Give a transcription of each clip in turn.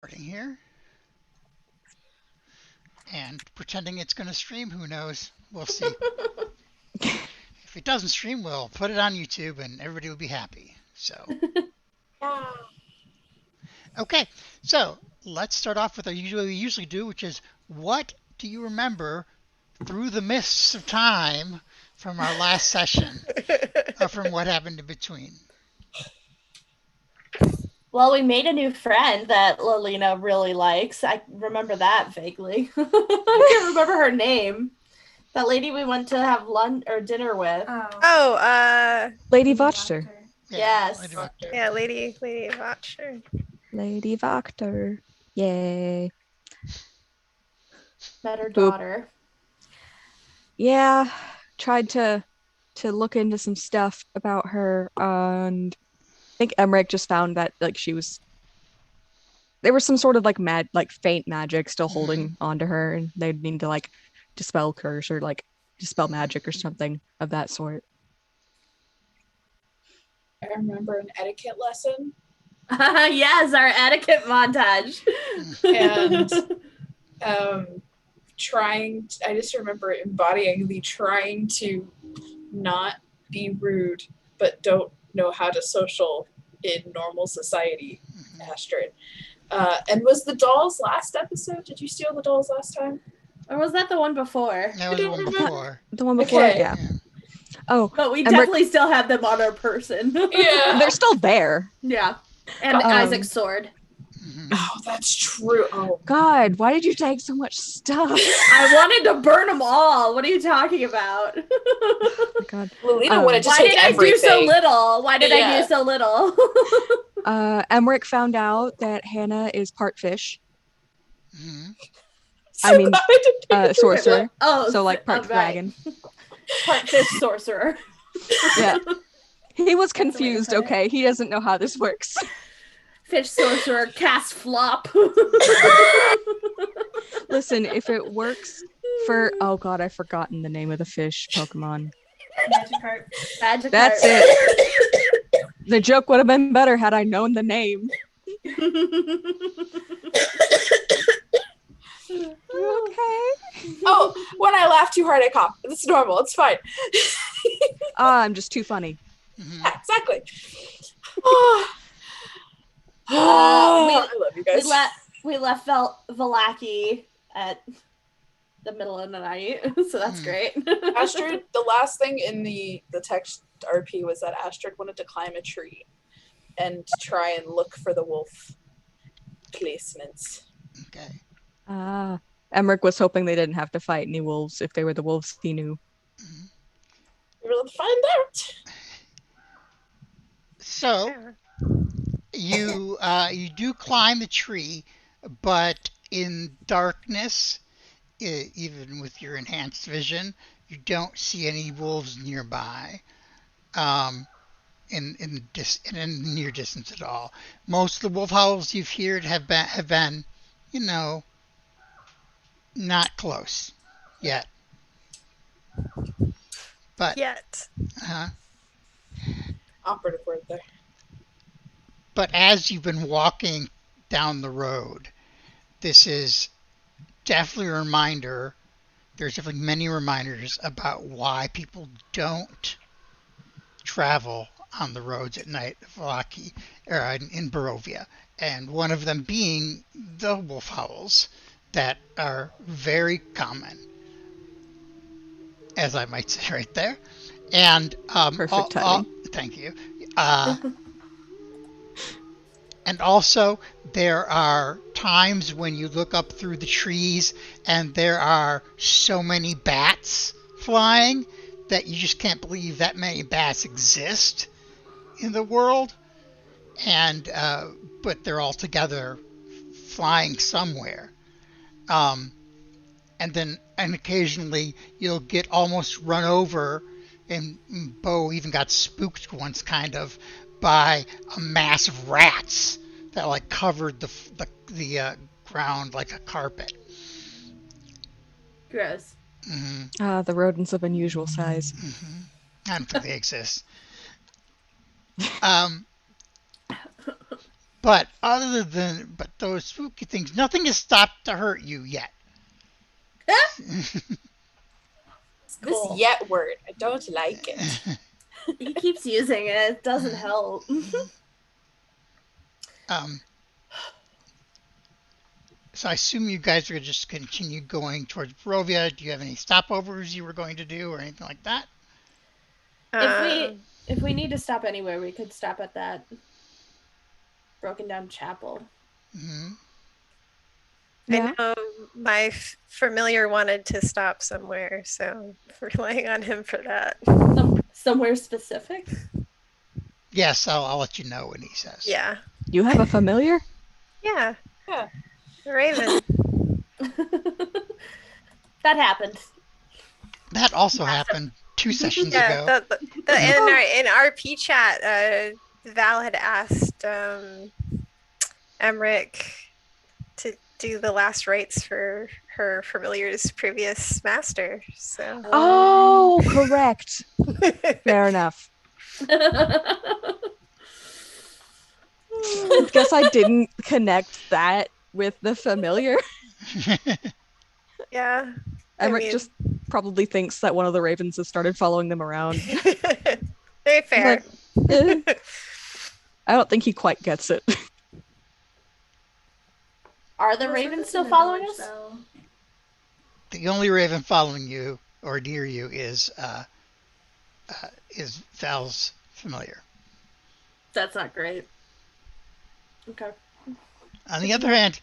Starting here. And pretending it's going to stream, who knows? We'll see. If it doesn't stream, we'll put it on YouTube and everybody will be happy. So, Yeah. okay. So, let's start off with what we usually do, which is what do you remember through the mists of time from our last session or from what happened in between? Well, we made a new friend that Lelina really likes. I remember that vaguely. I can't remember her name. That lady we went to have lunch or dinner with. Lady Vochter. Yes. Lady Voctor. Yeah, Lady Watcher. Lady Vochter. Yay. Met her Boop. daughter. Yeah, tried to look into some stuff about her, and I think Emmerich just found that there was some sort of faint magic still holding onto her, and they'd need to dispel curse or dispel magic or something of that sort. I remember an etiquette lesson. Yes, our etiquette montage. And I just remember embodying the trying to not be rude, but don't know how to social in normal society, Astrid. And was the dolls last episode? Did you steal the dolls last time? Or was that the one before? That was the one before. The one before, Okay. yeah. Oh, But we Emmerich- definitely still have them on our person. Yeah. they're still there. Yeah. And Isaac's sword. Oh, that's true. Oh, God, why did you take so much stuff? I wanted to burn them all. What are you talking about? Oh my God. Lelina wanted to Why take did I everything. do so little? Why did I Yeah. do so little? Emmerich found out that Hana is part fish. Mhm. I mean, I didn't think sorcerer. Oh, So part right. dragon. Part fish sorcerer. Yeah. He was That's the way to confused, put it. okay? He doesn't know how this works. Fish sorcerer cast flop. Listen, if it works for... Oh God, I've forgotten the name of the fish Pokemon. Magikarp. That's it. The joke would have been better had I known the name. Okay. Oh, when I laugh too hard, I cough. It's normal. It's fine. I'm just too funny. Yeah, exactly. I love you guys. We left Valaki at the middle of the night, so that's great. Astrid, the last thing in the text RP was that Astrid wanted to climb a tree and try and look for the wolf placements. Okay. Emmerich was hoping they didn't have to fight any wolves if they were the wolves he knew. We'll find out. So, you do climb the tree, but in darkness, even with your enhanced vision, you don't see any wolves nearby. In near distance at all. Most of the wolf howls you've heard have been, not close yet. But Yet. Operative word there. But as you've been walking down the road, this is definitely a reminder. There's definitely many reminders about why people don't travel on the roads at night in Barovia. And one of them being the wolf howls that are very common, as I might say right there. And Perfect timing. thank you. And also, there are times when you look up through the trees and there are so many bats flying that you just can't believe that many bats exist in the world. And but they're all together flying somewhere. And occasionally you'll get almost run over, and Bo even got spooked once, kind of, by a mass of rats that covered the ground like a carpet. Gross. The rodents of unusual size. I don't think they exist. But but those spooky things, nothing has stopped to hurt you yet. This yet word, I don't like it. He keeps using it. It doesn't help. So I assume you guys are going to just continue going towards Barovia. Do you have any stopovers you were going to do or anything like that? If we need to stop anywhere, we could stop at that broken down chapel. Mm-hmm. Yeah. I know my familiar wanted to stop somewhere, so relying on him for that. Somewhere specific? Yes, I'll let you know when he says. Yeah. You have a familiar? Yeah. Yeah. Raven. That happened. That also happened 2 sessions ago. Yeah. In our RP chat, Val had asked Emmerich to do the last rites for her familiar's previous master. So. Oh, correct. Fair enough. Guess I didn't connect that with the familiar. Yeah. Emmerich just probably thinks that one of the ravens has started following them around. Very fair. Like, I don't think he quite gets it. Are the ravens still following us? The only raven following you or near you is Val's familiar. That's not great. Okay. On the other hand,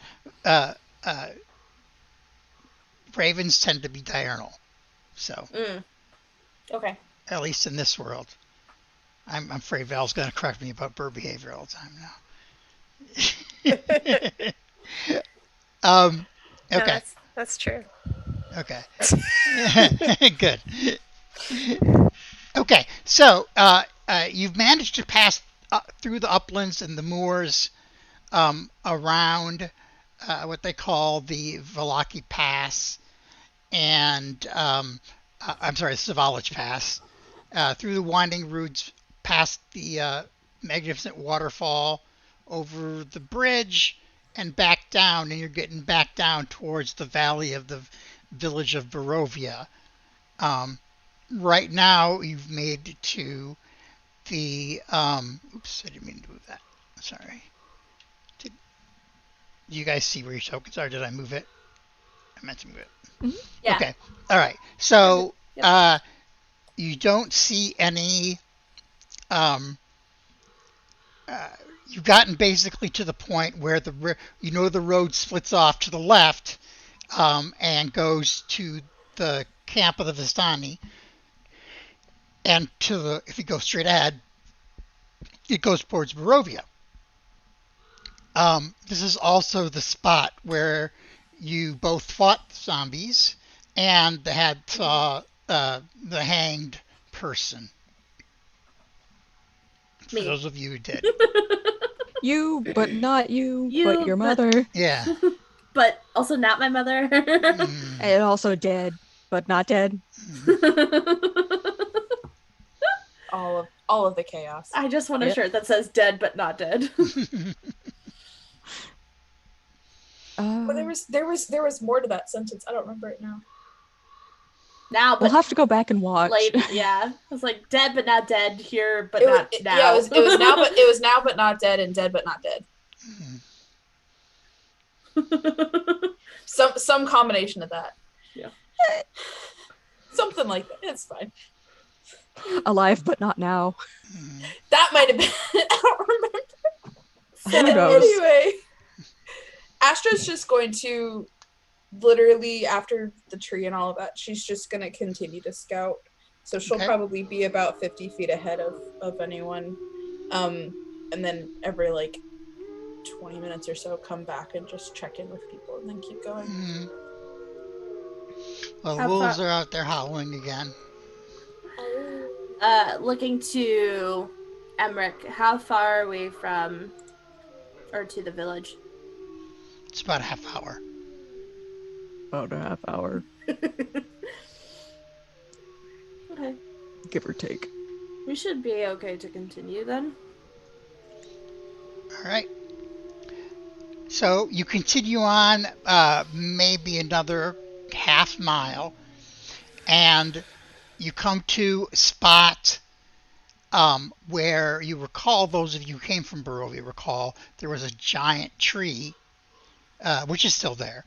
ravens tend to be diurnal, so Okay. at least in this world. I'm afraid Val's going to correct me about bird behavior all the time now. No, Okay. that's true. Okay. Good. Okay. So you've managed to pass through the uplands and the moors around what they call the Valaki Pass and I'm sorry, Savalich Pass, through the winding routes past the magnificent waterfall, over the bridge, and back down, and you're getting back down towards the valley of the village of Barovia. Right now, you've made it to the... oops, I didn't mean to move that. Sorry. Do you guys see where your tokens are? Did I move it? I meant to move it. Mm-hmm. Yeah. Okay. All right. So Yep. you don't see any. You've gotten basically to the point where the road splits off to the left and goes to the camp of the Vistani, and if you go straight ahead, it goes towards Barovia. This is also the spot where you both fought zombies and had the hanged person. For Me. those of you who did. You, but not you, You, but your but- mother. Yeah. But also not my mother. And also dead, but not dead. All of the chaos. I just want a Yep. shirt that says dead but not dead. Well, there was more to that sentence. I don't remember it now. Now, but We'll have to go back and watch. like, yeah, it's like dead but not dead, here but It not was, now. Yeah, it was now, but it was now but not dead, and dead but not dead. Some combination of that. Yeah. Something like that. It's fine. Alive, but not now. That might have been. I don't remember. Who knows? Anyway, Astra's just going to literally, after the tree and all of that, she's just going to continue to scout. So she'll Okay. probably be about 50 feet ahead of anyone. And then every 20 minutes or so come back and just check in with people and then keep going. Well, the How wolves far- are out there howling again. Looking to Emmerich, how far are we from or to the village? It's about a half hour. About a half hour, Okay. give or take. We should be okay to continue then. All right. So you continue on maybe another half mile, and you come to a spot where you recall, those of you who came from Barovia recall, there was a giant tree, which is still there,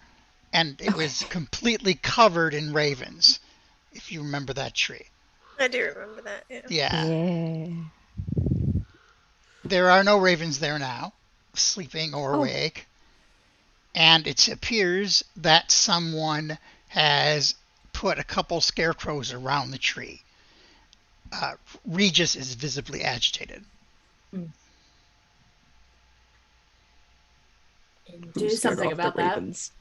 and it was completely covered in ravens, if you remember that tree. I do remember that. Yeah. Yeah. Yeah. There are no ravens there now, sleeping or awake. And it appears that someone has put a couple scarecrows around the tree. Regis is visibly agitated. Do Who scared something off about the that. ravens?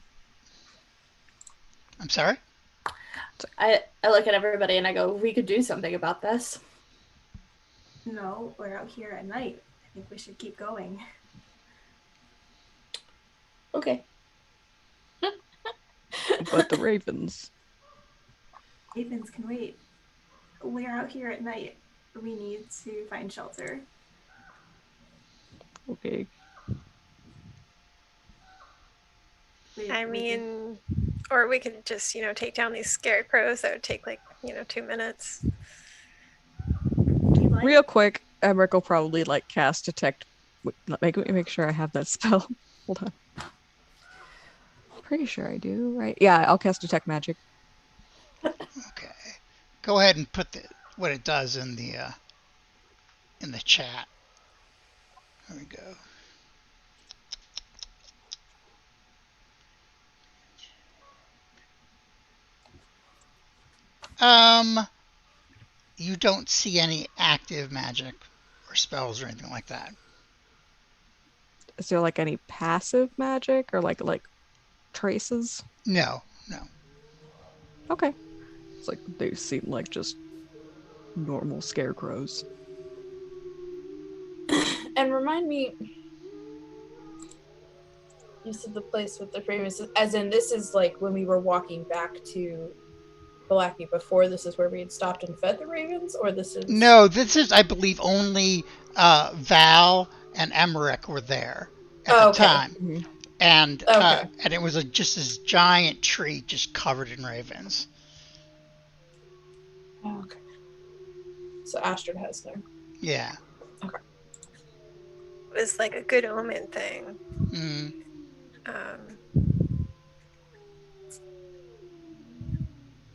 I'm sorry? I look at everybody and I go, we could do something about this. No, we're out here at night. I think we should keep going. Okay. But the ravens. Ravens can wait. We're out here at night. We need to find shelter. Okay. I mean, or we could just, take down these scarecrows. That would take 2 minutes. Real quick, Emmerich will probably cast detect. Make sure I have that spell. Hold on. Pretty sure I do, right? Yeah, I'll cast detect magic. Okay. Go ahead and put what it does in the chat. There we go. You don't see any active magic or spells or anything like that. Is there any passive magic or like traces? No. Okay. It's they seem like just normal scarecrows. And remind me, you said the place with the famous, as in this is when we were walking back to Blackney before, this is where we had stopped and fed the ravens, or this is... No, this is, I believe, only Val and Emmerich were there at the time. Mm-hmm. And and it was just this giant tree just covered in ravens. Okay. So Astrid has there. Yeah. Okay. It was a good omen thing. Mm.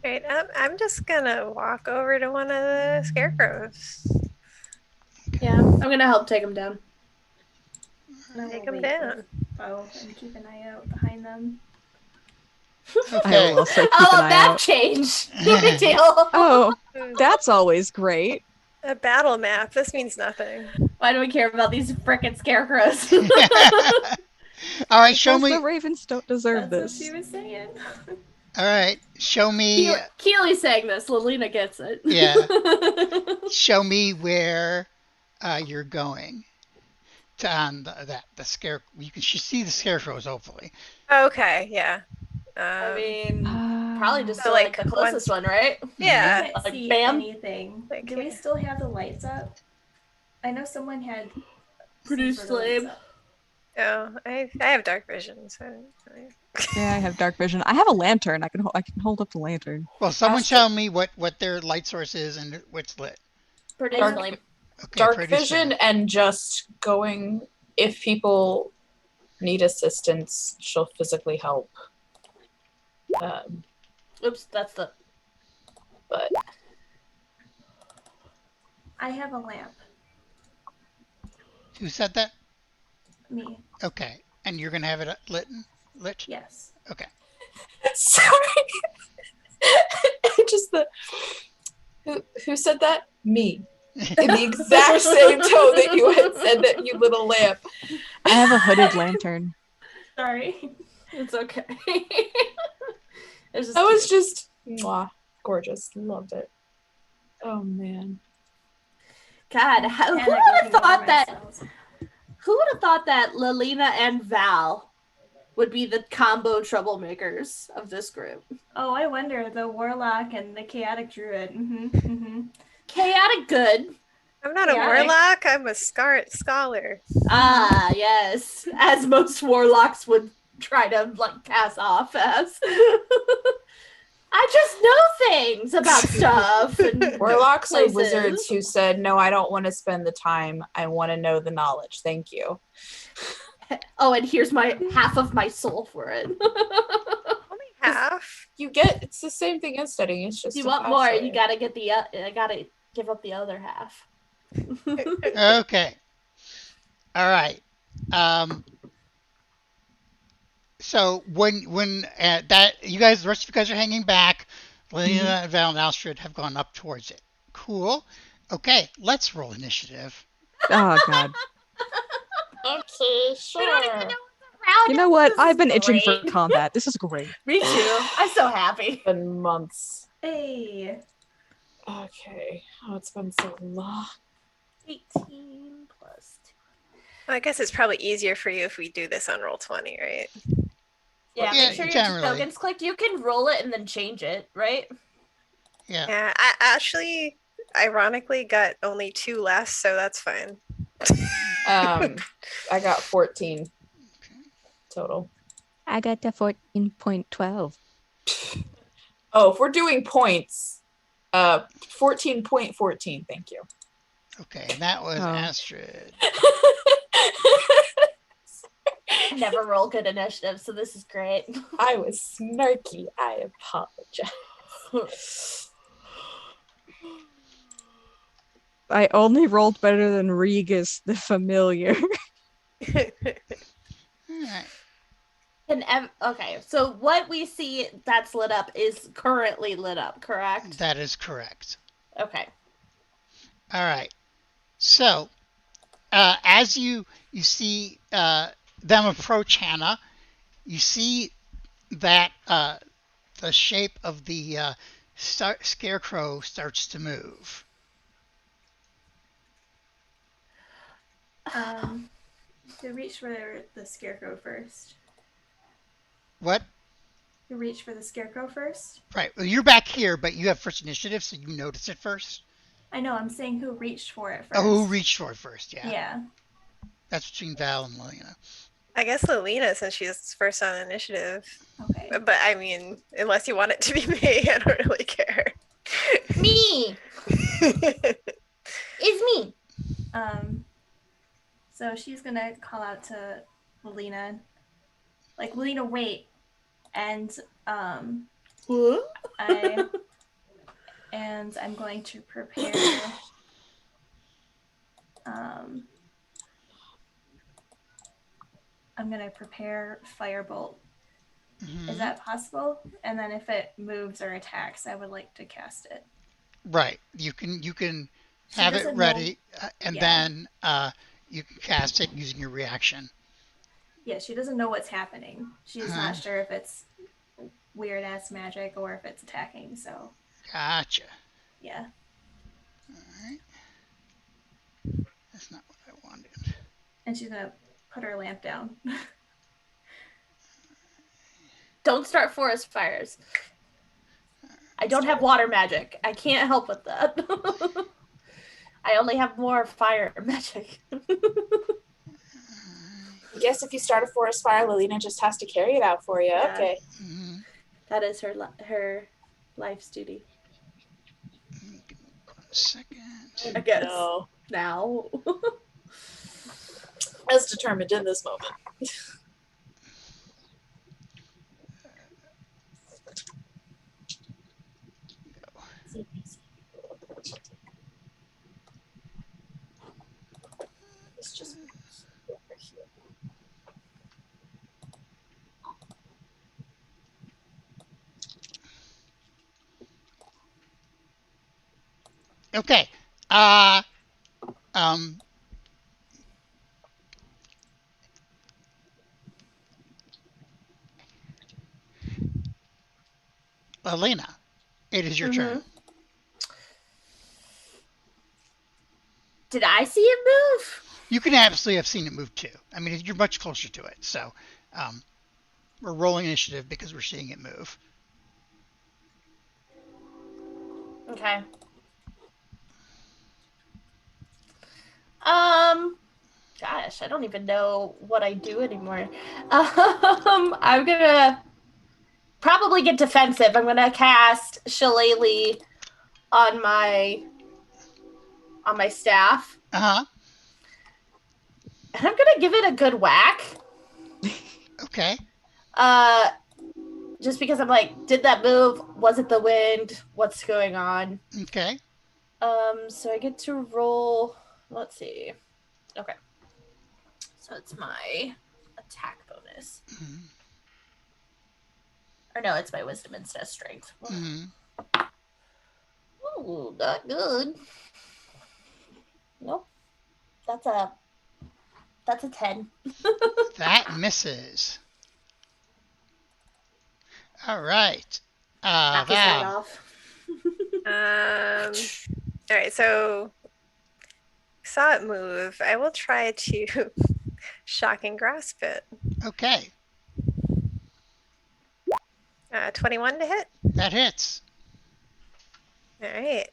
Right, I'm just gonna walk over to one of the scarecrows. Yeah, I'm gonna help take them down. Take them down. Oh, and keep an eye out behind them. I Okay. will also keep Oh, an eye that out. changed. No big deal. Oh, that's always great. A battle map. This means nothing. Why do we care about these frickin' scarecrows? All right, show Because me. the ravens don't deserve That's this. what she was saying. All right, show me. Keely's saying this. Lelina gets it. Yeah. Show me where you're going. On the scare. You can see the scarecrows, hopefully. Okay, yeah. I mean, Ah. probably just So, the closest one, right? Yeah. I can't see bam. anything. Like, Do we still have the lights up? I know someone had Produce some sort of lights flame. up. Oh, I have dark vision, so. Yeah, I have dark vision. I have a lantern. I can hold up the lantern. Well, someone tell me what their light source is and what's lit. Produce Dark- flame. Okay, Dark produce vision flame. and just going, if people need assistance, she'll physically help. Oops, that's the... But I have a lamp. Who said that? Me. Okay, and you're gonna have it lit? Yes. Okay. sorry, just the who said that? Me. In the exact same tone that you had said that, you little lamp. I have a hooded lantern. Sorry. It's okay. That was just mwah, gorgeous. Loved it. Oh man. God, who would have thought that? Who would have thought that Lelina and Val would be the combo troublemakers of this group? Oh, I wonder. The warlock and the chaotic druid. Mm-hmm. Mm-hmm. Chaotic good. I'm not a Chaotic. warlock. I'm a scholar. Ah, yes. As most warlocks would try to like pass off as. I just know things about stuff and Warlocks are places. wizards who said, "No, I don't want to spend the time. I want to know the knowledge. Thank you." Oh, and here's my half of my soul for it. Only half. You get it's the same thing as studying. It's just If you a want pass more, away. you gotta get the. I gotta give up the other half. Okay. All right. So when that you guys, the rest of you guys are hanging back, Lena and Val and Astrid have gone up towards it. Cool. Okay, let's roll initiative. Oh god. Okay, We don't even sure. know what's around. You know what? This I've is been itching for great. combat. This is great. Me too. I'm so happy. Been months. Hey. Okay. Oh, it's been so long. 18 plus 2. Well, I guess it's probably easier for you if we do this on Roll20, right? Yeah, Yeah, make sure your generally. token's clicked. You can roll it and then change it, right? Yeah. Yeah, I actually, ironically, got only 2 less, so that's fine. I got 14 total. I got the 14.12. Oh, if we're doing points, 14.14. Thank you. Okay, and that was Oh. Astrid. I never roll good initiative, so this is great. I was snarky. I apologize. I only rolled better than Regus the familiar. All right. Okay, so what we see that's lit up is currently lit up, correct? That is correct. Okay. All right. So, as you see them approach Hana, you see that the shape of the scarecrow starts to move. To reach for the scarecrow first. What? To reach for the scarecrow first. Right. Well, you're back here, but you have first initiative, so you notice it first. I know. I'm saying who reached for it first. Oh, who reached for it first? Yeah. Yeah. That's between Val and Lena. I guess Lena, since she's first on initiative. Okay. But I mean, unless you want it to be me, I don't really care. Me! It's me! So she's gonna call out to Lena, like, Lena, wait, and I'm going to prepare. I'm gonna prepare firebolt. Mm-hmm. Is that possible? And then if it moves or attacks, I would like to cast it. Right. You can She have it doesn't ready, and Yeah. then you can cast it using your reaction. Yeah, she doesn't know what's happening. She's Uh-huh. not sure if it's weird ass magic or if it's attacking. So Gotcha. yeah. All right. That's not what I wanted. And she's gonna put her lamp down. Don't start forest fires. I don't have water magic. I can't help with that. I only have more fire magic. I guess if you start a forest fire, Lilina just has to carry it out for you. Yeah. Okay. Mm-hmm. That is her life's duty. Give me 1 second. I guess. No. Now. As determined in this moment. It's just over here. Okay. Elena, it is your turn. Did I see it move? You can absolutely have seen it move too. I mean, you're much closer to it, so we're rolling initiative because we're seeing it move. Okay. Gosh, I don't even know what I do anymore. I'm gonna probably get defensive. I'm gonna cast Shillelagh on my staff, Uh-huh. and I'm gonna give it a good whack. Okay. Just because I'm like, did that move? Was it the wind? What's going on? Okay. So I get to roll. Let's see. Okay. So it's my attack bonus. Mm-hmm. Or no, it's my wisdom instead of strength. Mm-hmm. Ooh, not good. Nope. That's a 10. That misses. All right. Knock his head Val. off. All right, so saw it move. I will try to shock and grasp it. Okay. 21 to hit. That hits. All right.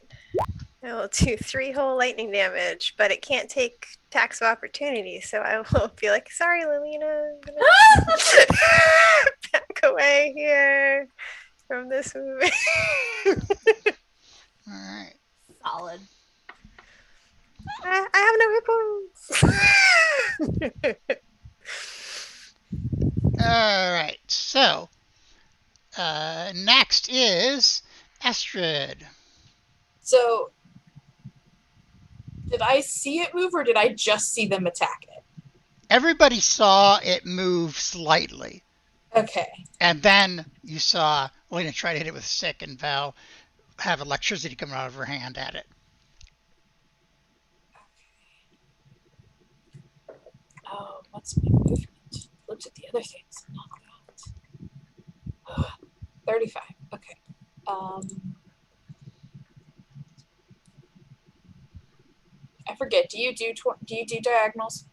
I will do 3 whole lightning damage, but it can't take attacks of opportunity, so I will be like, sorry, Lilina. I'm gonna back away here from this movie. All right. Solid. I have no hit points. All right. So, next is Astrid. So, did I see it move or did I just see them attack it? Everybody saw it move slightly. Okay. And then you saw Lena try to hit it with a stick and Val have electricity coming out of her hand at it. Oh, what's my movement? Looked at the other things. Not that. 35. Okay. I forget. Do you do diagonals?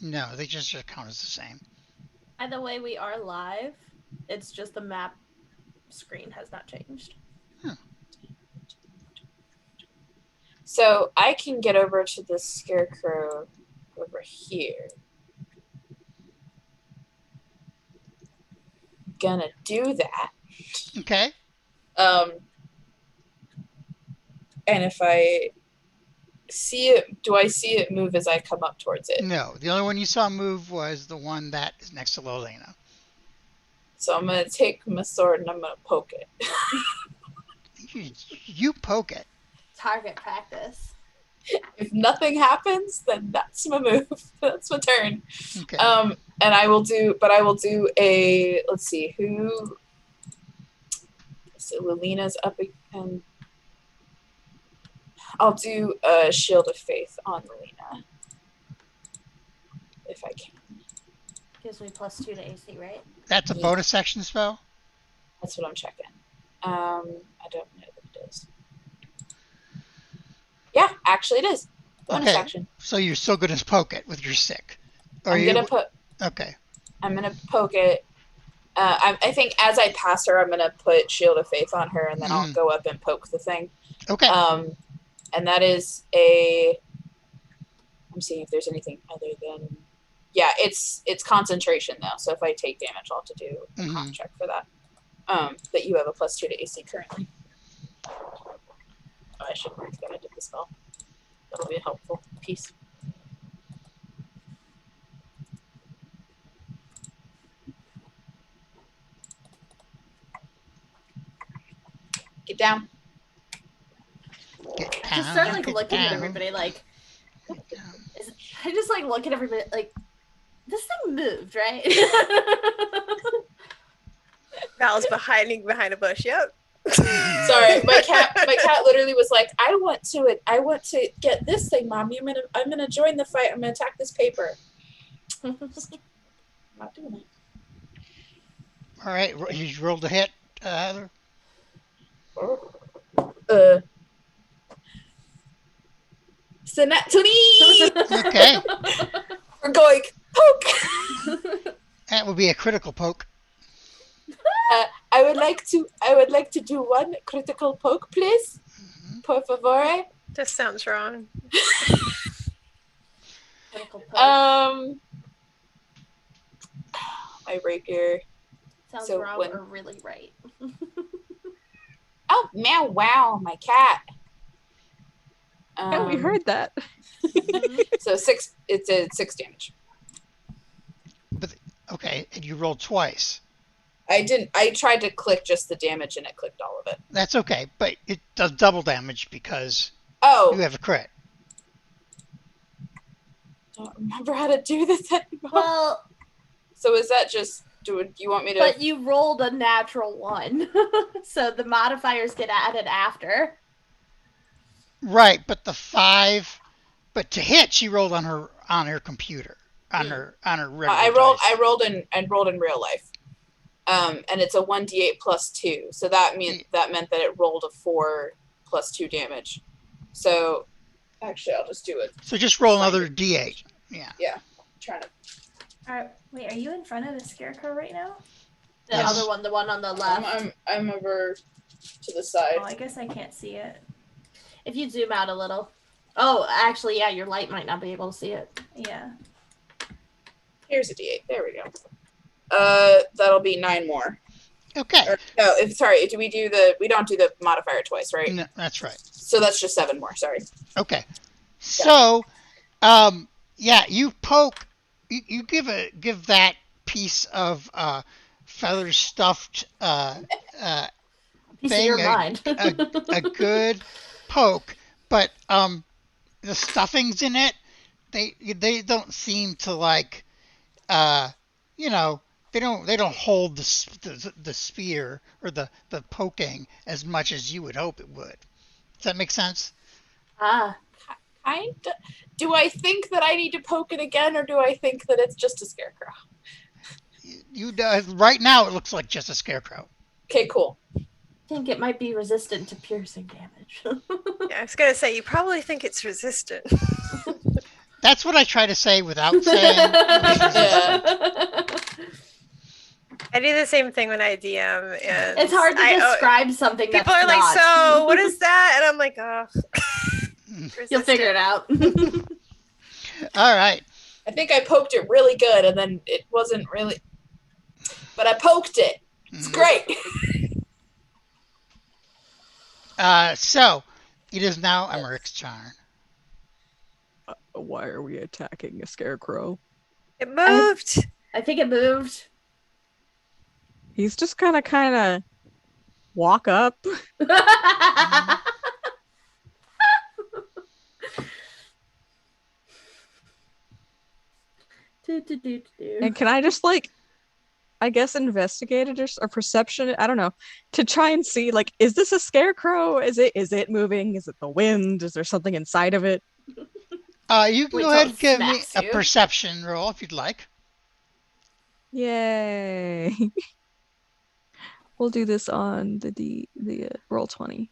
No, they just count as the same. By the way, we are live. It's just the map screen has not changed. So I can get over to the scarecrow over here. Gonna do that. Okay. And if I see it, do I see it move as I come up towards it? No, the only one you saw move was the one that is next to Lolena. So I'm gonna take my sword and I'm gonna poke it. You poke it. Target practice. If nothing happens, then that's my move. That's my turn. Okay. And I will do a, let's see, who, so Lilina's up and I'll do a Shield of Faith on Lilina. If I can. Gives me +2 to AC, right? That's a bonus action spell? That's what I'm checking. I don't know what it is. Yeah, actually it is. Bonus action. So you're still going to poke it with your stick. I'm gonna poke it. I think as I pass her, I'm gonna put Shield of Faith on her, and then I'll go up and poke the thing. Okay. And that is a. I'm seeing if there's anything other than. Yeah, it's concentration though. So if I take damage, I'll have to do a con check for that. But you have a +2 to AC currently. Oh, I should mark that I did the spell. That'll be a helpful piece. Get down. Get down. I just start like looking at everybody like. I just like look at everybody like. This thing moved, right? Val's hiding behind a bush. Yep. Sorry, my cat literally was like, I want to get this thing, Mommy. I'm gonna join the fight. I'm gonna attack this paper. I'm not doing it. All right, you rolled a hit, Heather. So nat 20. Okay. We're going poke. That would be a critical poke. I would like to do one critical poke, please. Por favor. Just sounds wrong. Critical poke. My rapier. Sounds so wrong when- or really right. Oh, meow, wow, my cat. Yeah, we heard that. So 6. It's a 6 damage. But okay, and you rolled twice. I didn't. I tried to click just the damage, and it clicked all of it. That's okay, but it does double damage because Oh, you have a crit. don't remember how to do this anymore. Well, So is that just? Do you want me to? but you rolled a natural 1, so the modifiers get added after. Right, but the 5, but to hit, she rolled on her computer, on her regular I dice. rolled in real life. And it's a 1d8 plus 2. So that meant that it rolled a 4 plus 2 damage. So actually, I'll just do it. So just roll another d8. Yeah. Yeah, I'm trying to. Wait, are you in front of the scarecrow right now? The Yes. other one, the one on the left. I'm over to the side. Oh, I guess I can't see it. If you zoom out a little. Oh, actually, yeah, your light might not be able to see it. Yeah. Here's a d8. There we go. That'll be 9 more. Okay. Or, no, sorry. We don't do the modifier twice, right? No, that's right. So that's just 7 more. Sorry. Okay. So, yeah, you poke. You give that piece of feather stuffed Piece of thing your mind. a good poke, but the stuffings in it, they don't seem to like you know, they don't hold the spear or the poking as much as you would hope it would. Does that make sense? Do I think that I need to poke it again, or do I think that it's just a scarecrow? You right now it looks like just a scarecrow. Okay, cool. I think it might be resistant to piercing damage. Yeah, I was gonna say you probably think it's resistant. That's what I try to say without saying it was resistant. I do the same thing when I DM, and It's hard to describe something. People that's are like, not. "So, what is that?" And I'm like, "Oh, You'll figure it out. All right. I think I poked it really good, and then it wasn't really. But I poked it. It's great. So it is now Emmerich's turn. Why are we attacking a scarecrow? it moved." I think it moved. He's just gonna kind of walk up. And can I just I guess investigate it or perception? I don't know, to try and see is this a scarecrow? Is it moving? Is it the wind? Is there something inside of it? You can Wait go till ahead it and give me smacks a you. perception roll if you'd like. Yay! We'll do this on the roll 20.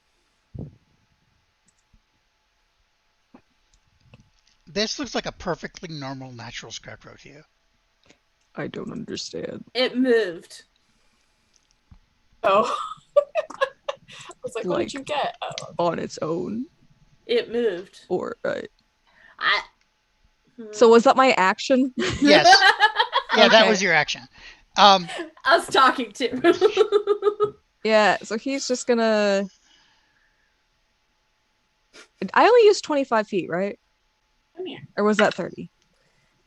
This looks like a perfectly normal natural scarecrow to you. I don't understand. It moved. Oh. I was like, what did Like- you get? Oh. On its own, It moved. or I... so was that my action? Yes. Yeah, that Okay. was your action. I was talking to. Yeah, so he's just gonna. I only used 25 feet, right? Come here. Or was that 30?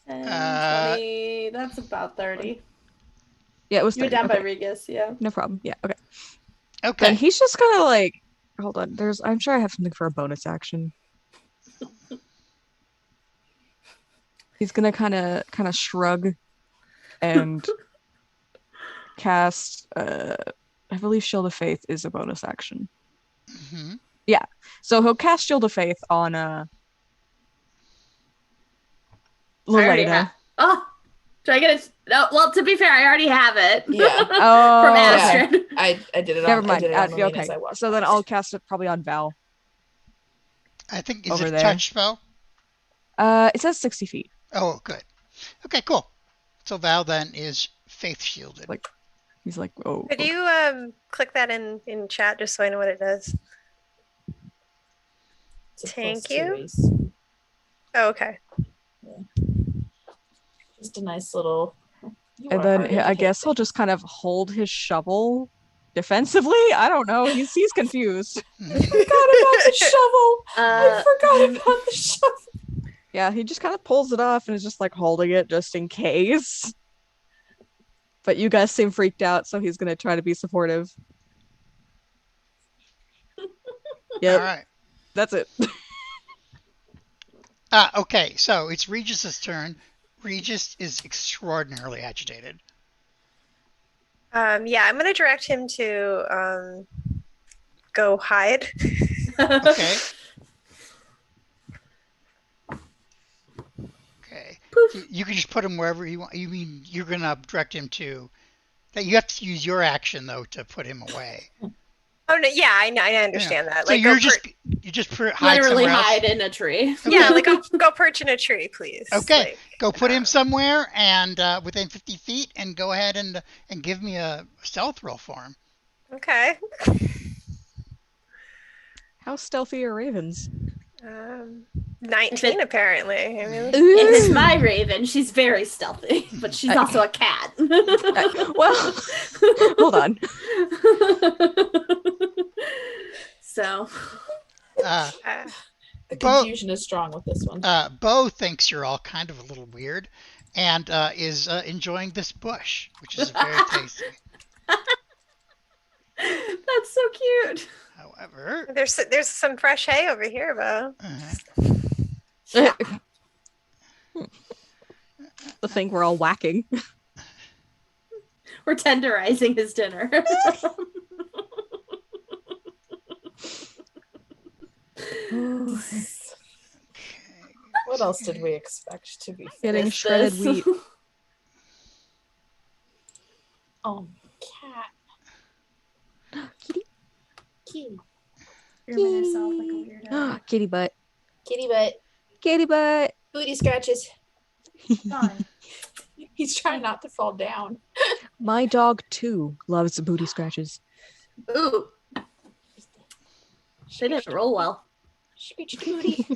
10, Uh, 20, that's about 30. Yeah, it was You were 30. down Okay. by Regis, yeah. No problem. Yeah, okay. Okay. Then he's just gonna hold on. I'm sure I have something for a bonus action. He's gonna kind of shrug and cast. I believe Shield of Faith is a bonus action. Mm-hmm. So he'll cast Shield of Faith on Lelena. Oh, do I get it? No, well, to be fair, I already have it. Yeah. Oh, From okay. Astrid. I did it Never on. I mind. did it on Melina Okay. as I walked So then past. I'll cast it probably on Val. I think is Over it a there. touch spell? It says 60 feet. Oh, good. Okay, cool. So Val then is faith shielded. He's like, oh. Could okay. you click that in chat just so I know what it does? It's a Thank plus 2 you. ace. Oh, okay. Just a nice little. And then I guess he'll just kind of hold his shovel defensively. I don't know. He's confused. I forgot about the shovel. I forgot about the shovel. Yeah, he just kind of pulls it off and is just like holding it just in case. But you guys seem freaked out, so he's gonna try to be supportive. Yep. All right. That's it. Okay, so it's Regis's turn. Regis is extraordinarily agitated. Yeah, I'm gonna direct him to go hide. Okay. Okay. You can just put him wherever you want. You mean you're gonna direct him to? That you have to use your action though to put him away. Oh no, yeah, I understand that. So Like, you just hide literally somewhere else? hide in a tree. yeah, like go perch in a tree, please. Okay, Like, go put him somewhere and within 50 feet, and go ahead and give me a stealth roll for him. Okay. How stealthy are ravens? 19 apparently. I mean, It's my raven. She's very stealthy, but she's also a cat. Well, hold on. So, the confusion is strong with this one. Bo thinks you're all kind of a little weird, and is enjoying this bush, which is very tasty. that's so cute. However, there's some fresh hay over here, Bo. The thing we're all whacking. We're tenderizing his dinner. What else did we expect to be Getting shredded wheat. Oh, cat. Kitty. Grooming herself like a weirdo. Kitty butt. Kitty butt. Kitty butt. Booty scratches. Fun. He's trying not to fall down. My dog too loves booty scratches. Ooh. They didn't roll well. Screech booty.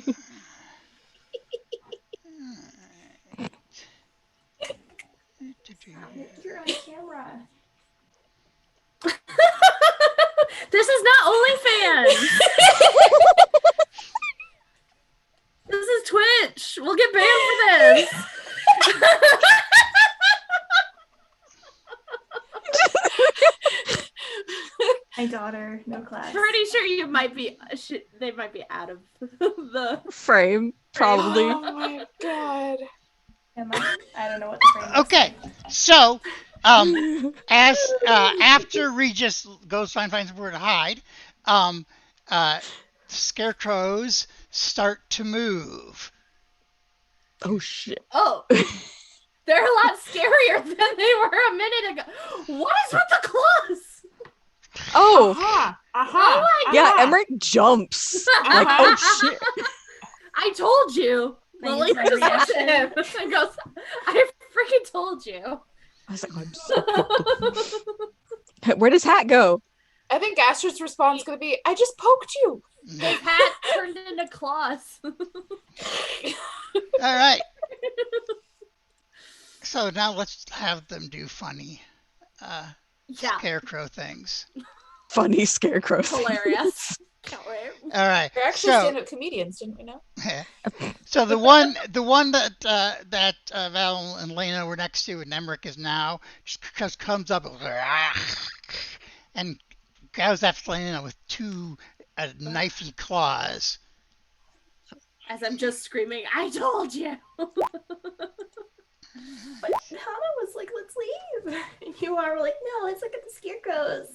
You're on camera. This is not OnlyFans. This is Twitch. We'll get banned for this. My daughter, no class. Pretty sure you might be. They might be out of the Frame, probably. Oh my god. Am I? I don't know what the frame is. okay, so as after Regis goes finds somewhere to hide, scarecrows start to move. Oh shit. Oh, they're a lot scarier than they were a minute ago. What is with the claws? Oh. Aha. Oh my Yeah, God. Emmerich jumps. Like, oh shit. I told you. That Lily is my just looks at reaction. him and goes, I freaking told you. I was like, I'm so Where does Hat go? I think Astrid's response is going to be, I just poked you. His hat turned into claws. All right. So now let's have them do funny Yeah, scarecrow things. Funny scarecrow. hilarious. Can't wait. All right. They're actually So, stand-up comedians, didn't we know? so the one that Val and Lena were next to, and Emmerich is now, just comes up and goes after Lena with two knifey claws. As I'm just screaming, I told you. But Hana was like, let's leave. And you are like, no, let's look at the scarecrows.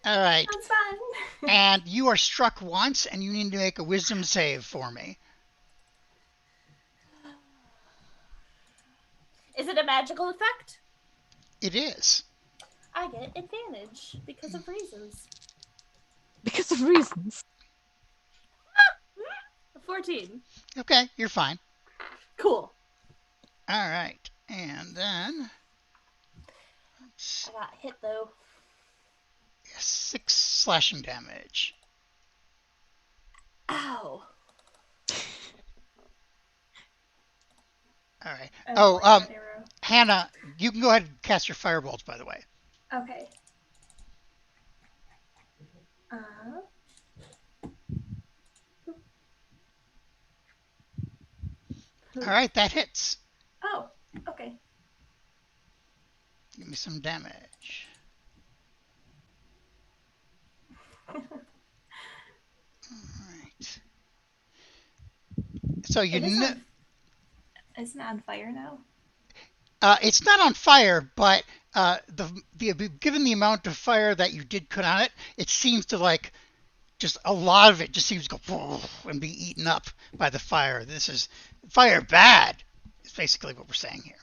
All right. That's fun. And you are struck once, and you need to make a wisdom save for me. Is it a magical effect? It is. I get advantage because of reasons. Because of reasons. 14. Okay, you're fine. Cool. All right. And then I got hit though. 6 slashing damage. Ow. All right. I'm Oh, pointing an arrow. Hannah, you can go ahead and cast your firebolts, by the way. Okay. All right, that hits. Oh, okay. Give me some damage. All right. So you know. Isn't it on fire now? It's not on fire, but given the amount of fire that you did put on it, it seems to like just a lot of it just seems to go and be eaten up by the fire. This is fire bad. Is basically what we're saying here.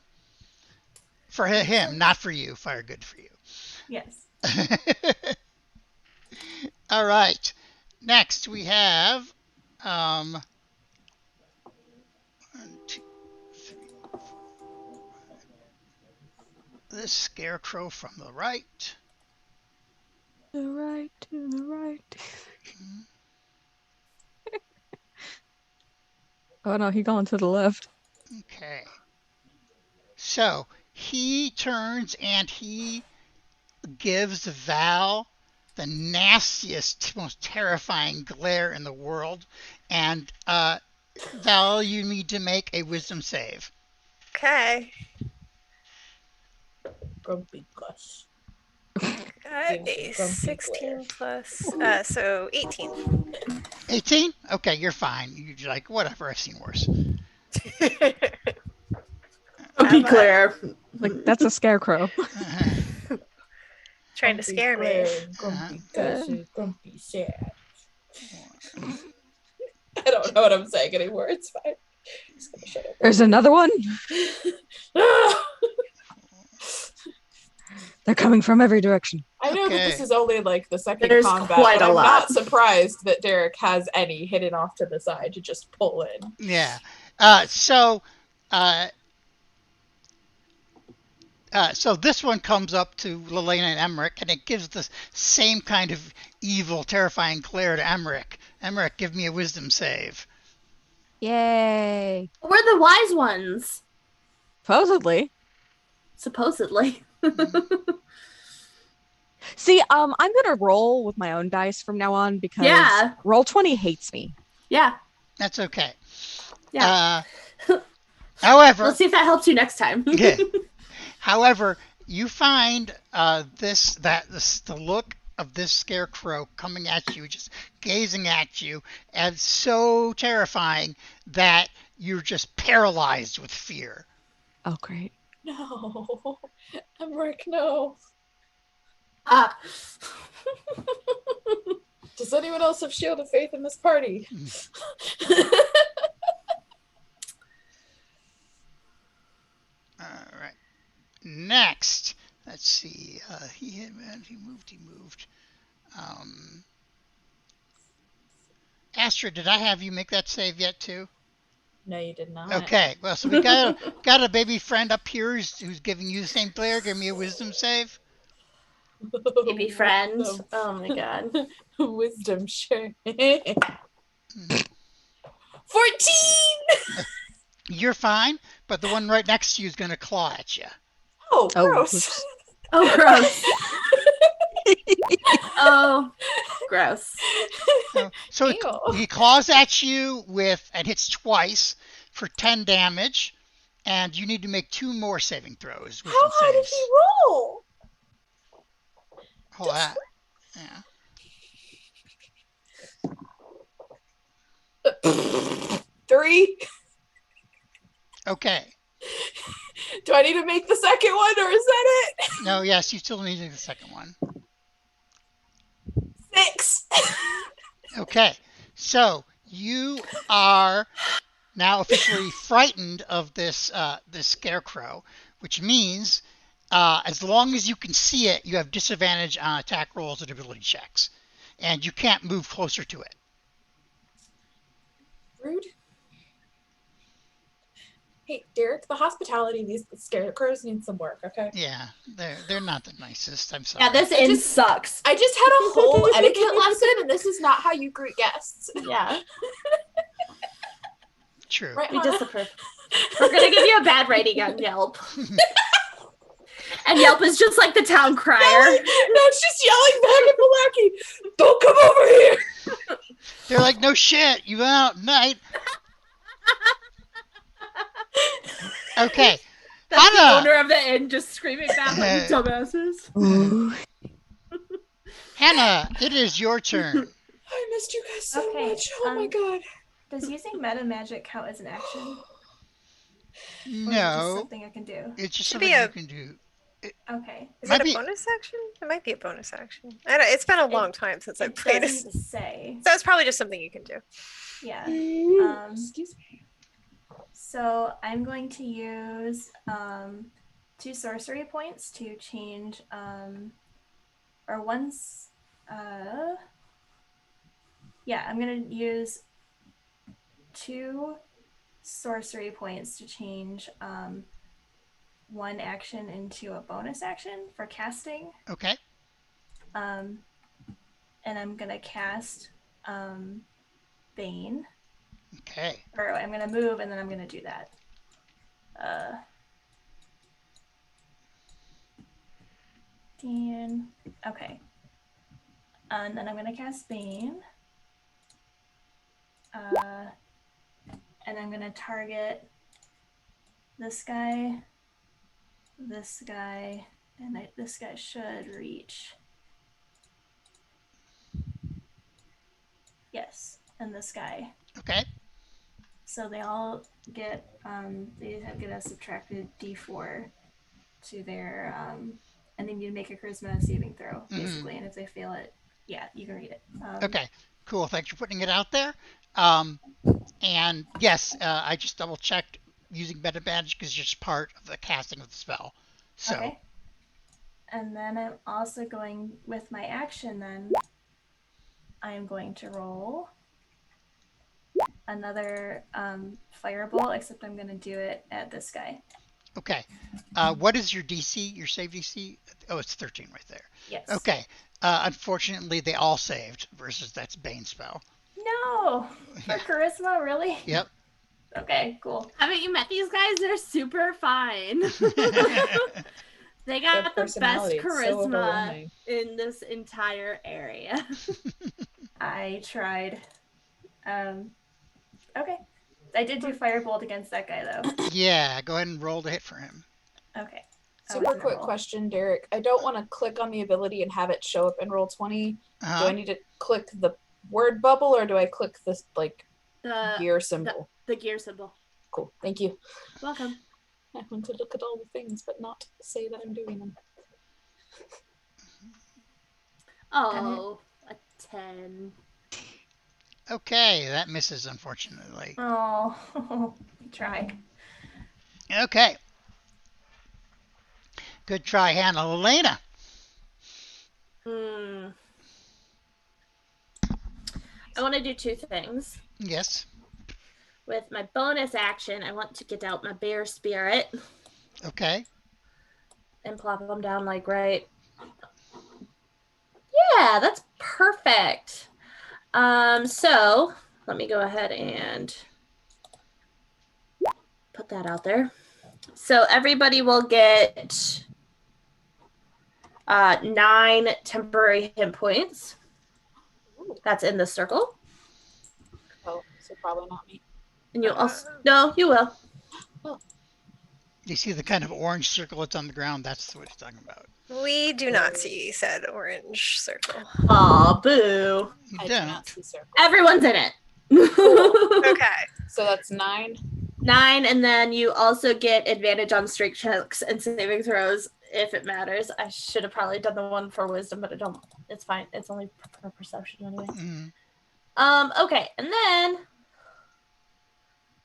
For him, not for you. Fire good for you. Yes. All right. Next we have 1, 2, 3, 4, 5. This scarecrow from the right. To the right, to the right. Oh no, he gone to the left. Okay. So he turns and he gives Val the nastiest, most terrifying glare in the world. And Val, you need to make a wisdom save. Okay. Grumpy Gus. Got Gives a you grumpy 16 plus, so 18. 18? Okay, you're fine. You're like, whatever, I've seen worse. Be clear. Like that's a scarecrow. Trying to scare me. Grumpy Gus is grumpy sad. I don't know what I'm saying anymore. It's fine. I'm just gonna shut up. There's another one. They're coming from every direction. I know that this Okay. is only like the second There's combat, quite but a I'm lot. not surprised that Derek has any hidden off to the side to just pull in. Yeah. So this one comes up to Lelena and Emmerich, and it gives the same kind of evil, terrifying glare to Emmerich. Emmerich, give me a wisdom save. Yay! We're the wise ones, Supposedly. supposedly. See, I'm gonna roll with my own dice from now on because Yeah. Roll20 hates me. Yeah. That's okay. Yeah. However, Let's see if that helps you next time. yeah. However, you find the look of this scarecrow coming at you, just gazing at you, as so terrifying that you're just paralyzed with fear. Oh, great. No. Emmerich, no. Ah. Does anyone else have Shield of Faith in this party? All right. Next, let's see. He moved. Astrid, did I have you make that save yet too? No, you did not. Okay. Well, so we got a baby friend up here who's giving you the same glare. Give me a wisdom save. Baby friend. Oh my god. Wisdom share. 14! You're fine, but the one right next to you is going to claw at you. Oh, Oh, gross. oops. Oh, gross. Oh, gross. So Ew. he claws at you and hits twice for 10 damage, and you need to make 2 more saving throws. How high did he roll? Hold that. Yeah. 3. Okay. Do I need to make the second one, or is that it? No, yes, you still need the second one. 6. Okay. So you are now officially frightened of this scarecrow, which means as long as you can see it, you have disadvantage on attack rolls and ability checks, and you can't move closer to it. Rude. Hey, Derek, the hospitality of these scarecrows needs some work, okay? Yeah, they're not the nicest. I'm sorry. Yeah, this inn sucks. I just had a whole etiquette lesson, and this is not how you greet guests. Yeah, True. Right, we Hana? disapprove. We're gonna give you a bad rating on Yelp. And Yelp is just like the town crier. No, she's yelling back at the lackey. Don't come over here. They're like, no shit, you went out at night. Okay. That's the Hana! owner of the inn just screaming back like dumbasses. Ooh. Hana, it is your turn. I missed you guys so Okay, much. Oh my god. Does using meta magic count as an action? Or is it just No, something I can do? it's just Should something be a- you can do. Okay. Is Might it a be- bonus action? It might be a bonus action. I don't, it's been a long time since I've It played it. doesn't say. So it's probably just something you can do. Yeah. Excuse me. So I'm going to use 2 sorcery points to change, or once, yeah, I'm going to use 2 sorcery points to change one action into a bonus action for casting. Okay. And I'm going to cast Bane. Okay. Or I'm going to move and then I'm going to do that. Okay. And then I'm going to cast Bane. And I'm going to target this guy, and this guy should reach. Yes, and this guy. Okay. So they all get get a subtracted D4 to their and they need to make a charisma saving throw basically, and if they fail it, yeah, you can read it. Okay. Cool. Thanks for putting it out there. And yes, I just double checked using meta magic is just part of the casting of the spell. So. Okay. And then I'm also going with my action. Then I am going to roll another firebolt, except I'm going to do it at this guy. Okay. What is your DC? Your save DC? Oh, it's 13 right there. Yes. Okay. Unfortunately, they all saved versus that's Bane spell. No, for charisma, really? Yep. Okay, cool. Haven't you met these guys? They're super fine. They got the best personality, it's so charisma overwhelming. in this entire area. I tried. Okay. I did do firebolt against that guy though. Yeah, go ahead and roll to hit for him. Okay. Super quick question, Derek. I don't want to click on the ability and have it show up in roll 20. Do I need to click the word bubble or do I click this like The gear symbol? the gear symbol. Cool. Thank you. Welcome. I want to look at all the things but not say that I'm doing them. Oh, a 10. Okay, that misses, unfortunately. Oh, try. Okay. Good try, Hannah. Elena. I want to do 2 things. Yes. With my bonus action, I want to get out my bear spirit Okay. and plop them down like right. Yeah, that's perfect. So let me go ahead and put that out there. So everybody will get 9 temporary hit points. That's in the circle. Oh, so probably not me. And you also no, you will. You see the kind of orange circle that's on the ground? That's what he's talking about. We do not see said orange circle. Aw, boo. You I do don't. not see circle. Everyone's in it. Okay. So that's 9. 9, and then you also get advantage on strength checks and saving throws if it matters. I should have probably done the one for wisdom, but I don't. It's fine. It's only for perception anyway. Okay, and then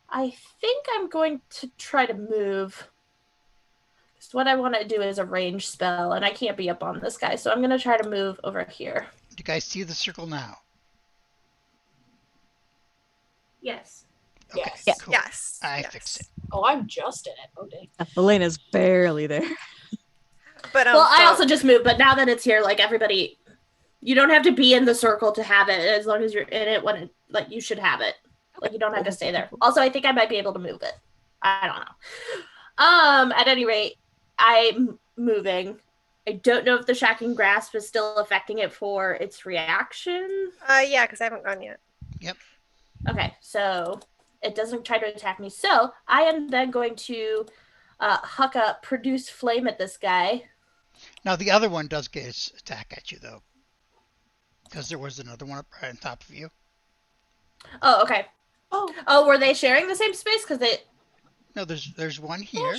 I think I'm going to try to move. Because what I want to do is a range spell, and I can't be up on this guy, so I'm going to try to move over here. Do you guys see the circle now? Yes. Okay, Yes. Yeah. cool. Yes. I yes. fixed it. Oh, I'm just in it. Oh, dang. Elena's barely there. But Well, I also just moved, but now that it's here, like everybody, you don't have to be in the circle to have it. As long as you're in it when it, like, you should have it. Like, you don't have to stay there. Also, I think I might be able to move it. I don't know. At any rate, I'm moving. I don't know if the shocking grasp is still affecting it for its reaction. Yeah, because I haven't gone yet. Yep. Okay, so it doesn't try to attack me. So I am then going to huck up produce flame at this guy. Now the other one does get its attack at you though, because there was another one up right on top of you. Oh, okay. Oh, Were they sharing the same space? Because they No, there's one here,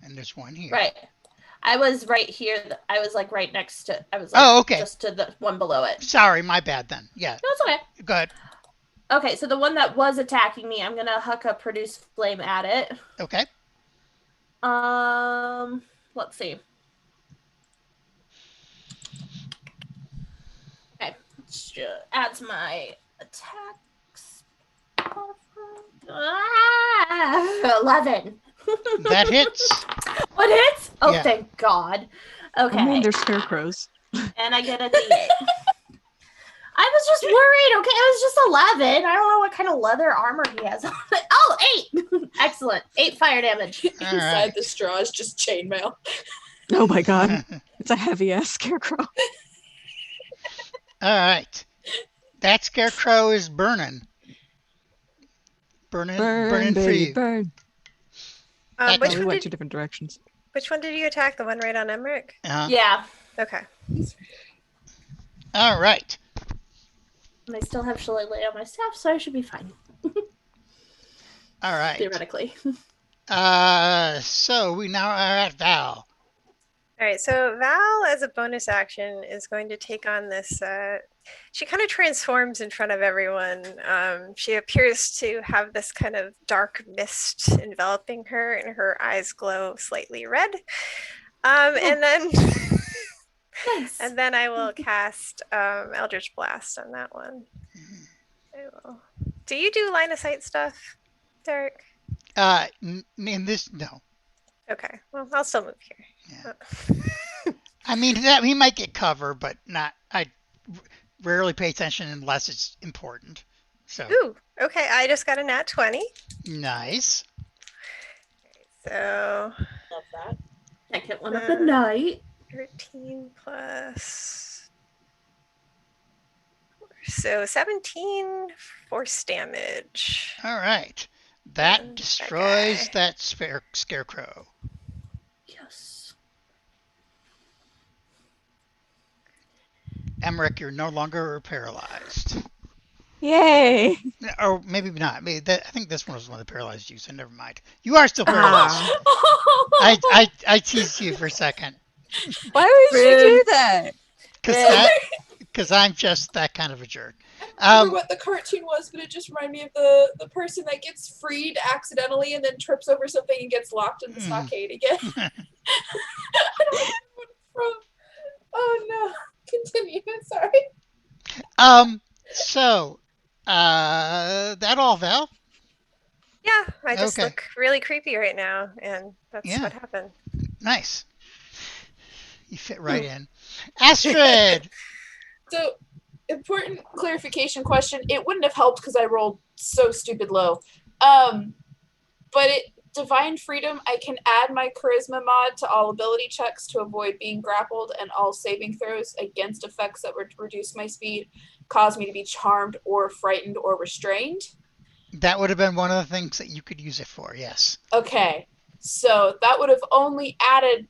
and there's one here. right. I was right here. I was like right next to. I was like okay. just to the one below it. Sorry, my bad then. Yeah. No, it's okay. Go ahead. Okay, so the one that was attacking me, I'm gonna huck up produce flame at it. Okay. Let's see. Okay, let's just add to my attacks. 11. That hits. What hits? Oh, Yeah. thank God. Okay. I mean, they're scarecrows. And I get a D8. I was just worried. Okay, it was just 11. I don't know what kind of leather armor he has on it. Oh, 8. Excellent. 8 fire damage. Inside right. the straw is just chainmail. Oh my god. It's a heavy ass scarecrow. All right. That scarecrow is burning. Burning for baby, you. burn. That- Which No, we one went did two different directions. Which one did you attack? The one right on Emmerich? Yeah. Okay. All right. And I still have shillelagh on my staff, so I should be fine. All right. Theoretically. So we now are at Val. All right, so Val, as a bonus action, is going to take on this. She kind of transforms in front of everyone. She appears to have this kind of dark mist enveloping her, and her eyes glow slightly red. And then, Nice. and then I will cast Eldritch Blast on that one. I will. Do you do line of sight stuff, Derek? In this, no. Okay, well, I'll still move here. Yeah. I mean, that he might get cover, but not. I rarely pay attention unless it's important. So Ooh, okay, I just got a nat 20. nice. So Love that. Second one of the night. 13 plus. So 17 force damage. All right. That And that destroys guy. that scarecrow. Yes. Emmerich, you're no longer paralyzed. Yay! Or maybe not. Maybe I think this one was the one that paralyzed you, so never mind. You are still paralyzed. I teased you for a second. Why would you Rude. do that? Because I'm just that kind of a jerk. I remember what the cartoon was, but it just reminded me of the person that gets freed accidentally and then trips over something and gets locked in the stockade again. I don't remember what it's from. Oh no. Continue. Sorry. So, that all, Val? Yeah, I just Okay. look really creepy right now, and that's Yeah. what happened. Nice. You fit right in. Astrid! So, important clarification question. It wouldn't have helped because I rolled so stupid low. But Divine Freedom, I can add my Charisma mod to all ability checks to avoid being grappled, and all saving throws against effects that would reduce my speed cause me to be charmed or frightened or restrained. That would have been one of the things that you could use it for, yes. Okay, so that would have only added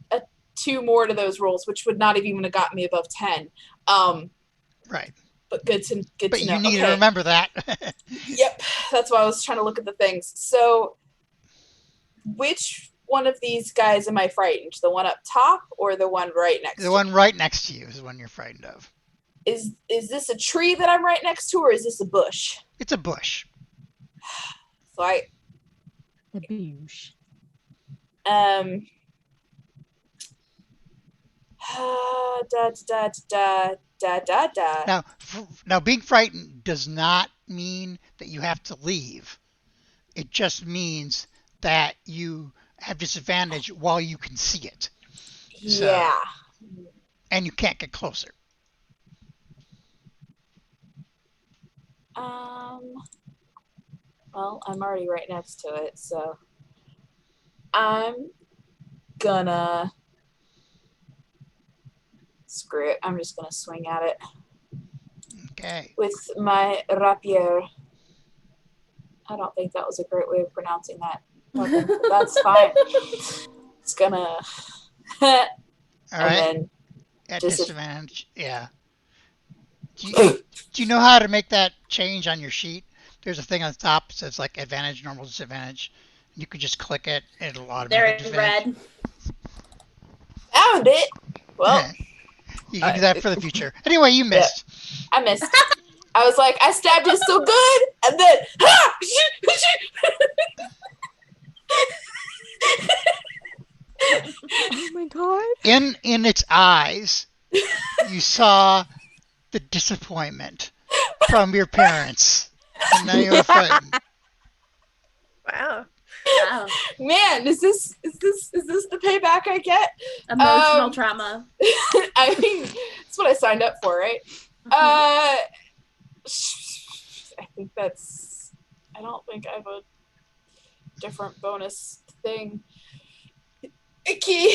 2 more to those rolls, which would not have even gotten me above 10. Right. But good to But know. you need to Okay. remember that. Yep, that's why I was trying to look at the things. So, which one of these guys am I frightened? The one up top or the one right next The to one right next to you is the one you're frightened of. Is this a tree that I'm right next to, or is this a bush? It's a bush. So I The boosh. da da da da da da. Now, being frightened does not mean that you have to leave. It just means that you have disadvantage while you can see it. So- Yeah. And you can't get closer. Well, I'm already right next to it, so I'm gonna screw it. I'm just gonna swing at it Okay. with my rapier. I don't think that was a great way of pronouncing that weapon, but that's fine. It's gonna All and right. then At just disadvantage. Yeah. Do you know how to make that change on your sheet? There's a thing on the top that says like advantage, normal, disadvantage. You could just click it and it'll They're automatically in disadvantage. red. found it. Well, You can do that for the future. Anyway, you yeah, missed. I missed. I was like, I stabbed it so good, and then Oh my god. In its eyes, you saw the disappointment from your parents. And now you were frightened. Wow. Wow. man, is this the payback I get? Emotional trauma. I mean, that's what I signed up for, right? I think that's. I don't think I have a different bonus thing. Icky.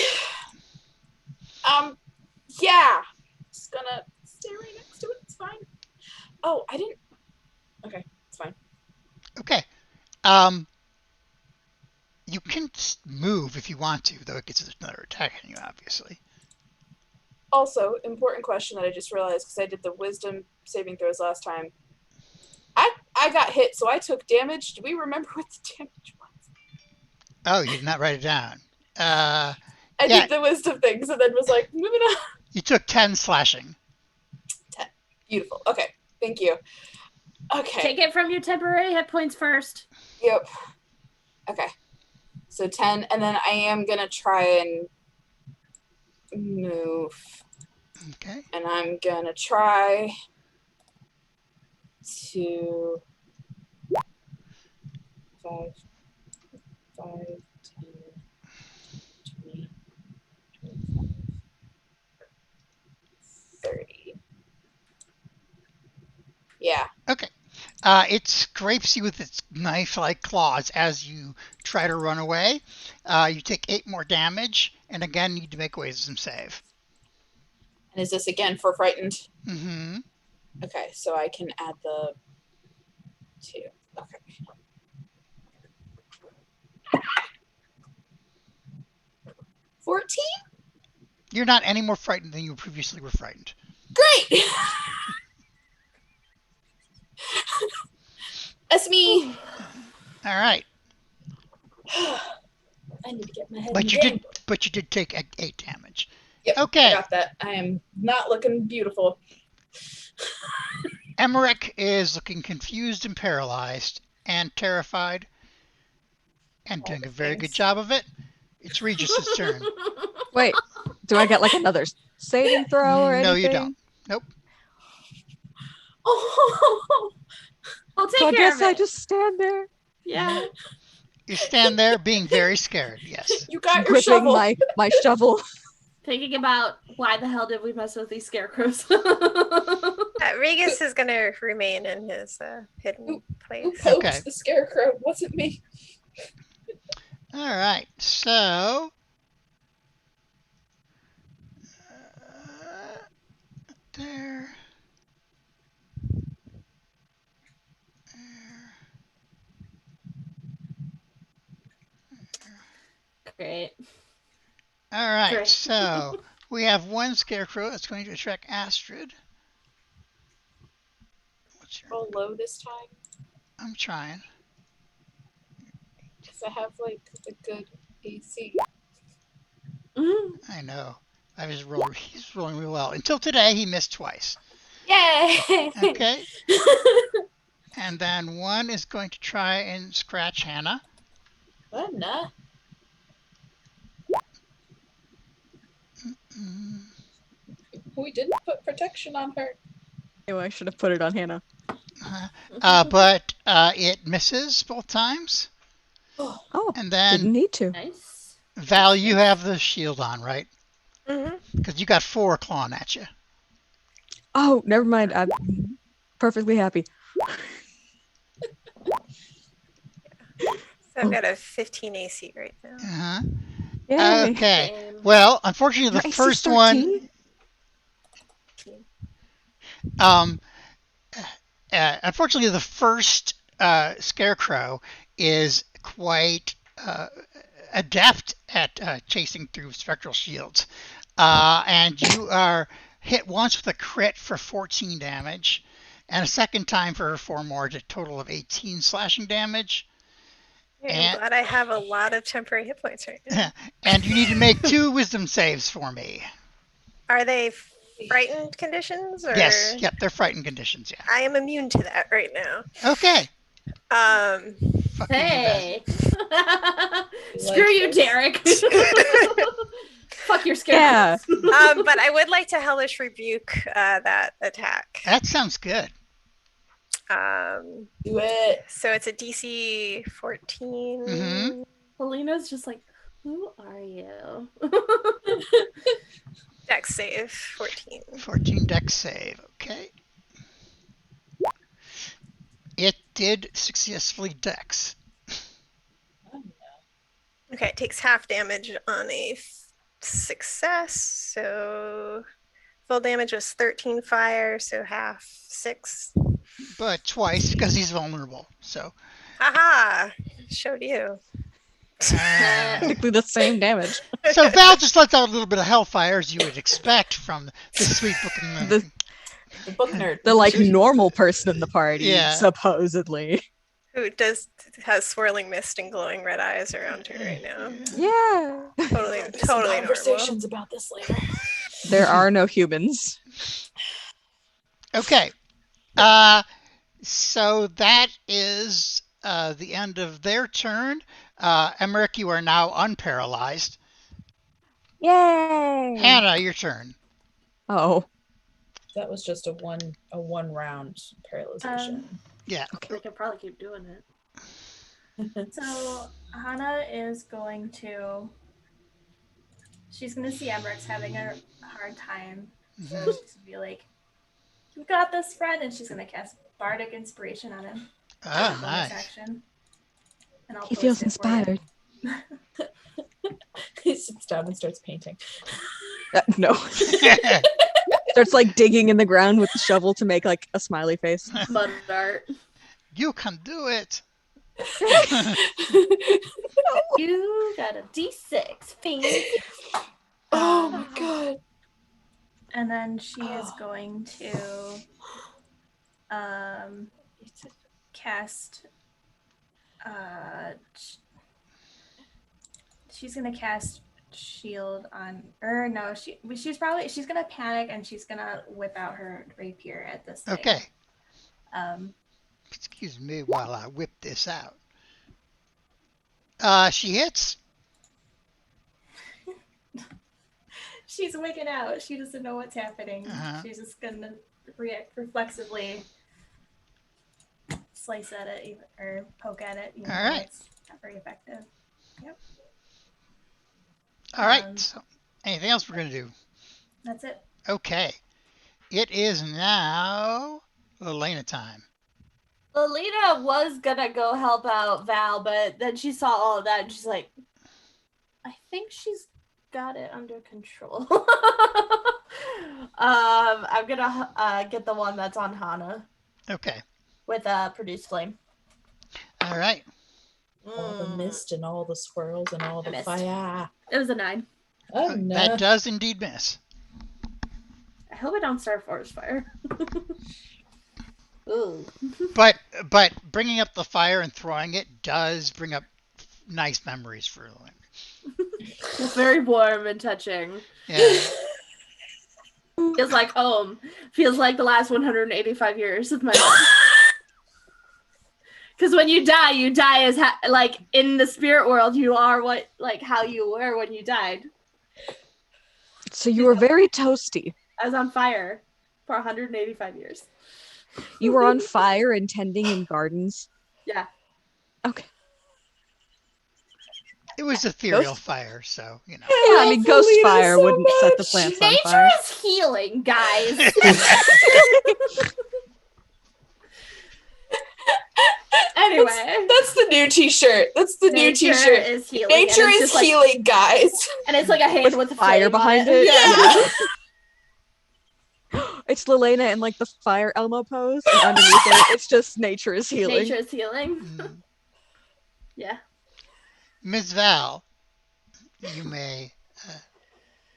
Yeah. Just gonna stay right next to it. It's fine. Oh, I didn't. Okay, it's fine. Okay. You can move if you want to, though it gets another attack on you, obviously. Also, important question that I just realized because I did the wisdom saving throws last time. I got hit, so I took damage. Do we remember what the damage was? Oh, you did not write it down. I Yeah. did the wisdom things and then was like, moving on. You took 10 slashing. 10. Beautiful. Okay. Thank you. Okay. Take it from your temporary hit points first. Yep. Okay. So 10, and then I am going to try and move. Okay. And I'm going to try to 5, 5, 10, 20, 25, 30. Yeah. Okay. It scrapes you with its knife-like claws as you try to run away. You take 8 more damage, and again, you need to make a wisdom save. And is this again for frightened? Mm-hmm. Okay, so I can add the 2. Okay. $14? You're not any more frightened than you previously were frightened. Great! That's me. All right. I need to get my head But in you the game. did take 8 damage. Yep, Okay. I got that. I am not looking beautiful. Emmerich is looking confused and paralyzed and terrified and doing a very good job of it. It's Regis's turn. Wait, do I get like another saving throw or anything? No, you don't. Nope. Oh, We'll take So I care guess of it. I just stand there, Yeah. You stand there being very scared, yes. you got your gripping shovel. my shovel. Thinking about why the hell did we mess with these scarecrows? Regis is going to remain in his hidden Who place. poked Okay. the scarecrow? Wasn't me. All right, so there. Great. All right, Great. so we have one scarecrow that's going to attract Astrid. What's your? Roll low this time I'm trying. because I have like a good AC. I know. He's rolling real well. Until today, he missed twice. Yay! Okay. And then one is going to try and scratch Hana. Nah. We didn't put protection on her. Oh, I should have put it on Hannah. But it misses both times. Oh, And didn't then, need to. Nice. Val, you have the shield on, right? Mm-hmm. Because you got 4 clawing at you. Oh, never mind. I'm perfectly happy. So I've got a 15 AC right now. Uh-huh. Yay. Okay. Same. Well, unfortunately, Your the AC first 13? one, unfortunately, the first scarecrow is quite adept at chasing through spectral shields, and you are hit once with a crit for 14 damage, and a second time for 4 more, to a total of 18 slashing damage. I'm And, glad I have a lot of temporary hit points right now. and you need to make 2 wisdom saves for me. Are they frightened conditions? Or... Yes, yep, they're frightened conditions, yeah. I am immune to that right now. Okay. Um, Fuck you, you Hey. Like Screw you, this. Derek. Fuck your Yeah. scarecrows. but I would like to hellish rebuke that attack. That sounds good. Do it. So it's a DC 14. Mhm. Helena's just like, who are you? Dex save 14. 14 dex save, okay. It did successfully dex. Okay, it takes half damage on a success. So full damage was 13 fire, so half 6. But twice, because he's vulnerable. So, Haha! Showed you. Practically the same damage. so Val just lets out a little bit of hellfire, as you would expect from the sweet booking. The book nerd. The like normal person in the party, Yeah. supposedly. Who has swirling mist and glowing red eyes around her right now. Yeah. Totally Some normal. conversations about this later. There are no humans. Okay. So that is the end of their turn. Emmerich, you are now unparalyzed. Yay! Hana, your turn. Oh. That was just a one round paralyzation. Yeah. I could probably keep doing it. So Hana is going to. She's going to see Emrex having a hard time. So Mhm. she's going to be like, "You got this, friend," and she's going to cast Bardic Inspiration on him. Oh, Bonus nice. action. And I'll He post feels it for you. inspired. He sits down and starts painting. No. Starts like digging in the ground with the shovel to make like a smiley face. Mud art. You can do it. You got a D6, fiend. Oh my god. And then she is going to cast she's gonna cast shield on she's gonna panic and she's gonna whip out her rapier at this thing. Okay. Um Excuse me while I whip this out. She hits. she's wigging out. She doesn't know what's happening. Uh-huh. She's just gonna react reflexively, slice at it or poke at it. Even All though right. it's not very effective. All right. So, anything else we're going to do? That's it. Okay. It is now Elena time. Lolita was gonna go help out Val, but then she saw all of that and she's like, I think she's got it under control. I'm gonna get the one that's on Hana Okay. with produce flame. All right. All the mist and all the swirls and all the Missed. fire. It was a 9. Oh no. That does indeed miss. I hope I don't start forest fire. Ooh. But bringing up the fire and throwing it does bring up nice memories for Elena. It's very warm and touching. Yeah. Feels like home. Feels like the last 185 years of my life. Because when you die as like in the spirit world, you are how you were when you died. So you were very toasty. I was on fire for 185 years. You were on fire and tending in gardens. Yeah. Okay. It was ethereal Ghost- fire, so, you know. Yeah, I mean, ghost Lolita fire so wouldn't set the much. plants on Nature fire. is healing, guys. Anyway, That's the new T-shirt. That's the new nature T-shirt. is healing. Nature and it's is just like, healing, guys. and it's like a hand with, a fire flame on behind it. Yeah. It's Lelena in like the fire Elmo pose, and underneath it, it's just nature is healing. Nature is healing. Mm. Yeah. Ms. Val, you may.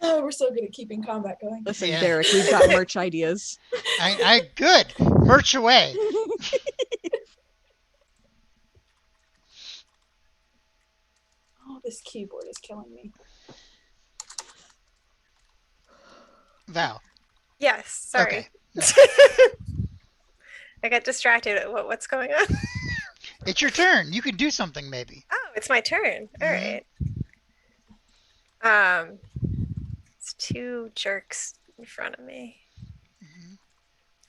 Oh, we're so good at keeping combat going. Listen, Yeah. Derek, we've got merch ideas. Good. Merch away. Oh, this keyboard is killing me. Val. Yes, sorry. Okay. I got distracted. What's going on? It's your turn. You can do something maybe. Oh, it's my turn. All Mhm. right. It's two jerks in front of me. Mhm.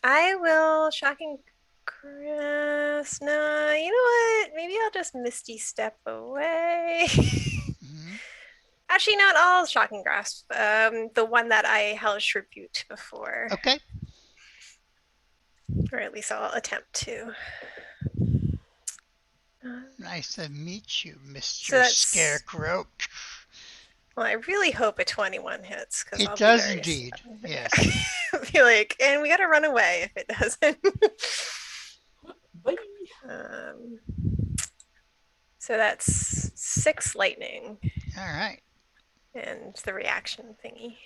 I will shocking grass. No, you know what? Maybe I'll just misty step away. Mhm. Actually, not all shocking grasp. The one that I hellish rebuke before, Okay. or at least I'll attempt to. Nice to meet you, Mr. So that's- Scarecrow. Well, I really hope a 21 hits because It I'll does be very indeed. Yes. I'll be like, and we got to run away if it doesn't. Bye. um, so that's 6 lightning All right. and the reaction thingy.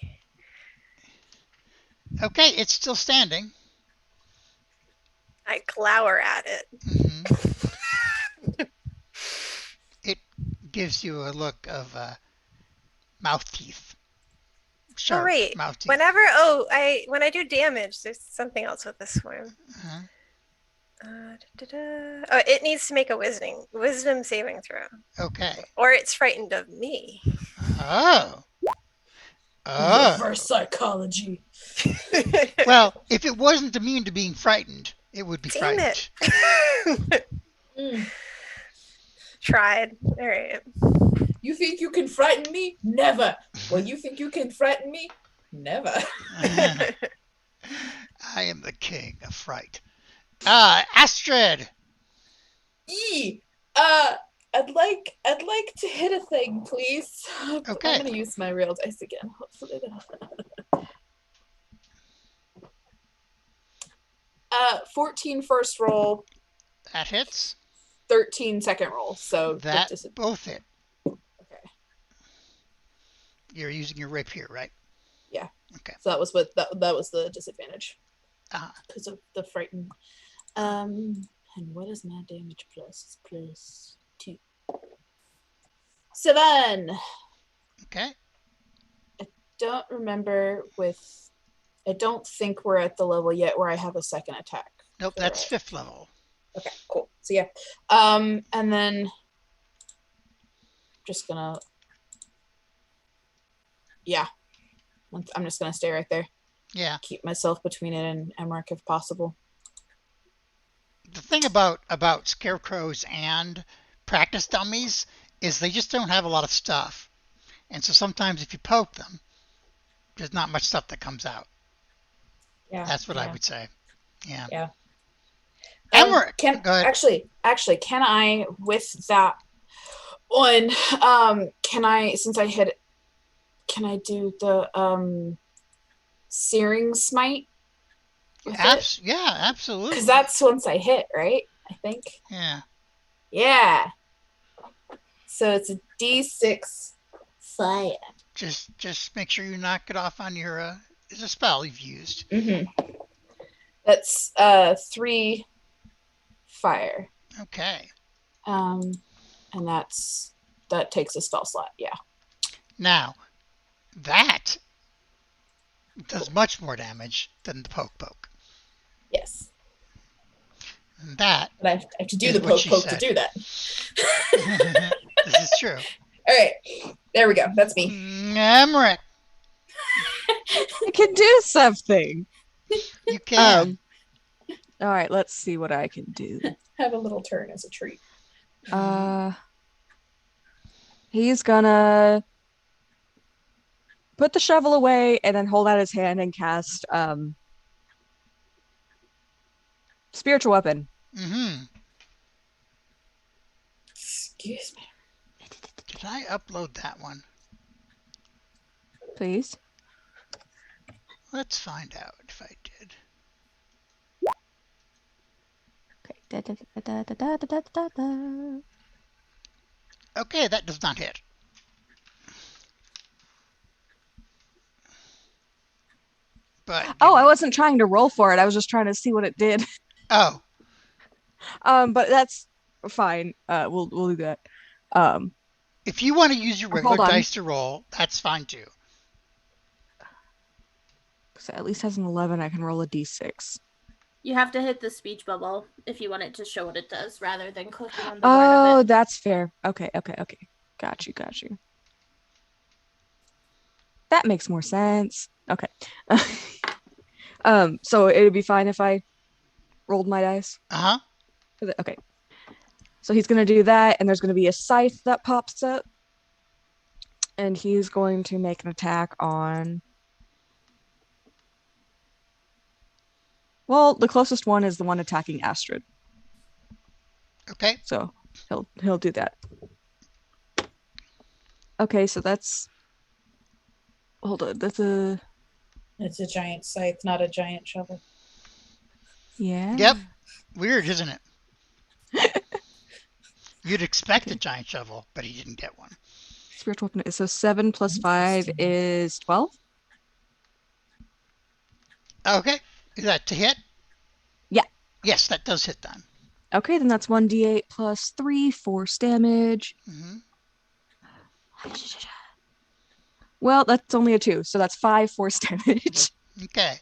Okay, it's still standing. I glower at it. Mhm. It gives you a look of mouth teeth. Sharp right. mouth teeth. When I do damage, there's something else with this one. Uh-huh. Oh, it needs to make a wisdom saving throw, Okay. or it's frightened of me. Oh. Oh. Reverse psychology. Well, if it wasn't immune to being frightened, it would be Damn frightened. it. Mm. Tried. All right. You think you can frighten me? Never. Well, you think you can frighten me? Never. I am the king of fright. Astrid. I'd like to hit a thing, please. Okay. I'm gonna use my real dice again. Hopefully. 14 first roll, That hits. 13 second roll. So That both hit. okay. You're using your rapier, right? Yeah. Okay. So that was that was the disadvantage Uh-huh. because of the frighten. And what is my damage plus? Plus 2. 7. Okay. Don't remember with. I don't think we're at the level yet where I have a second attack. Nope, that's 5th level. Okay, cool. So yeah. And then just gonna I'm just gonna stay right there. Yeah. Keep myself between it and Emmerich if possible. The thing about scarecrows and practice dummies is they just don't have a lot of stuff. And so sometimes if you poke them, there's not much stuff that comes out. Yeah. That's what I would say. Yeah. Yeah. Emmerich, Can go ahead. actually can I with that one can I since I hit can I do the searing smite? Yeah, absolutely. Because that's once I hit, right? I think. Yeah. Yeah. So it's a D6 fire. Just make sure you knock it off on your it's a spell you've used. Mm-hmm. That's 3 fire. Okay. And that takes a spell slot, yeah. Now, that does much more damage than the poke. Yes. And that But I have to do is the what she poke to said. do that. This is true. All right. There we go. That's me. Emmerich, I can do something. you can. All right, let's see what I can do. Have a little turn as a treat. He's gonna put the shovel away and then hold out his hand and cast spiritual weapon. Mm-hmm. Excuse me. Did I upload that one? Please. Let's find out if I did. Okay. Da, da, da, da, da, da, da, da, da. Okay, that does not hit. But Oh, I wasn't trying to roll for it. I was just trying to see what it did. oh, But that's fine. We'll do that. if you want to use your regular Hold on. dice to roll, that's fine too. So at least has an 11. I can roll a d6. You have to hit the speech bubble if you want it to show what it does, rather than clicking on the word Oh, of it. that's fair. Okay. Got you. That makes more sense. Okay. So it would be fine if I rolled my dice. Uh-huh. Okay. So he's gonna do that, and there's gonna be a scythe that pops up, and he's going to make an attack on. Well, the closest one is the one attacking Astrid. Okay. So he'll do that. Okay, so that's. Hold on, that's a. It's a giant scythe, not a giant shovel. Yeah. Yep. Weird, isn't it? You'd expect a giant shovel, but he didn't get one. Spiritual weapon. So 7 plus 5 is 12. Okay. Is that to hit? Yeah. Yes, that does hit then. Okay, then that's 1d8 plus 3 force damage. Mm-hmm. Well, that's only a 2, so that's 5 force damage. Okay.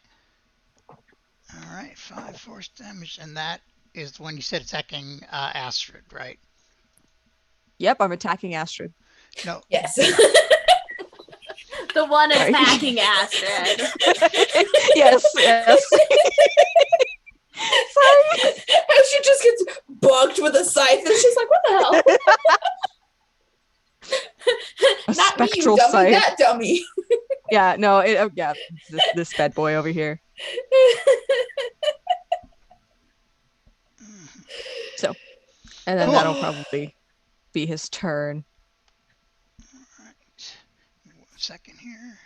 All right, 5 force damage, and that is the one you said attacking Astrid, right? Yep, I'm attacking Astrid. No. Yes. The one Sorry. attacking Astrid. yes. Sorry. And she just gets bugged with a scythe, and she's like, "What the hell?" A Not me, you spectral dummy. scythe. That dummy. Yeah, no, yeah, this bad boy over here. So, and then Cool. that'll probably be his turn. All right. Give me 1 second here.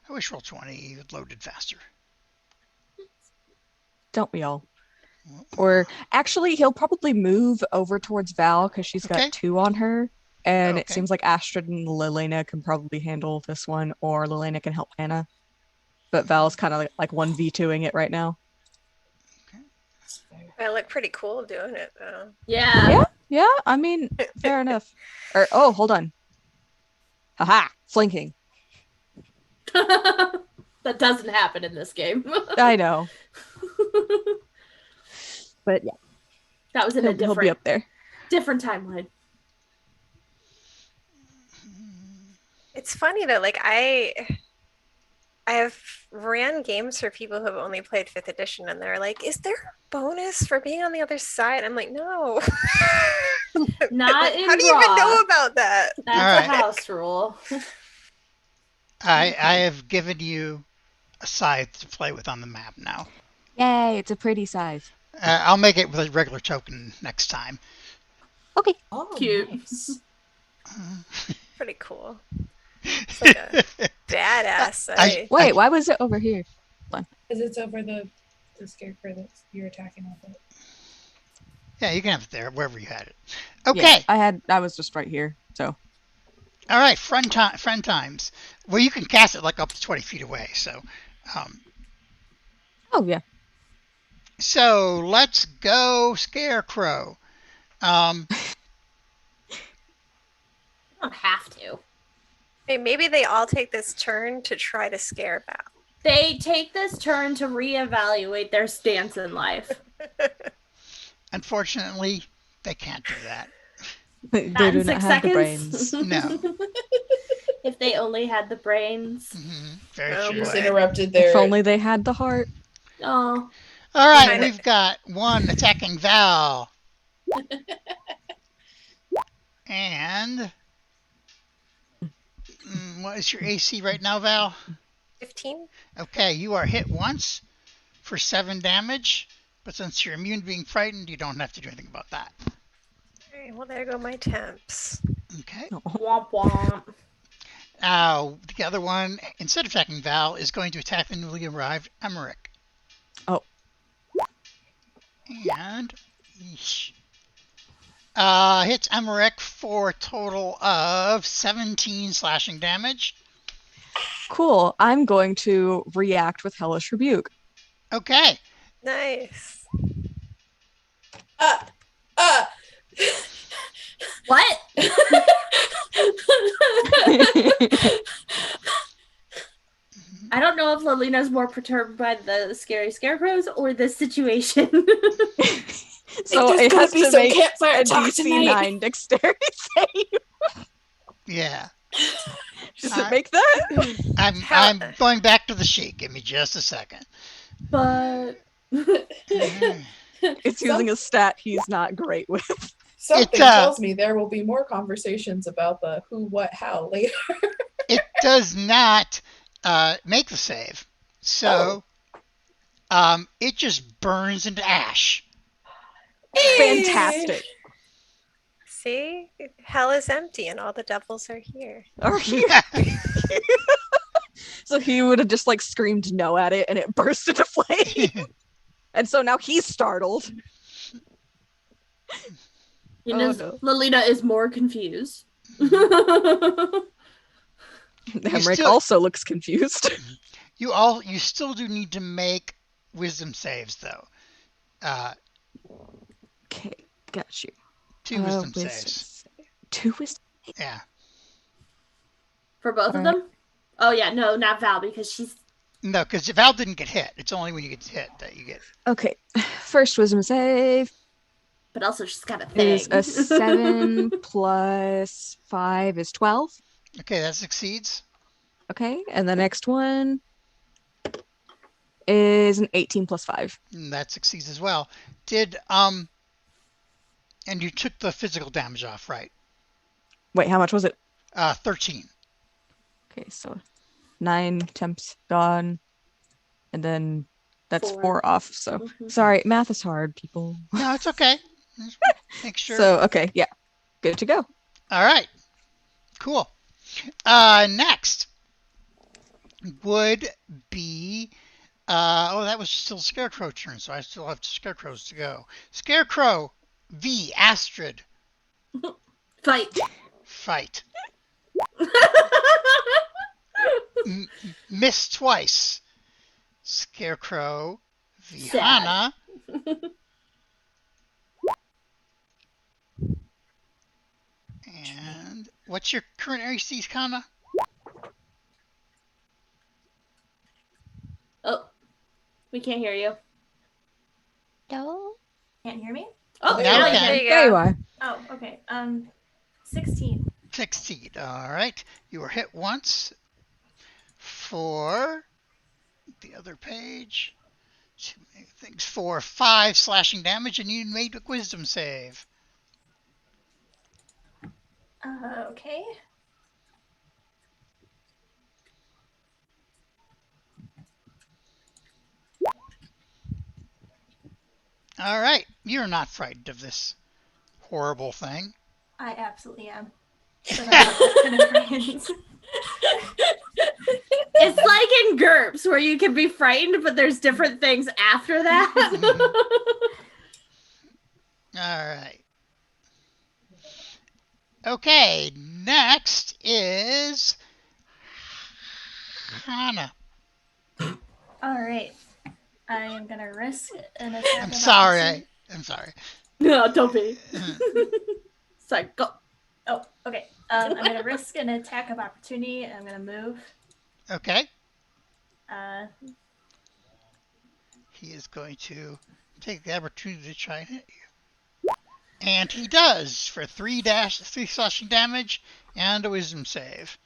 I wish Roll20 had loaded faster. Don't we all? Or actually, he'll probably move over towards Val because she's got Okay. 2 on her. And it Okay. seems like Astrid and Lelena can probably handle this one, or Lelena can help Hannah. But Val's kind of like 1v2ing it right now. I look pretty cool doing it though. Yeah. Yeah, I mean, fair enough. Or, oh, hold on. Haha, flanking. That doesn't happen in this game. I know. But yeah, That was in a he'll be up there. different timeline. It's funny though, like I have ran games for people who have only played 5th edition, and they're like, "Is there a bonus for being on the other side?" I'm like, "No." Not in How do you even Raw. know about that? That's All a right. house rule. I have given you a scythe to play with on the map now. Yay, it's a pretty size. I'll make it with a regular token next time. Okay. Oh, Cute. nice. Pretty cool. It's like a badass side. Wait, why was it over here? Because it's over the scarecrow that you're attacking with it. Yeah, you can have it there, wherever you had it. Okay. Yeah, I was just right here, so. All right, friend times. Well, you can cast it like up to 20 feet away, so. Oh, yeah. So let's go Scarecrow. You don't have to. Hey, maybe they all take this turn to try to scare Val. They take this turn to reevaluate their stance in life. Unfortunately, they can't do that. They Not do in not 6 have the seconds. brains. No. If they only had the brains. Very Oh, true. Just boy. interrupted there. If only they had the heart. Oh. All right, Kinda. we've got 1 attacking Val. And what is your AC right now, Val? 15? Okay, you are hit once for 7 damage, But since you're immune to being frightened, you don't have to do anything about that. Alright, well, there go my temps. Okay. Womp womp. Now, the other one, instead of attacking Val, is going to attack the newly arrived Emmerich. Oh. And hits Emmerich for a total of 17 slashing damage. Cool. I'm going to react with Hellish Rebuke. Okay. Nice. What? I don't know if Lalena's more perturbed by the scary scarecrows or the situation. So There's it gonna has be to some make campfire a talk DC tonight. 9 dexterity save. Yeah. Does it make that? I'm going back to the sheet. Give me just a second. But It's using a stat he's not great with. Something tells me there will be more conversations about the who, what, how later. It does not make the save. So it just burns into ash. Fantastic. See? Hell is empty and all the devils are here. Are here. So he would have just like screamed no at it and it burst into flame. And so now he's startled. Lolita is more confused. Emmerich also looks confused. You still do need to make wisdom saves though. Okay, got you. 2 wisdom saves. 2 wisdom? Yeah. For both of them? Oh yeah, no, not Val because she's... No, because Val didn't get hit. It's only when you get hit that you get... Okay, first wisdom save. But also she's got a thing. Is a 7 plus 5 is 12. Okay, that succeeds. Okay, and the next one is an 18 plus 5. And that succeeds as well. And you took the physical damage off, right? Wait, how much was it? 13. Okay, so 9 temps gone, and then that's 4 off. So sorry, math is hard, people. No, it's okay. Just make sure. So okay, yeah, good to go. All right, cool. Next would be that was still Scarecrow turn, so I still have 2 Scarecrows to go. Scarecrow v Astrid. Fight. Miss twice. Scarecrow v Hana. And what's your current AC, Hana? Oh, we can't hear you. No? Can't hear me? Oh, now we There can. you There you go. are. Oh, okay. 16. 16. All right. You were hit once. For the other page. Too many things. For 5 slashing damage, and you made a wisdom save. Okay. All right. You're not frightened of this horrible thing. I absolutely am. But I'm not that kind of frightened. It's like in GURPS where you can be frightened, but there's different things after that. All right. Okay. Next is Hana. Alright. I am going to risk an attack. I'm sorry. I'm sorry. No, don't be. Sorry, go. Oh, okay. I'm going to risk an attack of opportunity. I'm going to move. Okay. Uh, He is going to take the opportunity to try and hit you. And he does for 3 slashing damage and a wisdom save.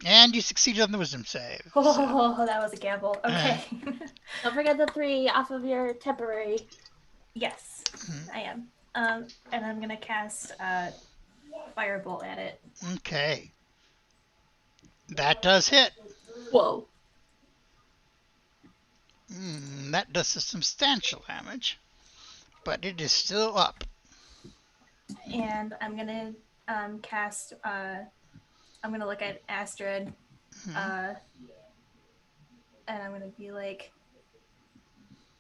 And you succeeded on the wisdom save. oh, that was a gamble. Okay. Don't forget the 3 off of your temporary. Yes, I am. And I'm going to cast Firebolt at it. Okay. That does hit. Whoa. That does some substantial damage, but it is still up. And I'm gonna cast. I'm gonna look at Astrid, and I'm gonna be like,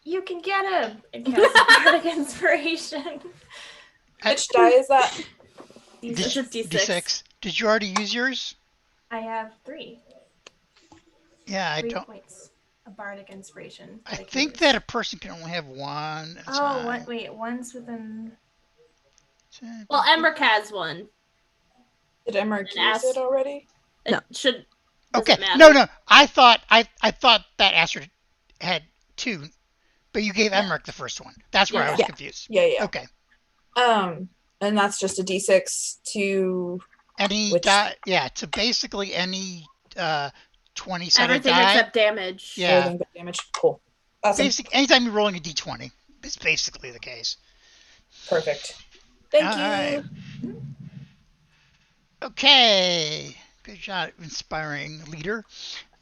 "You can get him!" And cast Bardic Inspiration. Which die is that? It's a D6. D6. Did you already use yours? I have 3. Yeah, I 3 don't. points of Bardic Inspiration. I can think use. that a person can only have one at a time. Wait, one's within. Well, Emmerich has one. Did Emmerich And use it already? It No. should. Okay, Matter. no. I thought that Astrid had 2, but you gave Emmerich the first one. That's where I was confused. Yeah. Okay. And that's just a D6 to Any die? Yeah, to basically any 20-sided Everything die. except damage. Yeah. everything but damage. Cool. Awesome. Anytime you're rolling a D20, it's basically the case. Perfect. Thank All you. right. Okay. Good job, inspiring leader.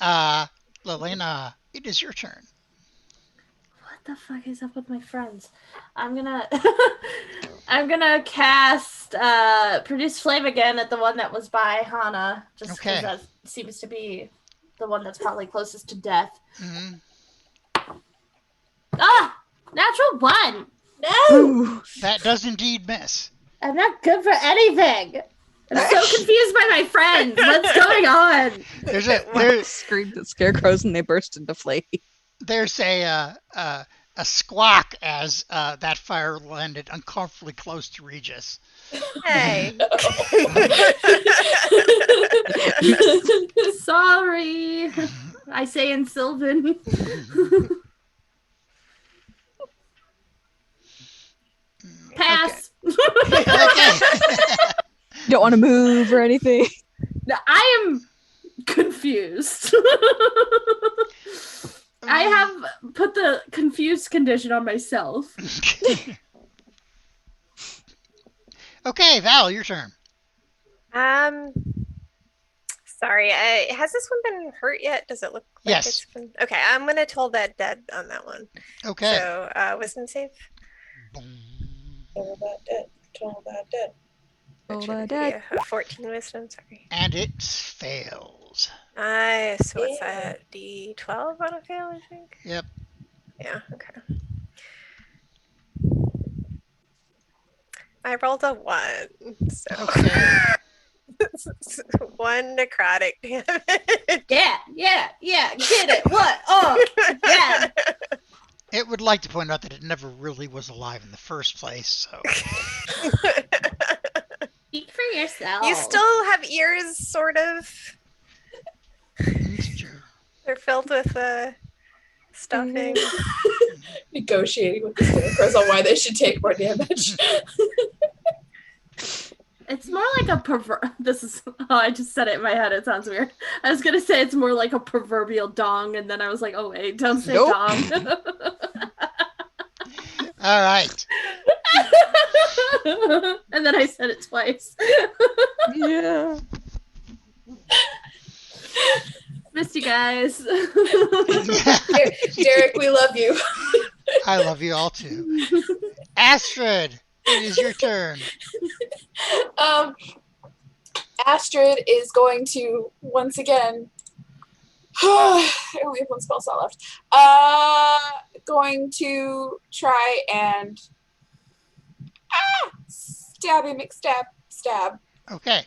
Lelena, it is your turn. What the fuck is up with my friends? I'm gonna cast produce flame again at the one that was by Hana, just because Okay. that seems to be the one that's probably closest to death. Mm-hmm. Ah, natural 1. No. Ooh. That does indeed miss. I'm not good for anything. I'm so confused by my friends. What's going on? There's Screamed at scarecrows and they burst into flame. there's a squawk as that fire landed uncomfortably close to Regis. Hey. Sorry. I say in Sylvan. Pass. Okay. Don't want to move or anything. I am confused. I have put the confused condition on myself. Okay, Val, your turn. Sorry. Has this one been hurt yet? Does it look like Yes. it's been? Okay, I'm gonna toll that dead on that one. Okay. So, wisdom save. Total that dead. Total that dead. Oh, Should dead. be a 14 wisdom. Sorry. And it fails. Nice. So what's Yeah. that? D12 on a fail, I think. Yep. Yeah. Okay. I rolled a 1, so Okay. 1 necrotic damage. Yeah. Get it. What? Oh, yeah. It would like to point out that it never really was alive in the first place, so. Speak for yourself. You still have ears, sort of. It's true. They're filled with stuffing. Negotiating with the scarecrows on why they should take more damage. It's more like a This is. Oh, I just said it in my head. It sounds weird. I was gonna say it's more like a proverbial dong, and then I was like, oh wait, don't say Nope. dong. All right. And then I said it twice. Yeah. Missed you guys. Derek, we love you. I love you all too. Astrid, it is your turn. Astrid is going to once again. I only have 1 spell slot left. Going to try and stabby McStab. Okay.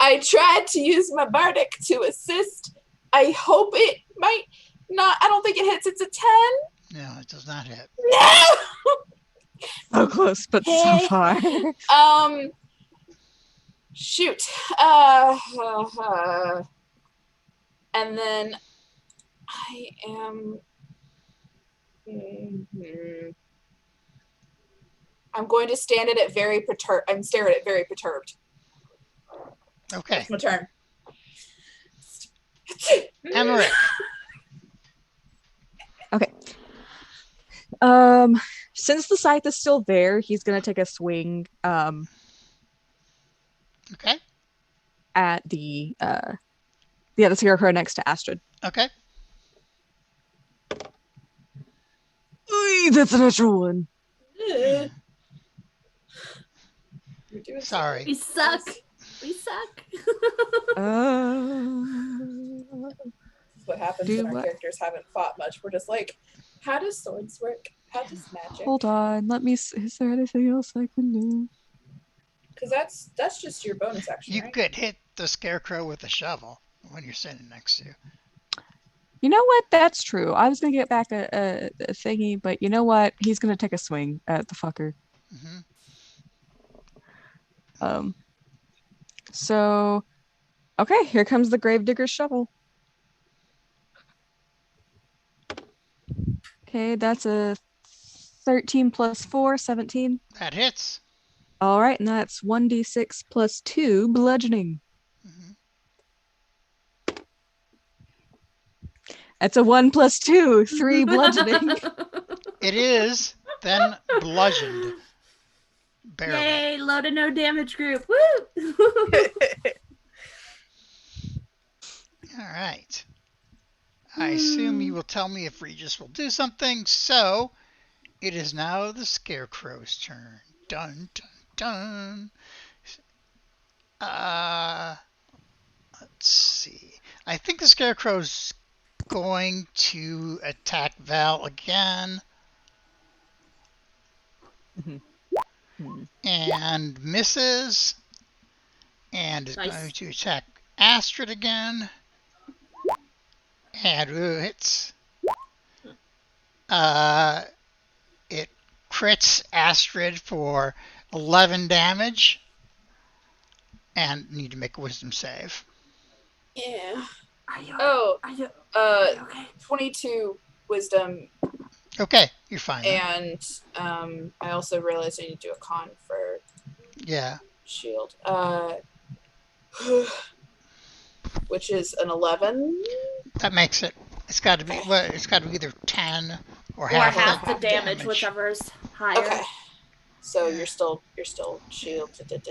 I tried to use my bardic to assist. I hope it might not. I don't think it hits. It's a 10. No, it does not hit. No. So close, but so far. Shoot. And then I am. I'm going to stand at it very perturbed. I'm staring at it very perturbed. Okay. It's my turn. Okay. since the scythe is still there, he's gonna take a swing Okay. at the scarecrow next to Astrid. Okay. Ooh, that's a natural one. You're doing so Sorry. We suck. We suck. This is what happens Do when our what? characters haven't fought much. We're just like, how does swords work? How does magic? Hold on, let me. Is there anything else I can do? Because that's just your bonus action, You right? could hit the scarecrow with a shovel when you're sitting next to. You know what? That's true. I was gonna get back a thingy, but you know what? He's gonna take a swing at the fucker. So, okay, here comes the gravedigger's shovel. Okay, that's a 13 plus 4, 17. That hits. All right, and that's 1d6 plus 2 bludgeoning. That's a 1 plus 2, 3 bludgeoning. It is then bludgeoned. Barely. Yay, low to no damage group. Woo! All right. I assume you will tell me if Regis will do something, so it is now the scarecrow's turn. Dun, dun, dun. Let's see. I think the scarecrow's going to attack Val again. And misses. And is Nice. going to attack Astrid again. And hits. It crits Astrid for 11 damage. And need to make a wisdom save. Yeah. Are you? Oh, Are you? Okay. 22 wisdom, Okay, you're fine. Then. and I also realized I need to do a con for Yeah. shield. Which is an 11. That makes it. It's got to be. Well, it's got to be either 10 or Or half, half the the damage, whichever's higher. Okay. So you're still shielded.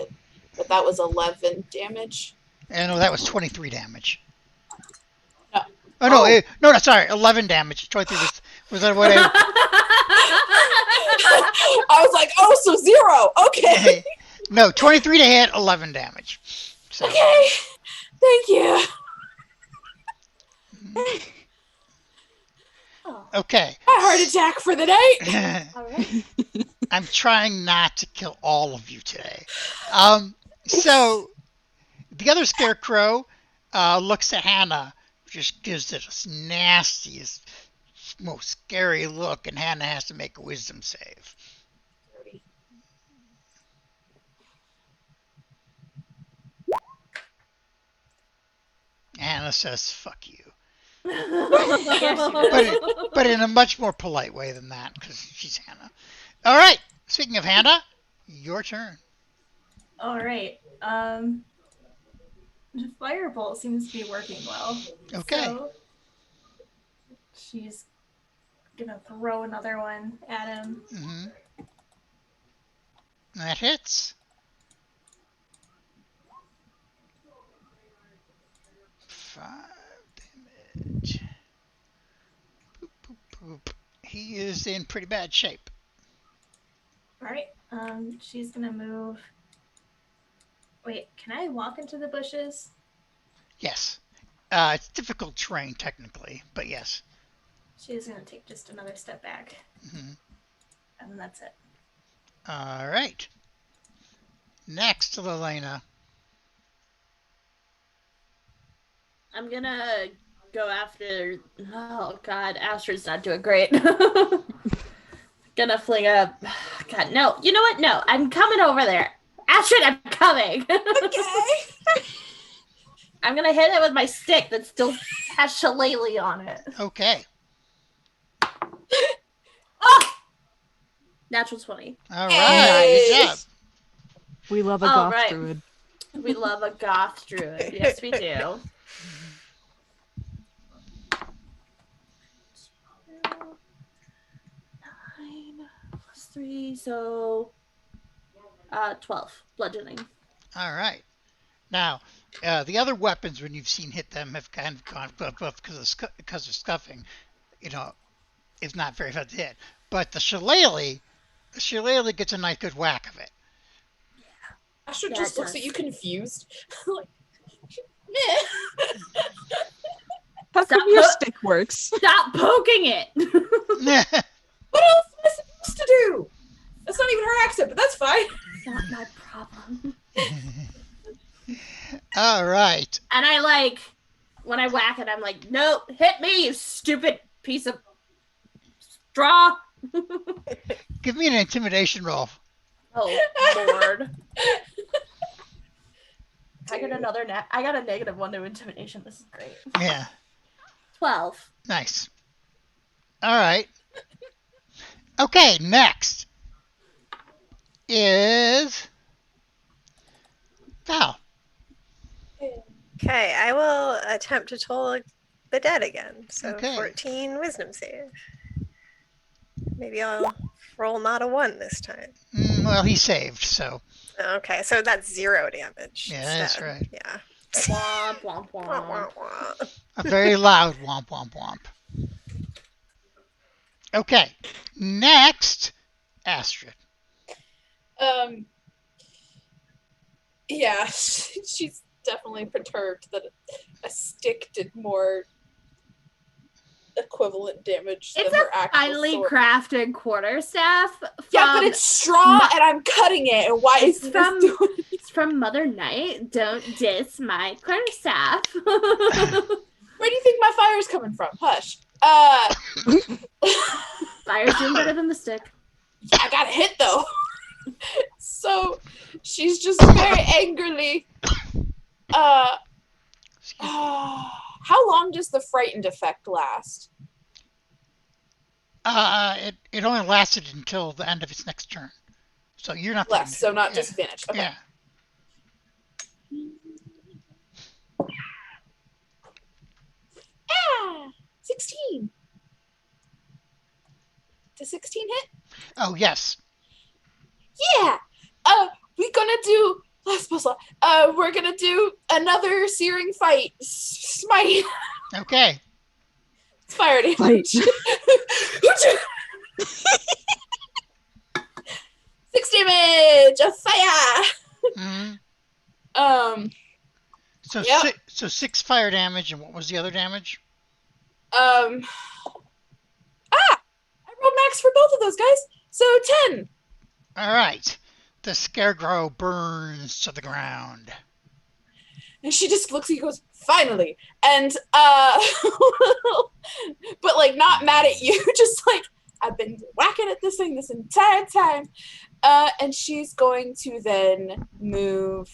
But that was 11 damage. And no, that was 23 damage. No. Oh no! Oh. No, sorry, 11 damage. 23 was that what I? I was like, oh, so 0. Okay. No, 23 to hit, 11 damage. So. Okay. Thank you. Okay. A heart attack for the night. All right. I'm trying not to kill all of you today. So the other scarecrow looks at Hana, just gives it a nastiest, most scary look, and Hana has to make a wisdom save. Hana says, "Fuck you," but in a much more polite way than that, because she's Hana. All right. Speaking of Hana, your turn. All right. The firebolt seems to be working well. Okay. So she's gonna throw another one at him. That hits. 5 damage. Boop, boop, boop. He is in pretty bad shape. All right. She's gonna move. Wait, can I walk into the bushes? Yes. It's difficult terrain technically, but yes. She's gonna take just another step back, and then that's it. All right. Next to Lelena. I'm gonna go after. Oh God, Astrid's not doing great. Gonna fling a. God, no. You know what? No, I'm coming over there. Astrid, I'm coming. Okay. I'm gonna hit it with my stick that still has shillelagh on it. Okay. Oh! Natural 20. All right. Hey. Good job. We love a All goth right. druid. We love a goth druid. Yes, we do. 9 plus 3, so 12 bludgeoning. All right. Now, the other weapons, when you've seen hit them, have kind of gone because of scuffing. You know, it's not very fun to hit. But the shillelagh gets a nice good whack of it. Astrid Yeah, just it looks at does. you confused. Like, meh. How Stop come your po- stick works? Stop poking it! What else am I supposed to do? That's not even her accent, but that's fine. Not my problem. All right. And I like, when I whack it, I'm like, nope, hit me, you stupid piece of straw. Give me an intimidation roll. Oh, Lord. I got another I got a -1 to intimidation. This is great. Yeah. 12. Nice. All right. Okay, next is Val. Okay, I will attempt to toll the dead again. So Okay. 14 wisdom save. Maybe I'll roll not a 1 this time. Well, he saved, so Okay, so that's 0 damage. yeah, that's instead. right. Yeah. Womp, womp, Wah, womp. wah, wah. A very loud womp womp womp. Okay, next, Astrid. Yeah, she's definitely perturbed that a stick did more equivalent damage It's than her a actual finely sword. crafted quarterstaff. Yeah, but it's straw and I'm cutting it. And why It's is from- this doing? It's from Mother Night. Don't diss my quarterstaff. Where do you think my fire's coming from? Hush. Fire's doing better than the stick. Yeah, I got a hit though. So she's just very angrily. How long does the frightened effect last? It only lasted until the end of its next turn, so you're not Less, so not yeah. disadvantaged. Okay. Yeah. 16. Does 16 hit? Oh yes. Yeah. We're gonna do last puzzle. We're gonna do another searing fight. Smite. Okay. It's fire damage. Fight. 6 damage of fire. Mm-hmm. So Yep. so 6 fire damage, and what was the other damage? I rolled max for both of those guys, so 10. All right. The scarecrow burns to the ground. And she just looks at you and goes, finally. And, but like not mad at you, just like, I've been whacking at this thing this entire time. And she's going to then move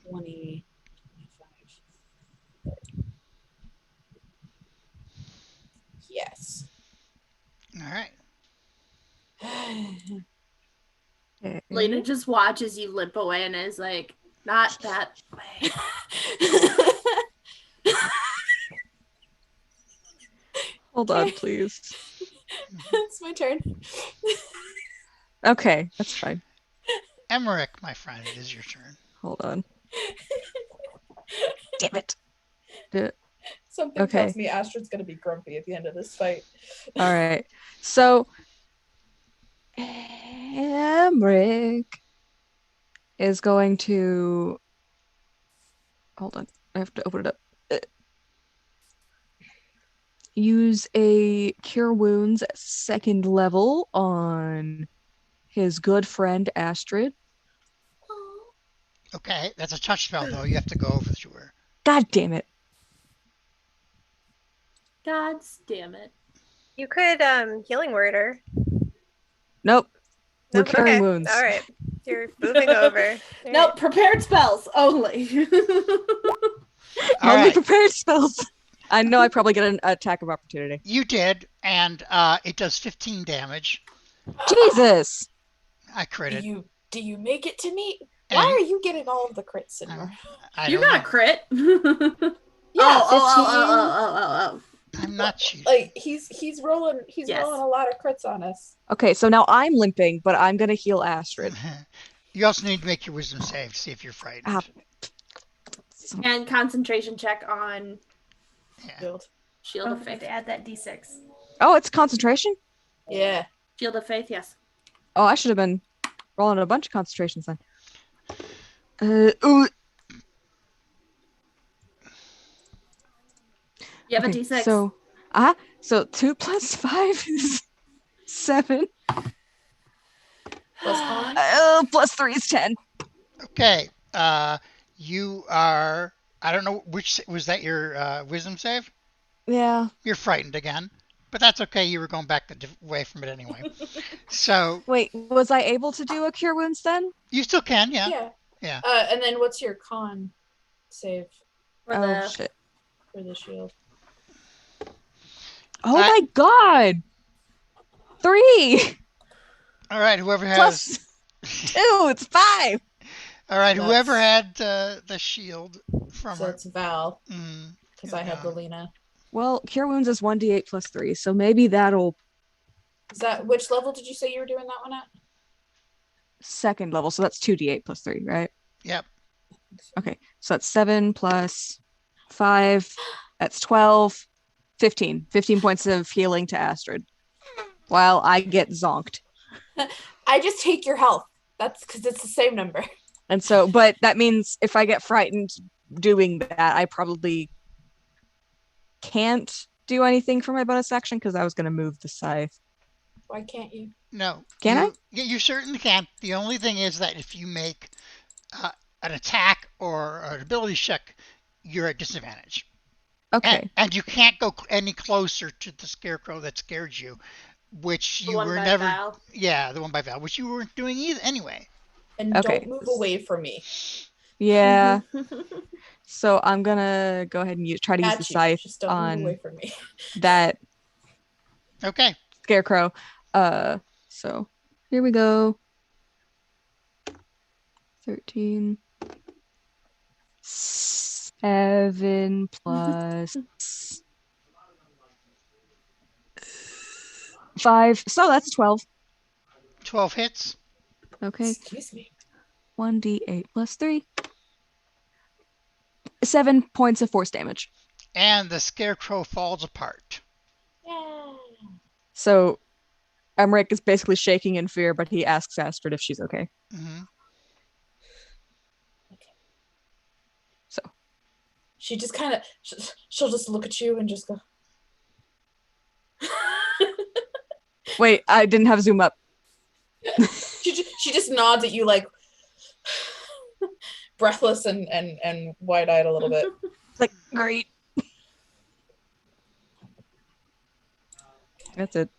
20, 25, 30. Yes. All right. Lena just watches you limp away and is like, not that way. Hold on, please. It's my turn. Okay, that's fine. Emmerich, my friend, it is your turn. Hold on. Damn it. Something Okay. tells me Astrid's gonna be grumpy at the end of this fight. All right. So, Emric is going to. Hold on. I have to open it up. Use a Cure Wounds at 2nd level on his good friend Astrid. Okay, that's a touch spell, though. You have to go over to her. God damn it. God damn it. You could healing word her. Nope. We're Nope, curing okay. wounds. All right. You're moving over. All Nope, prepared spells only. All Only right. prepared spells. I know I probably get an attack of opportunity. You did, and it does 15 damage. Jesus. I critted. Do you make it to me? And Why are you getting all of the crits in I your You don't got a know. crit. Yeah, 15. I'm not cheating. like he's rolling Yes. rolling a lot of crits on us. Okay, so now I'm limping, but I'm gonna heal Astrid. You also need to make your wisdom save to see if you're frightened. Ah. And concentration check on Yeah. Shield Oh, of have Faith. to add that d6. Oh, it's concentration? Yeah. Shield of Faith, yes. Oh, I should have been rolling a bunch of concentrations then. Ooh. You have Okay, a d6. So 2 plus 5 is 7. Plus con? Plus 3 is 10. Okay. You are. I don't know which was that. Your wisdom save. Yeah. You're frightened again, but that's okay. You were going back away from it anyway. So Wait, was I able to do a cure wounds then? you still can, yeah. Yeah. Yeah. And then what's your con save Oh shit. for the shield? Oh my god! 3 All right. Whoever plus has 2, it's 5. All right. So Whoever that's- had the shield from So her. it's Val, Mm, because I had yeah. Lelina. Well, cure wounds is 1d8 plus 3, so maybe that'll Is that which level did you say you were doing that one at? second level, so that's 2d8 plus 3, right? Yep. Okay, so that's 7 plus 5, that's 12, 15. 15 points of healing to Astrid. While I get zonked. I just take your health. That's because it's the same number. And so, but that means if I get frightened doing that, I probably can't do anything for my bonus action because I was going to move the scythe. Why can't you? No. Can I? Yeah, you certainly can. The only thing is that if you make an attack or an ability check, you're at disadvantage. Okay. And you can't go any closer to the scarecrow that scared you, which The you one were by never. Val. Yeah, the one by Val, which you weren't doing either anyway. And Okay. don't move away from me. Yeah. So I'm going to go ahead and try to use the scythe Just don't move on away from me. that Okay. scarecrow. So here we go. 13. 7 plus 5. So that's 12. 12 hits. Okay. Excuse me. 1d8 plus 3. 7 points of force damage. And the scarecrow falls apart. Yeah. So Emmerich is basically shaking in fear, but he asks Astrid if she's okay. Mm-hmm. So She just kind of, she'll just look at you and just go. wait, I didn't have zoom up. She just nods at you like breathless and wide-eyed a little bit. It's like, great. That's it.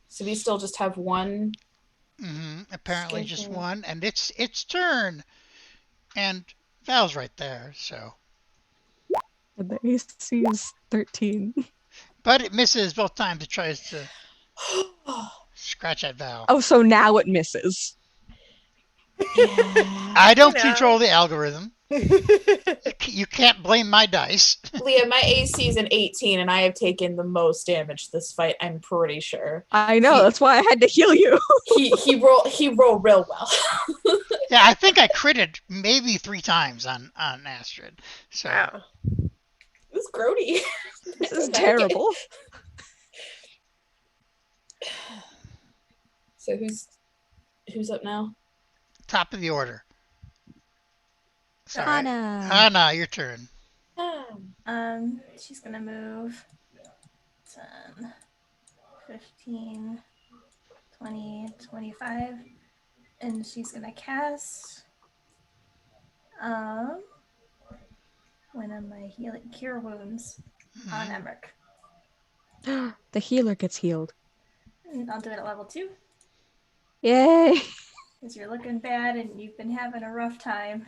So we still just have one. Mm-hmm. Apparently just Scarecrow. one. And it's its turn. And Val's right there, so. And the AC is 13. But it misses both times it tries to scratch at Val. Oh, so now it misses. Yeah. I don't You know. control the algorithm. You can't blame my dice. Leah, my AC is an 18, and I have taken the most damage this fight. I'm pretty sure. I know, that's why I had to heal you. He rolled real well. Yeah, I think I critted maybe 3 times on Astrid. So Wow. It was grody. This is terrible. So who's up now? top of the order. Sorry. Hana. Hana, your turn. She's gonna move 10, 15, 20, 25, and she's gonna cast one of my healing cure wounds on Emmerich. The healer gets healed. And I'll do it at level 2 Yay. because you're looking bad and you've been having a rough time.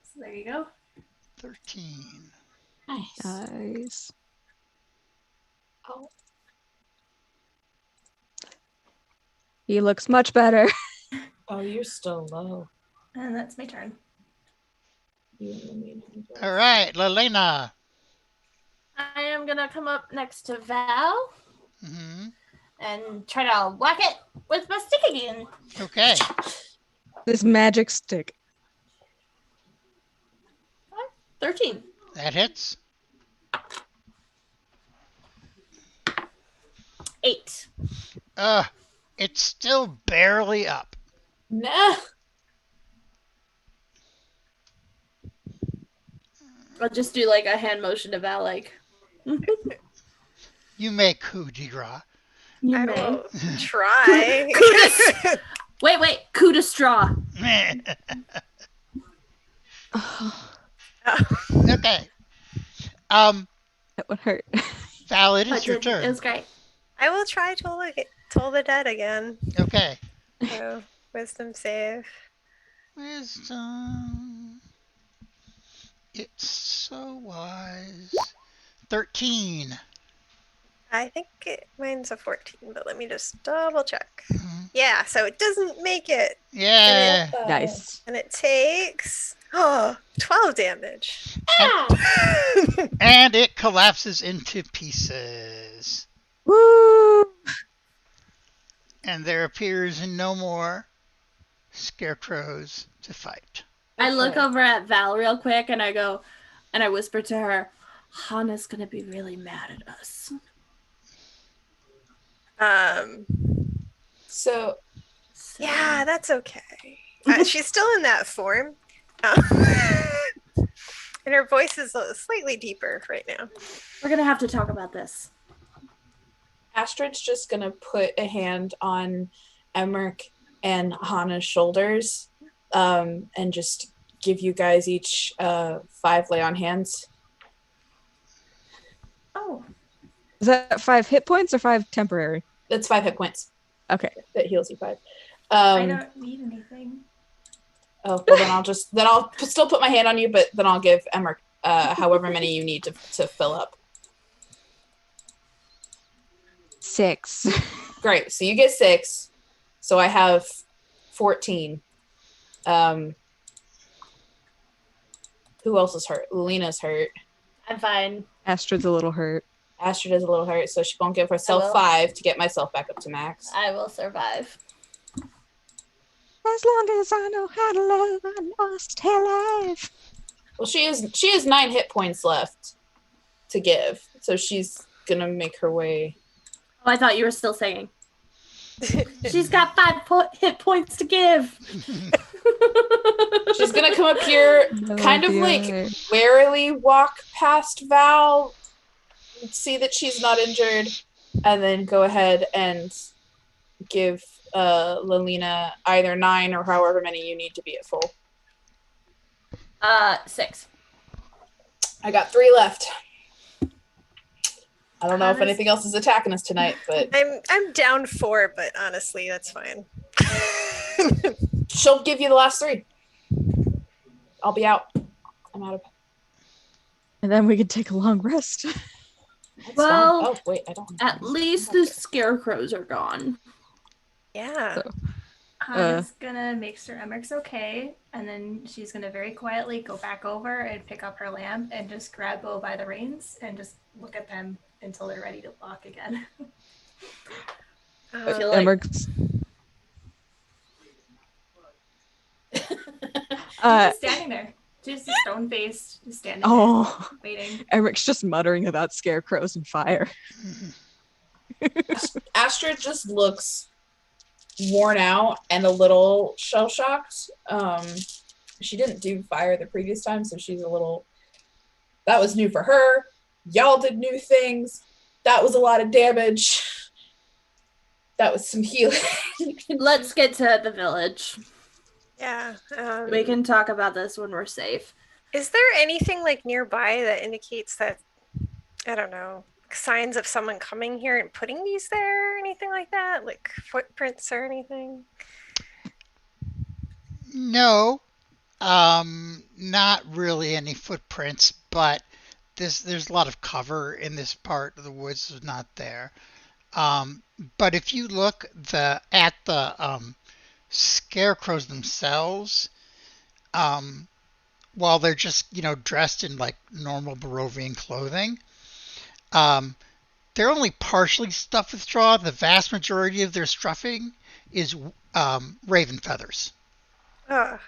So there you go. 13. Nice. Nice. Oh. He looks much better. Oh, you're still low. And that's my turn. All right, Lelena. I am gonna come up next to Val Mm-hmm. and try to whack it with my stick again. Okay. This magic stick. 13. That hits. 8. It's still barely up. Nah. I'll just do like a hand motion to Val, like. You may coup de grace. You I may. will try. Wait, coup de straw. Okay. That would hurt. Val, it is your It turn. was great. I will try Toll the Dead again. Okay. So, wisdom save. Wisdom. It's so wise. 13. I think mine's a 14, but let me just double check. Mhm. Yeah, so it doesn't make it. Yeah. Nice. And it takes 12 damage. And it collapses into pieces. Woo! And there appears no more scarecrows to fight. I look over at Val real quick and I go, and I whisper to her, Hana's gonna be really mad at us. So Yeah, that's okay. She's still in that form. And her voice is slightly deeper right now. We're gonna have to talk about this. Astrid's just gonna put a hand on Emmerich and Hana's shoulders, and just give you guys each 5 lay on hands. Oh, Is that 5 hit points or 5 temporary? That's 5 hit points. Okay. That heals you 5. I don't need anything. Oh, well then I'll still put my hand on you, but then I'll give Emmerich however many you need to fill up. 6. Great. So you get 6. So I have 14. Who else is hurt? Lena's hurt. I'm fine. Astrid's a little hurt. Astrid is a little hurt, so she won't give I herself will. 5 to get myself back up to max. I will survive. As long as I know how to love, I know I'll stay alive. Well, she has 9 hit points left to give, so she's gonna make her way. Oh, I thought you were still saying. She's got 5 hit points to give. She's gonna come up here, kind of like warily walk past Val, see that she's not injured, and then go ahead and give Lelena either 9 or however many you need to be at full. 6. I got 3 left. I don't know if Hana's- anything else is attacking us tonight, but I'm down 4, but honestly, that's fine. she'll give you the last 3. I'll be out. I'm out of. And then we could take a long rest. That's Well, fine. Oh wait, I don't. At least the scarecrows are gone. Yeah. So, Hana's gonna make sure Emmerich's okay, and then she's gonna very quietly go back over and pick up her lamp and just grab Bo by the reins and just look at them until they're ready to walk again. I feel like Emmerich's She's standing there, just stone faced, just standing oh, there, waiting. Emmerich's just muttering about scarecrows and fire. Astrid just looks worn out and a little shell shocked. She didn't do fire the previous time, so she's a little. That was new for her. Y'all did new things. That was a lot of damage. That was some healing. let's get to the village. Yeah. We can talk about this when we're safe. Is there anything like nearby that indicates that, I don't know, signs of someone coming here and putting these there or anything like that? Like footprints or anything? No, not really any footprints, but there's a lot of cover in this part of the woods is not there. But if you look at the scarecrows themselves, while they're just, dressed in like normal Barovian clothing, um, they're only partially stuffed with straw. The vast majority of their stuffing is raven feathers. Ugh.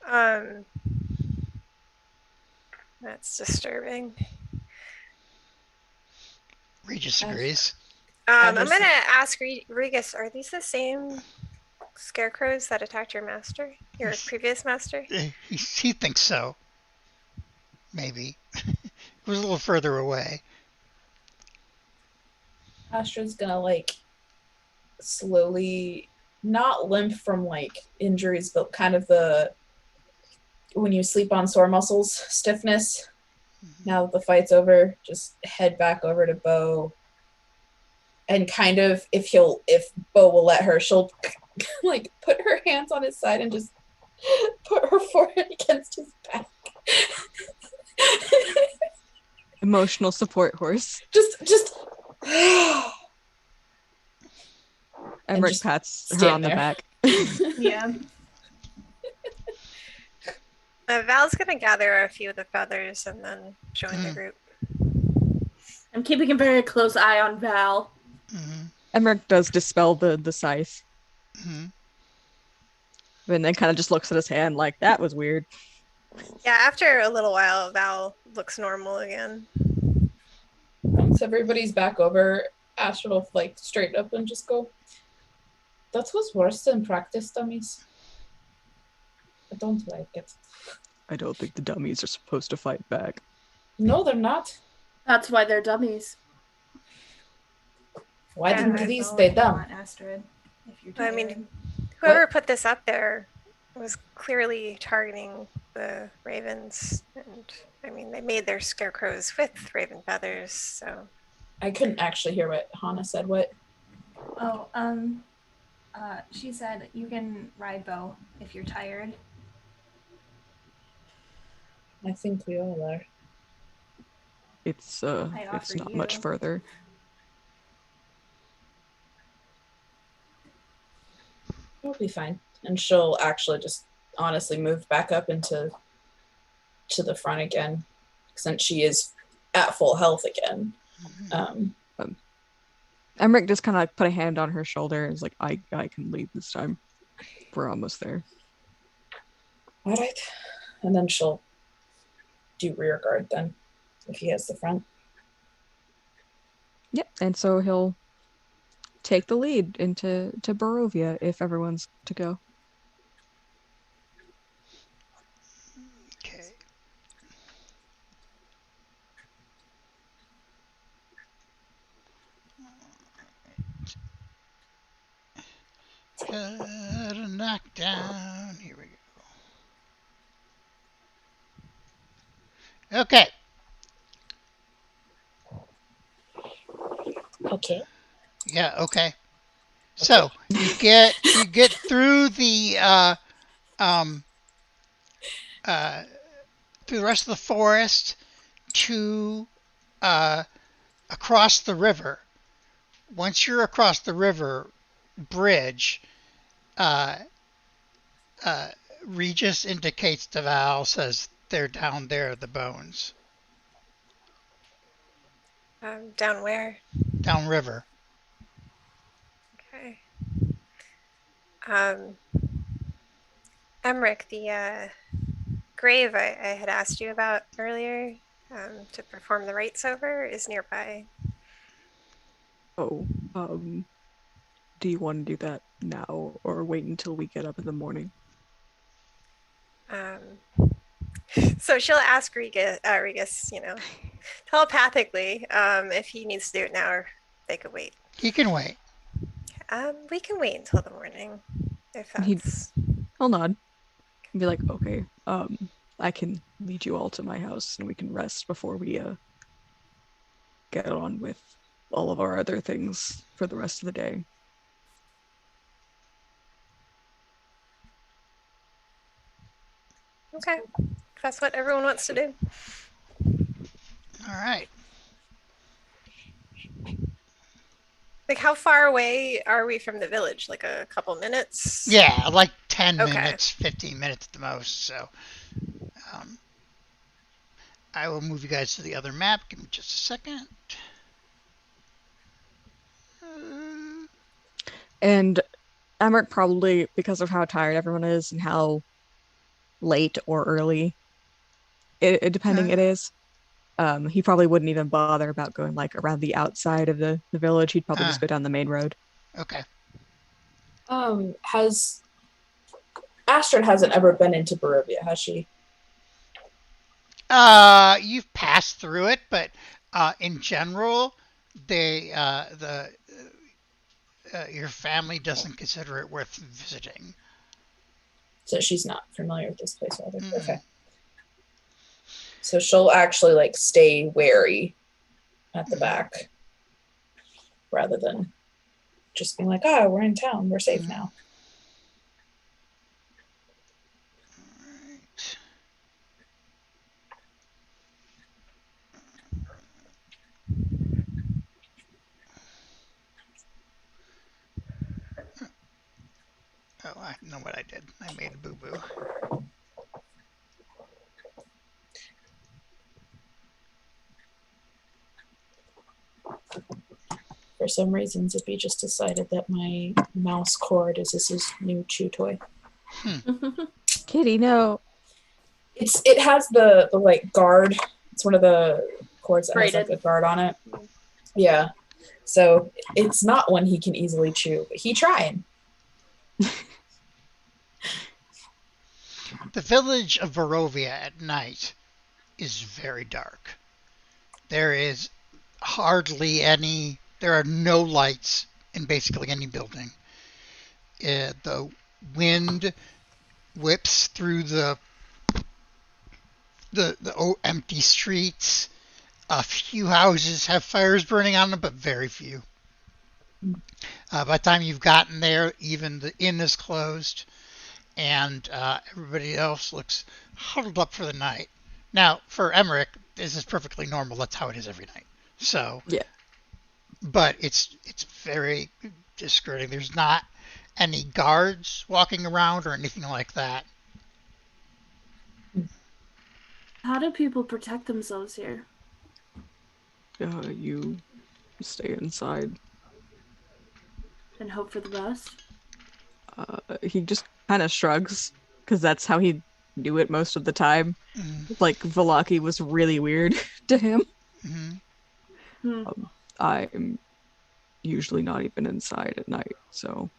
Um, that's disturbing. Regis agrees. I'm gonna ask Regis, are these the same scarecrows that attacked your master? Your previous master? He thinks so. Maybe. It was a little further away. Astra's gonna like slowly not limp from like injuries, but kind of the when you sleep on sore muscles stiffness. Now that the fight's over, just head back over to Bo, and kind of if Bo will let her, she'll like put her hands on his side and just put her forehead against his back. Emotional support horse. Just Emmerich just pats her stand on there. the back. Yeah. Val's gonna gather a few of the feathers and then join the group. I'm keeping a very close eye on Val. Emmerich does dispel the scythe. Mhm. And then kind of just looks at his hand like, that was weird. Yeah, after a little while, Val looks normal again. Once everybody's back over, Astra will like straighten up and just go, that was worse than practice dummies. I don't like it. I don't think the dummies are supposed to fight back. No, they're not. That's why they're dummies. Why Yeah, didn't these stay dumb? Astrid, if you're I tired. mean, whoever put this up there was clearly targeting the ravens, and I mean, they made their scarecrows with raven feathers, so. I couldn't actually hear what Hana said. What? Oh, she said you can ride Bo if you're tired. I think we all are. It's not you. much further. We'll be fine. And she'll actually just honestly move back up into the front again, since she is at full health again. Emmerich just kind of put a hand on her shoulder and is like, I can leave this time. We're almost there. All right. And then she'll do rear guard then, if he has the front. Yep, and so he'll take the lead into Barovia if everyone's to go. Okay. Gotta knock down. Here we go. Okay. Okay. Yeah. Okay. So you get through the through the rest of the forest to across the river. Once you're across the river bridge, Regis indicates to Val, says they're down there, the bones. Down where? Down river. Okay. Emmerich, the grave I had asked you about earlier to perform the rites over is nearby. Oh, do you want to do that now or wait until we get up in the morning? So she'll ask Regis, telepathically, if he needs to do it now or they could wait. He can wait. We can wait until the morning, if that's. He'll nod and be like, okay, I can lead you all to my house and we can rest before we get on with all of our other things for the rest of the day. Okay, if that's what everyone wants to do. All right. Like, how far away are we from the village? Like a couple minutes? Yeah, like 10 Okay. minutes, 15 minutes at the most. So um, I will move you guys to the other map. Give me just a second. And Emmerich probably, because of how tired everyone is and how late or early, depending it is, he probably wouldn't even bother about going like around the outside of the village. He'd probably just go down the main road. Okay. Has Astrid hasn't ever been into Barovia, has she? You've passed through it, but in general, your family doesn't consider it worth visiting. So she's not familiar with this place either. Mm. Okay. So she'll actually like stay wary at the back rather than just being like, oh, we're in town, we're safe now. Right. Oh, I know what I did. I made a boo-boo. For some reason, Zippy just decided that my mouse cord is his new chew toy. Kitty, no. It has the like guard. It's one of the cords that has Braided. like a guard on it. Yeah. So it's not one he can easily chew, but he trying. The village of Barovia at night is very dark. There is hardly any. There are no lights in basically any building. The wind whips through the empty streets. A few houses have fires burning on them, but very few. By the time you've gotten there, even the inn is closed, and everybody else looks huddled up for the night. Now, for Emmerich, this is perfectly normal. That's how it is every night. So, yeah. But it's very discouraging. There's not any guards walking around or anything like that. How do people protect themselves here? You stay inside. And hope for the best? He just kind of shrugs, because that's how he do it most of the time. Like, Velaki was really weird to him. I'm usually not even inside at night, so...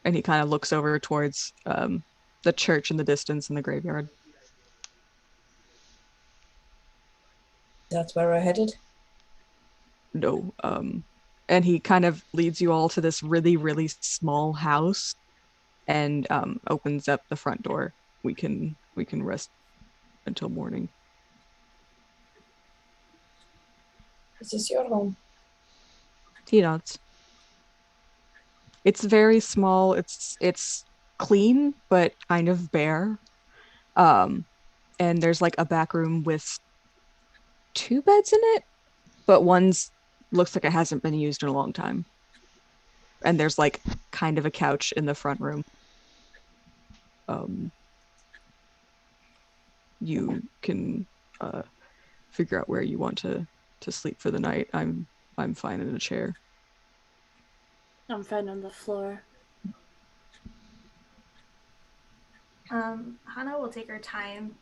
And he kind of looks over towards the church in the distance in the graveyard. That's where we're headed? No, and he kind of leads you all to this really, really small house and opens up the front door. We can rest until morning. Is this your home? He nods. It's very small. It's clean, but kind of bare. And there's like a back room with 2 beds in it, but one's looks like it hasn't been used in a long time. And there's like kind of a couch in the front room. You can figure out where you want to sleep for the night. I'm fine in a chair. I'm fine on the floor. Hana will take her time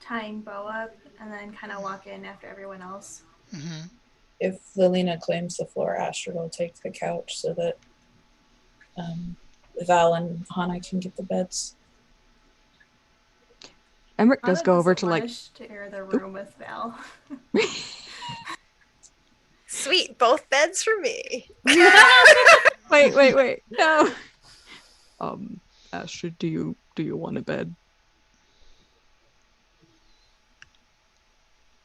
tying Bo up and then kind of walk in after everyone else. If Lilina claims the floor, Astrid will take the couch so that Val and Hana can get the beds. Emmerich does go over to like share the room with Val. Sweet, both beds for me. Wait. No. Astrid, do you want a bed?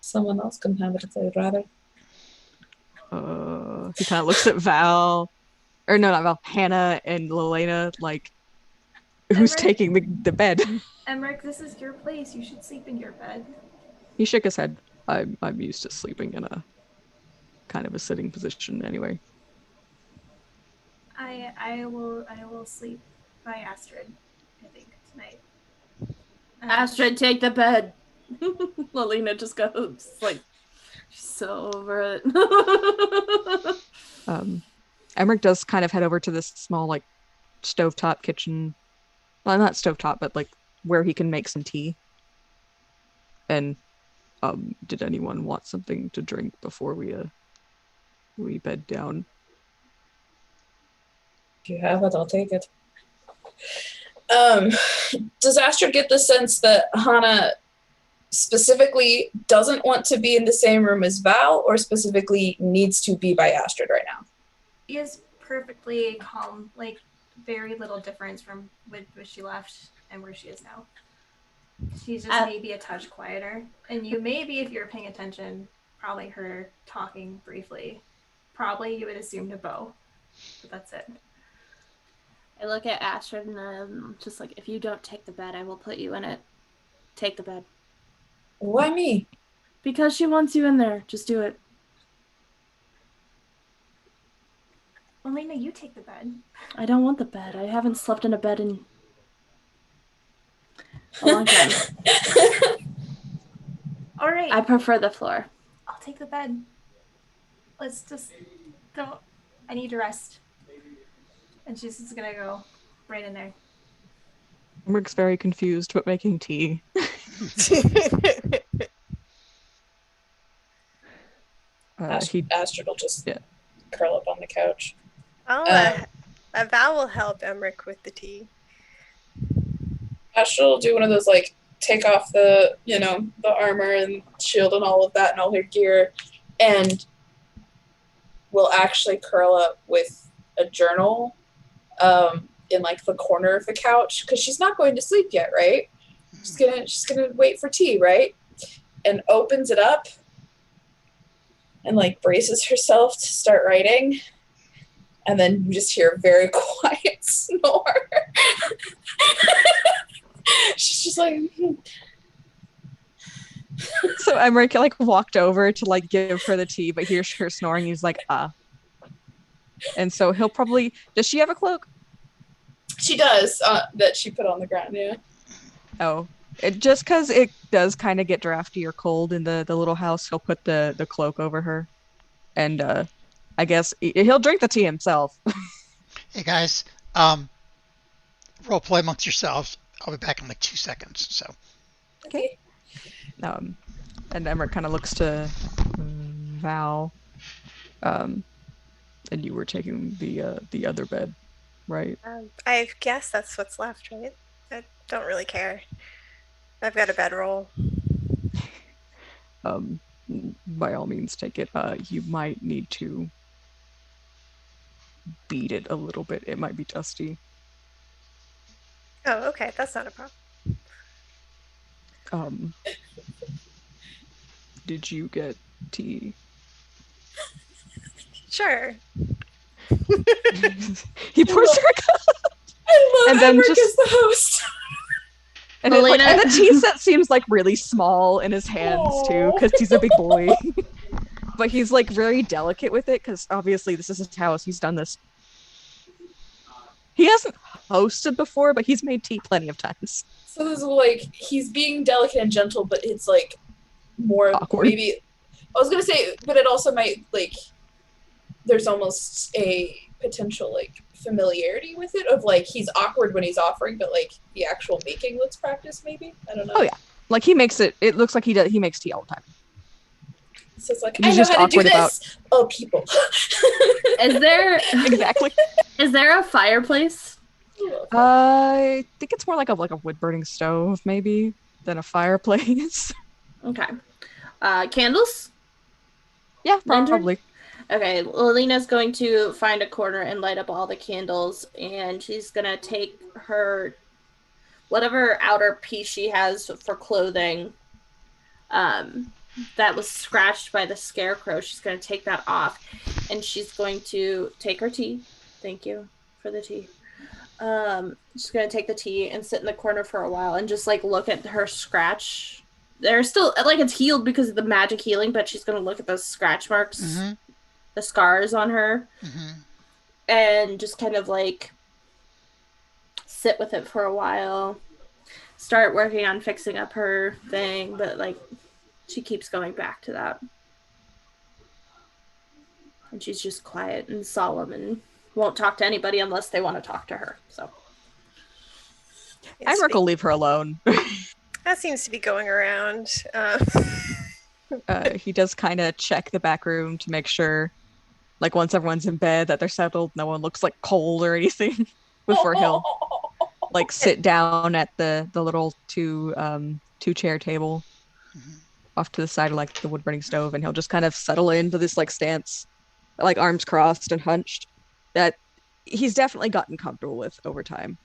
Someone else can have it if they'd rather. He kind of looks at Val, or no, not Val, Hana and Lelena, like, who's taking the bed? Emmerich, this is your place. You should sleep in your bed. He shook his head. I'm used to sleeping in a kind of a sitting position anyway. I will sleep by Astrid, I think, tonight. Astrid, take the bed. Lelina just goes like, she's so over it. Emmerich does kind of head over to this small like stovetop kitchen. Well, not stovetop, but like where he can make some tea. And did anyone want something to drink before we bed down? If you have it, I'll take it. Does Astrid get the sense that Hana specifically doesn't want to be in the same room as Val, or specifically needs to be by Astrid right now? He is perfectly calm, like very little difference from where she left and where she is now. She's just maybe a touch quieter. And you maybe, if you're paying attention, probably heard her talking briefly. Probably you would assume to Bo, but that's it. I look at Astrid and I'm just like, if you don't take the bed, I will put you in it. Take the bed. Why me? Because she wants you in there. Just do it. Elena, you take the bed. I don't want the bed. I haven't slept in a bed in a long time. All right. I prefer the floor. I'll take the bed. Let's just don't. I need to rest. And she's just gonna go right in there. Emmerich's very confused, but making tea. Astrid will just curl up on the couch. Val will help Emmerich with the tea. Astrid will do one of those, like, take off the, the armor and shield and all of that and all her gear, and will actually curl up with a journal in, like, the corner of the couch, because she's not going to sleep yet, right? She's gonna wait for tea, right? And opens it up and, like, braces herself to start writing. And then you just hear a very quiet snore. She's just like... So Emmerich like walked over to like give her the tea, but hears her snoring. He's like, And so he'll probably... Does she have a cloak? She does, that she put on the ground, yeah. Oh. Just because it does kind of get drafty or cold in the little house, he'll put the cloak over her. And I guess he'll drink the tea himself. Hey guys, role play amongst yourselves. I'll be back in like 2 seconds. So. Okay. And Emmerich kind of looks to Val. And you were taking the other bed, right? I guess that's what's left, right? I don't really care. I've got a bedroll. By all means, take it. You might need to beat it a little bit. It might be dusty. Oh, okay. That's not a problem. Did you get tea? Sure. He pours her a cup. I love and then Emmerich just as the host. And, and the tea set seems like really small in his hands too, because he's a big boy. But he's like very delicate with it, because obviously this is his house. He's done this. He hasn't hosted before, but he's made tea plenty of times. So this is like, he's being delicate and gentle, but it's like more awkward. Maybe, I was gonna say, but it also might like, there's almost a potential like familiarity with it of like he's awkward when he's offering, but like the actual making looks practiced maybe. I don't know. Oh yeah, like he makes it. It looks like he makes tea all the time. So it's like he's I know just how to do awkward this. Oh, people. Is there exactly? Is there a fireplace? I think it's more like a wood burning stove maybe than a fireplace. Okay. Candles? Yeah, probably. Okay, Lalena's going to find a corner and light up all the candles, and she's gonna take her whatever outer piece she has for clothing that was scratched by the scarecrow. She's gonna take that off, and she's going to take her tea. Thank you for the tea. She's gonna take the tea and sit in the corner for a while and just like look at her scratch. They're still like it's healed because of the magic healing, but she's gonna look at those scratch marks. Mm-hmm. The scars on her, and just kind of like sit with it for a while, start working on fixing up her thing, but like she keeps going back to that. And she's just quiet and solemn and won't talk to anybody unless they want to talk to her. So Yes, Emmerich will leave her alone. that seems to be going around. He does kind of check the back room to make sure, like once everyone's in bed, that they're settled, no one looks like cold or anything before he'll like sit down at the little two chair table off to the side of like the wood burning stove, and he'll just kind of settle into this like stance, like arms crossed and hunched, that he's definitely gotten comfortable with over time.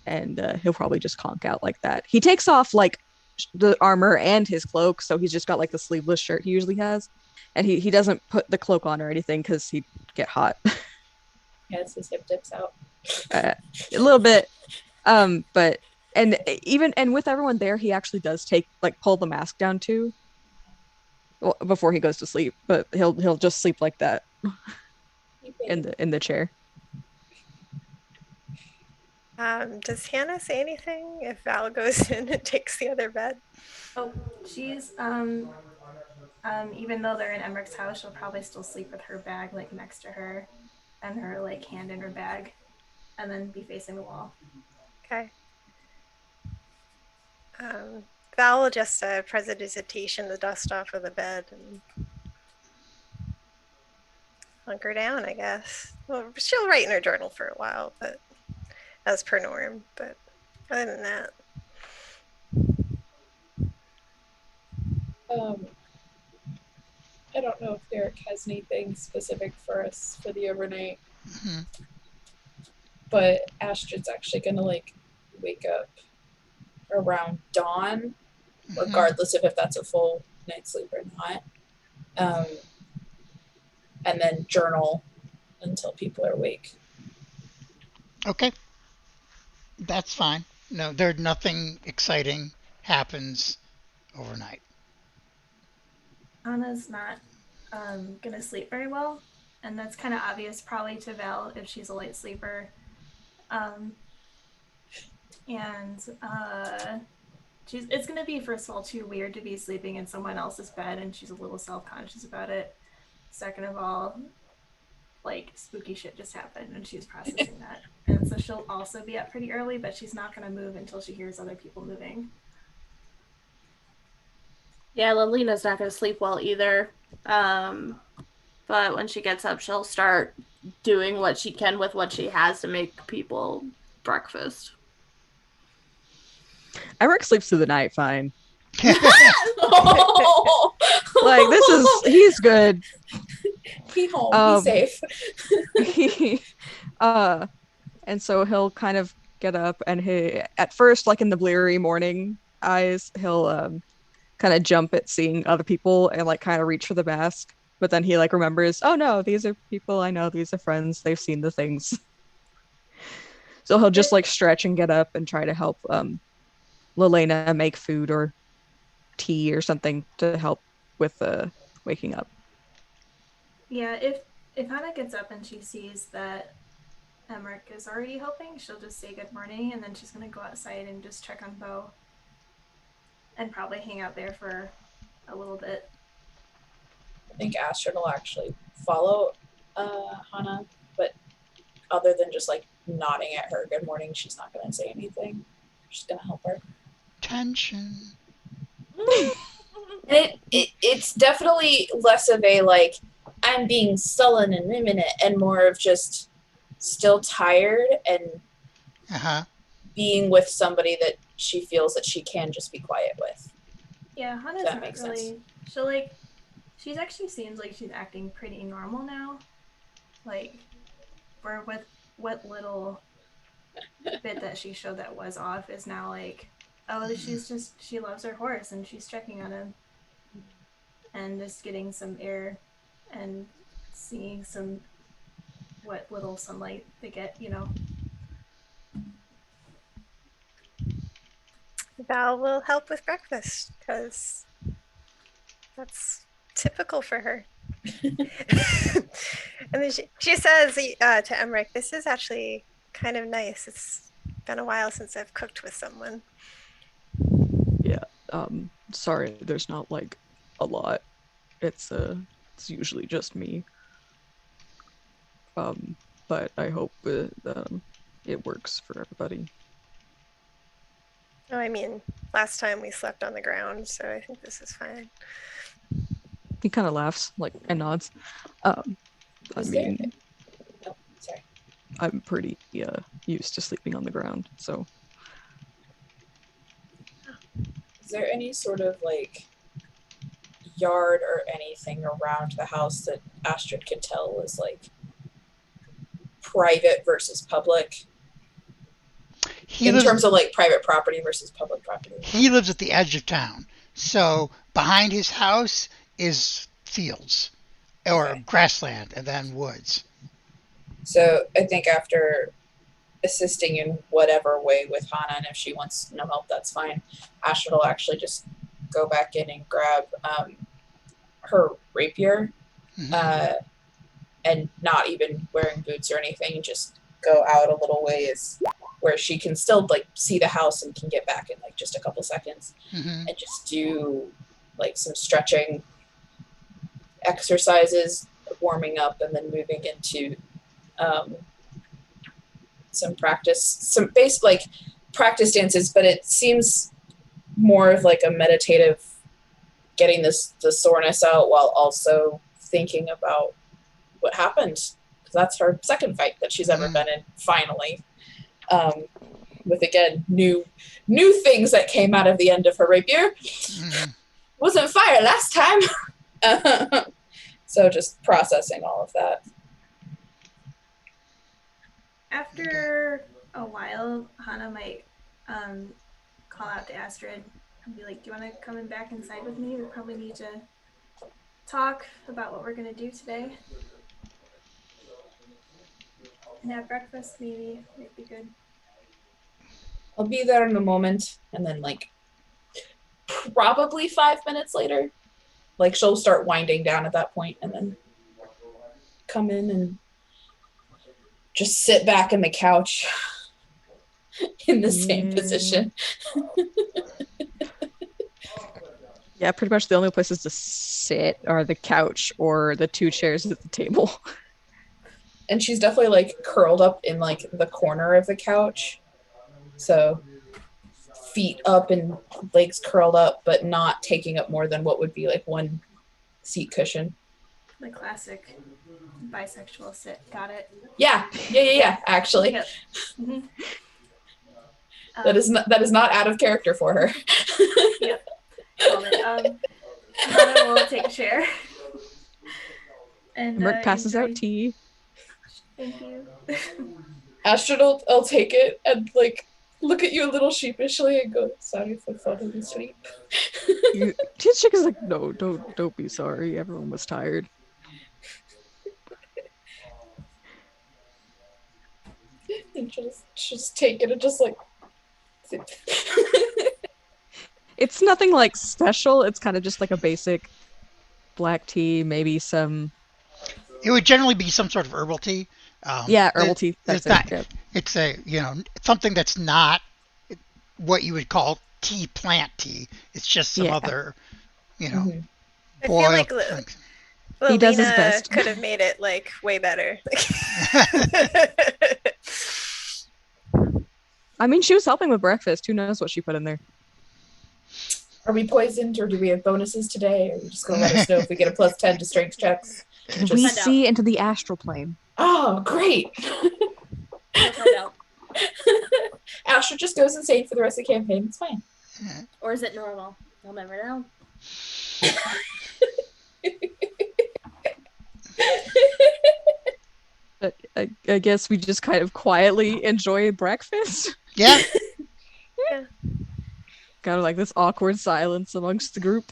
And he'll probably just conk out like that. He takes off like the armor and his cloak, so he's just got like the sleeveless shirt he usually has, and he doesn't put the cloak on or anything because he'd get hot. Yes, his hip dips out. A little bit, but and even and with everyone there, he actually does pull the mask down too, well, before he goes to sleep. But he'll just sleep like that in the chair. Does Hannah say anything if Val goes in and takes the other bed? Oh, she's even though they're in Emmerich's house, she'll probably still sleep with her bag like next to her, and her like hand in her bag, and then be facing the wall. Okay. Val will just prestidigitation the dust off of the bed and hunker down, I guess. Well, she'll write in her journal for a while, but as per norm. But other than that, I don't know if Derek has anything specific for us for the overnight, but Astrid's actually gonna like wake up around dawn, regardless of if that's a full night's sleep or not, and then journal until people are awake. Okay. That's fine. No, nothing exciting happens overnight. Anna's not gonna sleep very well, and that's kind of obvious probably to Val if she's a light sleeper. And it's gonna be, first of all, too weird to be sleeping in someone else's bed, and she's a little self-conscious about it. Second of all, like spooky shit just happened and she's processing that, and so she'll also be up pretty early, but she's not gonna move until she hears other people moving. yeah, Lilina's not going to sleep well either. But when she gets up, she'll start doing what she can with what she has to make people breakfast. Emmerich sleeps through the night fine. Oh! Like he's good. He home, he's safe. And so he'll kind of get up, and at first, like in the bleary morning eyes, he'll kind of jump at seeing other people and like kind of reach for the mask, but then he like remembers, oh no, these are people I know, these are friends, they've seen the things. So he'll just like stretch and get up and try to help Lelena make food or tea or something to help with waking up. Yeah, if Hannah gets up and she sees that Emmerich is already helping, she'll just say good morning, and then she's gonna go outside and just check on Bo and probably hang out there for a little bit. I think Astrid will actually follow Hana, but other than just like nodding at her good morning, she's not gonna say anything. She's gonna help her. Tension. It's definitely less of a like I'm being sullen and imminent, and more of just still tired and being with somebody that she feels that she can just be quiet with. Yeah, Hana's that not makes really. She's actually seems like she's acting pretty normal now. Like, for what little bit that she showed that was off is now like, oh, she loves her horse and she's checking on him, and just getting some air and seeing what little sunlight they get, Val will help with breakfast because that's typical for her. And then she says to Emmerich, "This is actually kind of nice. It's been a while since I've cooked with someone." Yeah. Sorry, there's not like a lot. It's usually just me. But I hope it works for everybody. Oh, I mean, last time we slept on the ground, so I think this is fine. He kind of laughs, like, and nods. I mean, sorry. I'm pretty used to sleeping on the ground, so. Is there any sort of like yard or anything around the house that Astrid could tell is like private versus public? In terms of like private property versus public property. He lives at the edge of town, so behind his house is fields or grassland and then woods. So I think after assisting in whatever way with Hana, and if she wants no help, that's fine. Astrid will actually just go back in and grab her rapier, and not even wearing boots or anything, just go out a little ways where she can still like see the house and can get back in like just a couple seconds, and just do like some stretching exercises, warming up, and then moving into some basic like practice dances, but it seems more of like a meditative, getting the soreness out while also thinking about what happened, because that's her second fight that she's ever been in, finally, with again new things that came out of the end of her rapier. Wasn't fire last time. So just processing all of that. After a while, Hana might call out to Astrid and be like, "Do you want to come back inside with me? We probably need to talk about what we're going to do today. And have breakfast, maybe. Might be good." I'll be there in a moment, and then like probably 5 minutes later, like she'll start winding down at that point, and then come in and just sit back in the couch in the same position. Yeah, pretty much the only places to sit are the couch or the two chairs at the table. And she's definitely like curled up in like the corner of the couch. So feet up and legs curled up, but not taking up more than what would be like one seat cushion. The classic bisexual sit. Got it. Yeah, actually. Yep. Mm-hmm. That is not out of character for her. Yep. Hana will take a chair. And Merc passes out tea. Thank you. Astrid will take it and like look at you a little sheepishly and go, "Sorry for falling asleep." Chick is like, "No, don't be sorry. Everyone was tired." And she'll just take it and just like It's nothing like special. It's kind of just like a basic black tea, maybe some. It would generally be some sort of herbal tea. Herbal tea. That's it. It's a something that's not what you would call plant tea. It's just some other I boiled. feel like he does his best. Could have made it like way better. I mean, she was helping with breakfast. Who knows what she put in there? Are we poisoned, or do we have bonuses today? Or are you just going to let us know if we get a +10 to strength checks? We see into the astral plane. Oh, great. We'll find out. Astrid just goes insane for the rest of the campaign. It's fine. Or is it normal? You'll never know. But I guess we just kind of quietly enjoy breakfast. Yeah. Yeah. Kind of like this awkward silence amongst the group.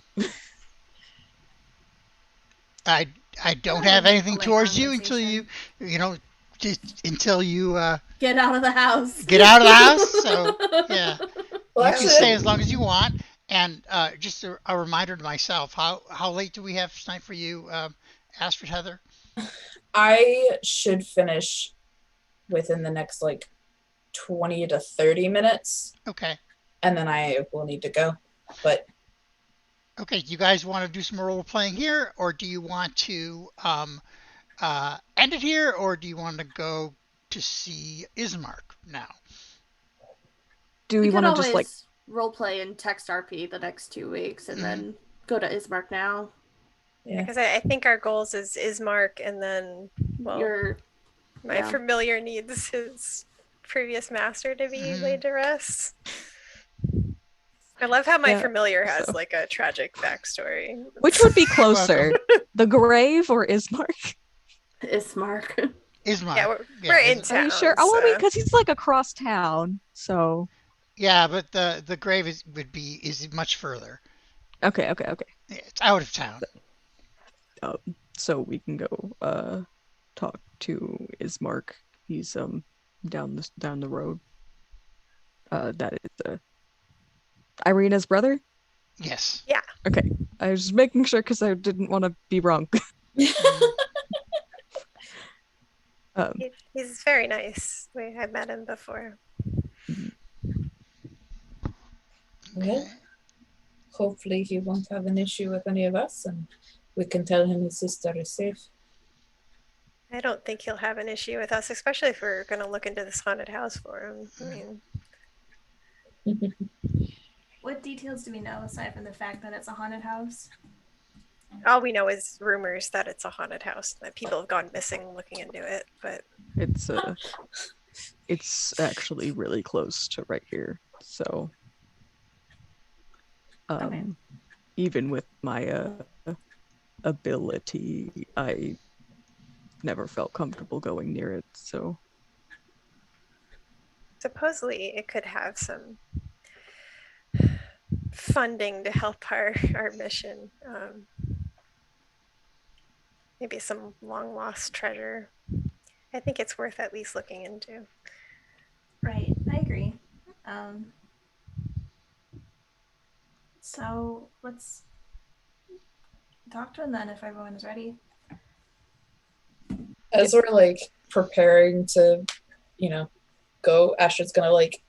I don't have anything towards you until you until you Get out of the house. get out of the house. So yeah, Well, you can stay as long as you want. And just a reminder to myself, how late do we have tonight for you, Astrid, Heather? I should finish within the next like 20 to 30 minutes, Okay. and then I will need to go. But Okay, you guys want to do some role playing here, or do you want to end it here, or do you want to go to see Ismark now? Do We we could want to just like always roleplay and text RP the next 2 weeks and then go to Ismark now. yeah, Because I think our goals is Ismark, and then my yeah. familiar needs his previous master to be laid to rest. I love how my Yeah, familiar has so- like a tragic backstory. which would be closer, the grave or Ismark? Ismark. Ismark. Yeah, we're in Ismark. town. Are you sure? Oh, I mean, so- because he's like across town, so Yeah, but the grave is much further. okay. Yeah, it's out of town. So we can go talk to Ismark. He's down the road. That is Irina's brother. Yes. Yeah. Okay, I was just making sure because I didn't want to be wrong. He's very nice. I've met him before. well, hopefully he won't have an issue with any of us, and we can tell him his sister is safe. I don't think he'll have an issue with us, especially if we're going to look into this haunted house for him. I mean, What details do we know aside from the fact that it's a haunted house? all we know is rumors that it's a haunted house, that people have gone missing looking into it. But It's actually really close to right here. So Okay. even with my ability, I never felt comfortable going near it. So supposedly it could have some funding to help our mission. Maybe some long lost treasure. I think it's worth at least looking into. Right, I agree. So let's talk to him then if everyone is ready. As we're like preparing to, go, Astrid's gonna like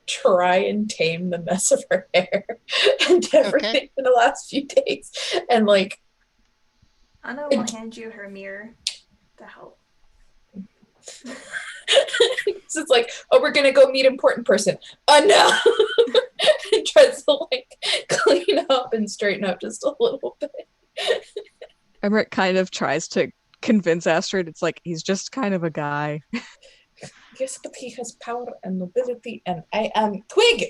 try and tame the mess of her hair and everything in the last few days, and like Hana will hand you her mirror to help. so it's like, oh, we're gonna go meet important person. Oh no. And tries to like clean up and straighten up just a little bit. Emmerich kind of tries to convince Astrid it's like he's just kind of a guy. Yes, but he has power and nobility, and I am Twig.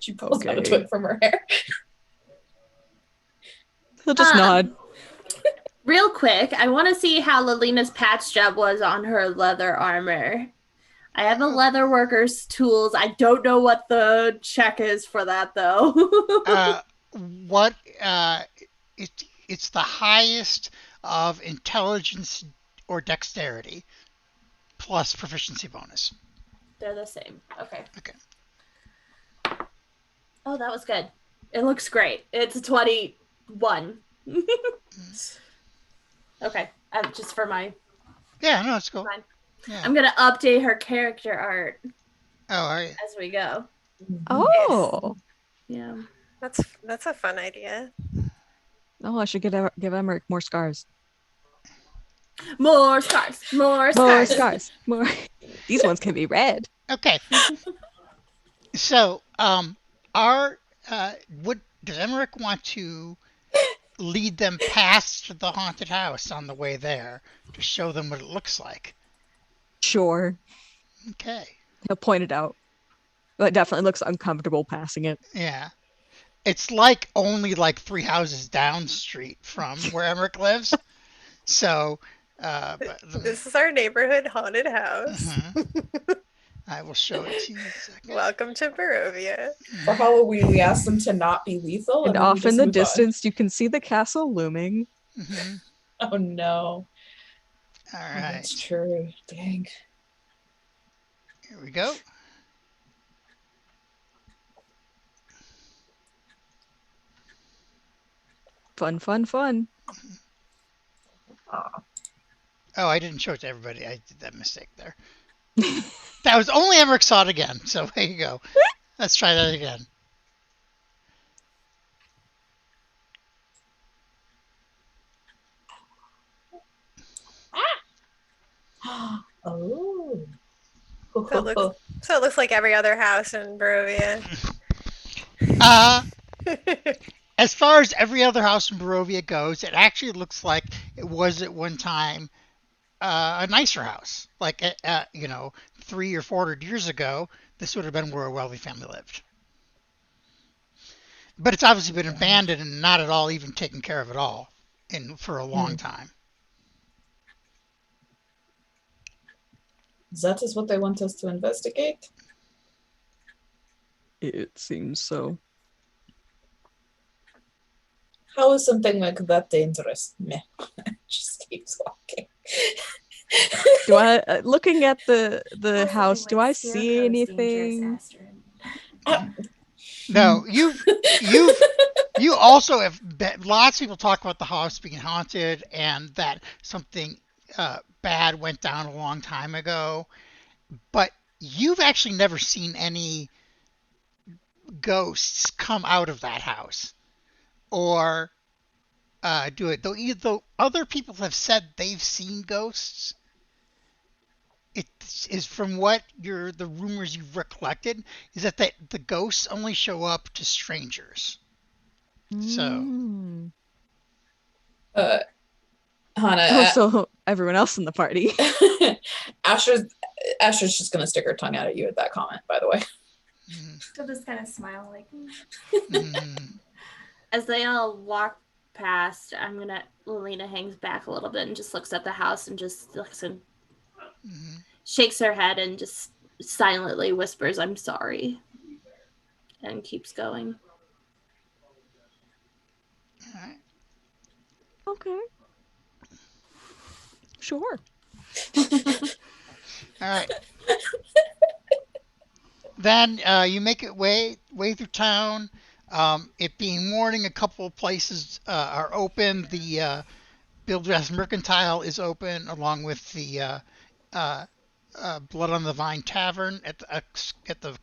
She pulls out a twig from her hair. He'll just nod. Real quick, I want to see how Lalena's patch job was on her leather armor. I have a leather worker's tools. I don't know what the check is for that though. It's the highest of intelligence or dexterity plus proficiency bonus. They're the same. Okay. Okay. Oh, that was good. It looks great. It's a 21. Okay. Just for my... Yeah, no, it's cool. Fine. Yeah. I'm going to update her character art. Oh, are you? As we go. Oh. Yeah. That's a fun idea. Oh, I should give Emmerich more scars. More scars. More scars. More. These ones can be red. Okay. So, does Emmerich want to lead them past the haunted house on the way there to show them what it looks like? Sure. Okay. He'll point it out. But it definitely looks uncomfortable passing it. Yeah. It's like only like 3 houses down street from where Emmerich lives. So, this is our neighborhood haunted house. I will show it to you in a second. Welcome to Barovia. For Halloween, we asked them to not be lethal. And off in the distance, you can see the castle looming. Oh, no. All right. That's true. Dang. Here we go. Fun, fun, fun. Oh, I didn't show it to everybody. I did that mistake there. That was only Emmerich saw it again. So there you go. Let's try that again. Oh. So it looks like every other house in Barovia. As far as every other house in Barovia goes, it actually looks like it was at one time a nicer house. Like, 3 or 400 years ago, this would have been where a wealthy family lived. But it's obviously been abandoned and not at all even taken care of at all for a long time. That is what they want us to investigate? It seems so. How is something like that dangerous? Meh. Just keeps walking. Do I, looking at the How's house, something do like I see scarecrows dangerous, anything? Astrid? No, you also have lots of people talk about the house being haunted and that something bad went down a long time ago, but you've actually never seen any ghosts come out of that house or do it. Though other people have said they've seen ghosts, it is from what the rumors you've recollected is that the ghosts only show up to strangers. So. Hana. Oh, so everyone else in the party. Asher's just gonna stick her tongue out at you at that comment, by the way. She'll just kind of smile like. As they all walk past, Lelina hangs back a little bit and just looks at the house and just looks and shakes her head and just silently whispers, "I'm sorry," and keeps going. All right. Okay. Sure. All right. Then you make it way through town. It being morning, a couple of places are open. The Bildrath Mercantile is open, along with the Blood on the Vine Tavern at the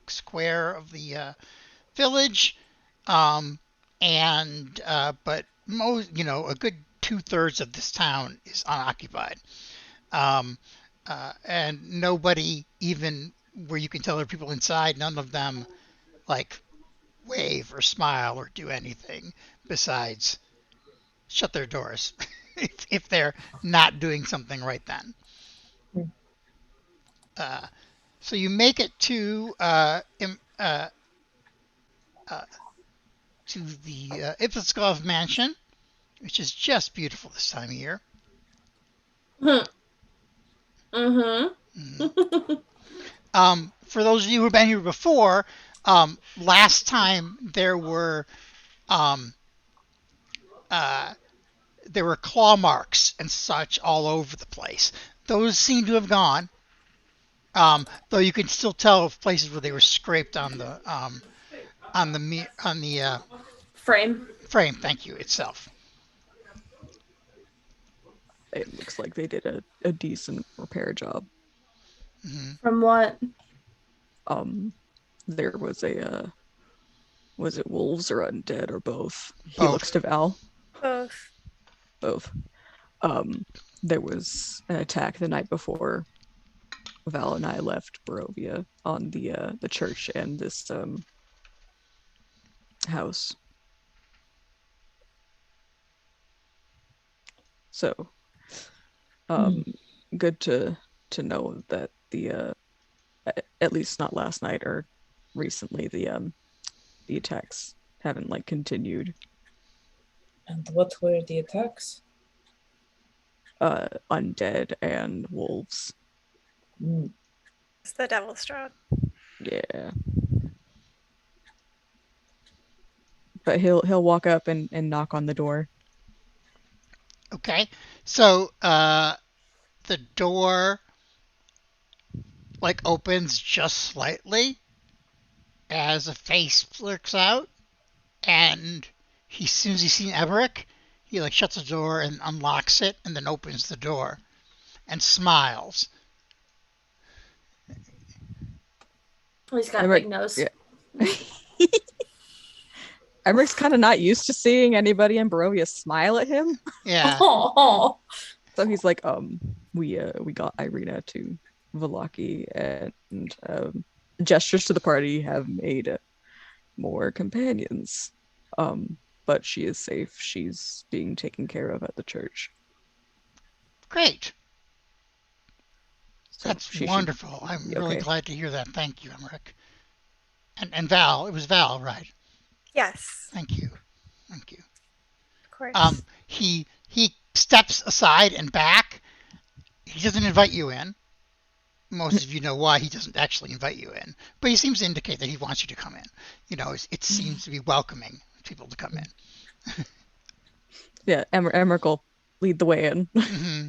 square of the village. But a good 2/3 of this town is unoccupied. And nobody, even where you can tell there are people inside, none of them like wave or smile or do anything besides shut their doors if they're not doing something right then. So you make it to the Ipskov mansion, which is just beautiful this time of year. For those of you who've been here before, last time there were claw marks and such all over the place. Those seem to have gone, though you can still tell places where they were scraped on the frame. Frame, thank you, itself. It looks like they did a decent repair job. From what? There was was it wolves or undead or both? He looks to Val. Both. There was an attack the night before Val and I left Barovia on the church and this house. So, good to know that the at least not last night or recently the attacks haven't continued. And what were the attacks? Undead and wolves. It's the devil's drop. Yeah. But he'll walk up and knock on the door. Okay. So the door opens just slightly as a face lurks out, and as soon as he's seen Emmerich, he like shuts the door and unlocks it and then opens the door and smiles. Oh, he's got a Emmerich, big nose. yeah. Emmerich's kind of not used to seeing anybody in Barovia smile at him. Yeah. Oh, So he's like, we got Irina to Valaki, and gestures to the party have made more companions. But she is safe. She's being taken care of at the church. Great. So That's she wonderful. should I'm be really okay. glad to hear that. Thank you, Emmerich. And Val, it was Val, right? Yes, Thank you. Thank you. of course. He steps aside and back. He doesn't invite you in. Most of you know why he doesn't actually invite you in, but he seems to indicate that he wants you to come in. You know, it seems to be welcoming people to come in. Yeah, Emmerich will lead the way in. hmm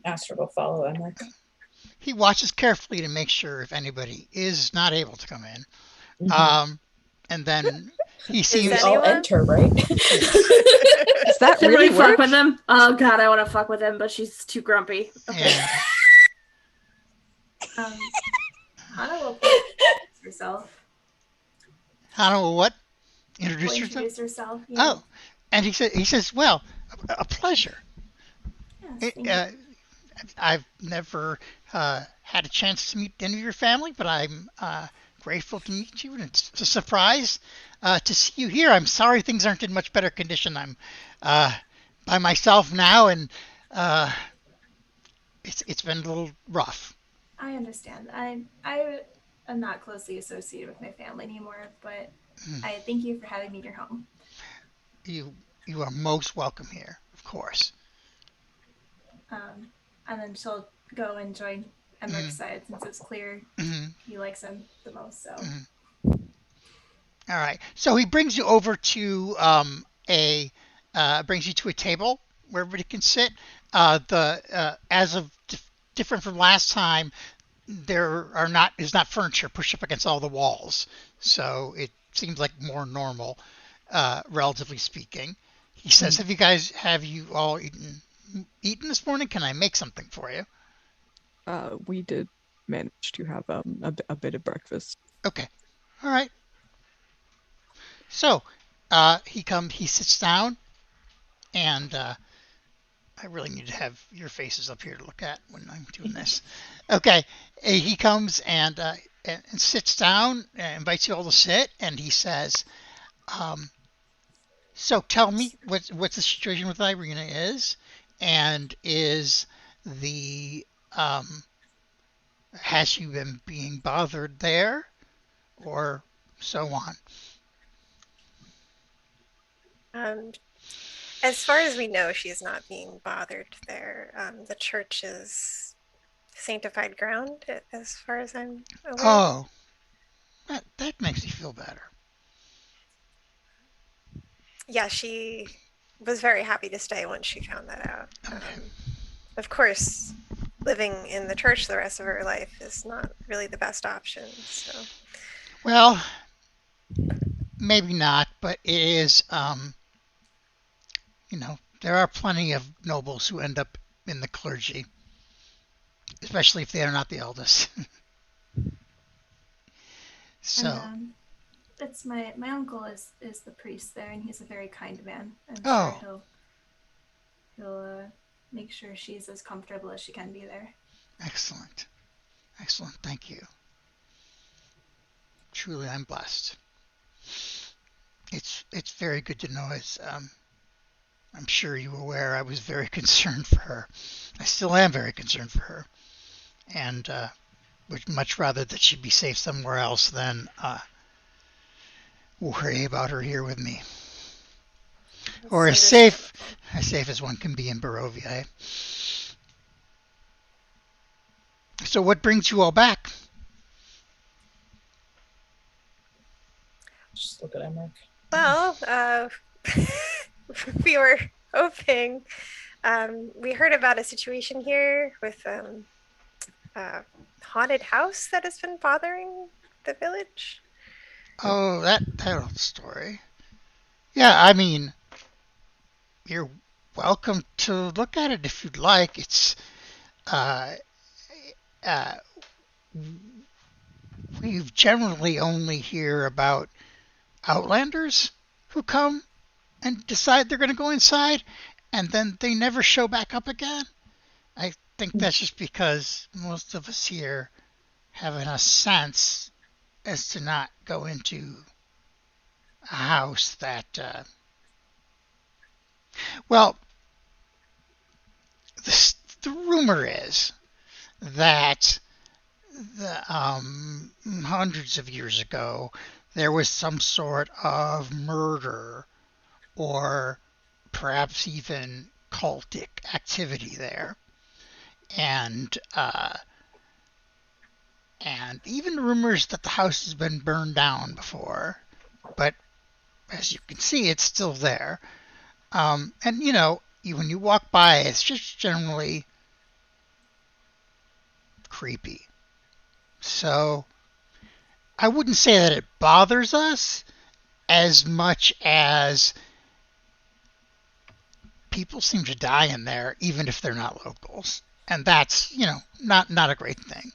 Astrid will follow Emmerich. He watches carefully to make sure if anybody is not able to come in. Mhm. And then he Is seems. We all anyone? enter, right? Does that Should really we fuck work? with him? Oh god, I want to fuck with him, but she's too grumpy. Okay. Yeah. Hana will introduce herself. Hana will what? Will Introduce yourself? introduce herself. Yeah. Oh, and he says, well, a pleasure. Yes, thank you. I've never had a chance to meet any of your family, but I'm grateful to meet you, and it's a surprise to see you here. I'm sorry things aren't in much better condition. I'm by myself now, and uh, it's been a little rough. I understand. I am not closely associated with my family anymore, but Mm. I thank you for having me in your home. You you are most welcome here, of course. And then she'll go and join Emmerich's Mm-hmm. side since it's clear Mm-hmm. he likes him the most. So Mm-hmm. All right. So he brings you over to a brings you to a table where everybody can sit. The as of different from last time, there are not is not furniture pushed up against all the walls, so it seems like more normal, relatively speaking. He says, have you all eaten this morning? Can I make something for you?" We did manage to have a bit of breakfast. Okay. All right. So he sits down, and I really need to have your faces up here to look at when I'm doing this. Okay, he comes and sits down, and invites you all to sit, and he says, um, "So tell me what's the situation with Irina is, and is the has she been being bothered there, or so on?" Um, as far as we know, she's not being bothered there. The church is sanctified ground, as far as I'm aware. Oh, that makes me feel better. Yeah, she was very happy to stay once she found that out. Okay. Of course, living in the church the rest of her life is not really the best option. So, Well, maybe not, but it is. There are plenty of nobles who end up in the clergy, especially if they are not the eldest. So, and it's my uncle is the priest there, and he's a very kind man. I'm sure oh, he'll make sure she's as comfortable as she can be there. excellent. Excellent. Thank you. Truly, I'm blessed. It's very good to know. As I'm sure you were aware, I was very concerned for her. I still am very concerned for her, and would much rather that she be safe somewhere else than worry about her here with me, or as safe as one can be in Barovia. Eh? So, what brings you all back? Just look at Emmerich. well, we were hoping. We heard about a situation here with a haunted house that has been bothering the village. Oh, that old story. Yeah, I mean, you're welcome to look at it if you'd like. It's uh, uh, we generally only hear about outlanders who come and decide they're going to go inside, and then they never show back up again. I think that's just because most of us here have enough sense as to not go into a house that, well, the rumor is that hundreds of years ago there was some sort of murder or perhaps even cultic activity there, and and even rumors that the house has been burned down before, but as you can see, it's still there. And when you walk by, it's just generally creepy. So I wouldn't say that it bothers us as much as people seem to die in there, even if they're not locals, and that's not a great thing.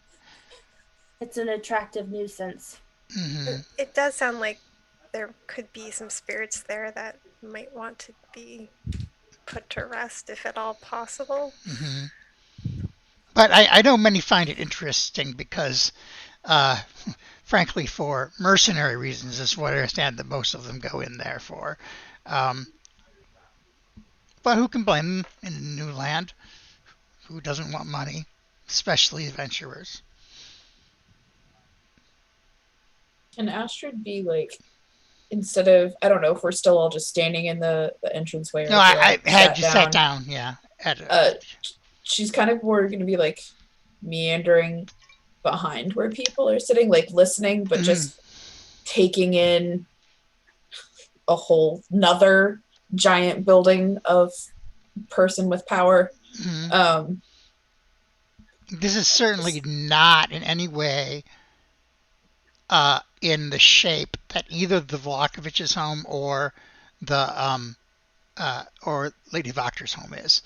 It's an attractive nuisance. Mm-hmm. It does sound like there could be some spirits there that might want to be put to rest, if at all possible. Mm-hmm. But I know many find it interesting because, frankly, for mercenary reasons, is what I understand that most of them go in there for. Um, but who can blame them in a new land? Who doesn't want money, especially adventurers? Can Astrid be like, instead of, I don't know if we're still all just standing in the entranceway or No, I had you sat down, yeah. She's kind of more going to be like meandering behind where people are sitting, like listening, but just taking in a whole nother giant building of person with power. This is certainly not in any way in the shape that either the Vlakovich's home or the or Lady Voctor's home is.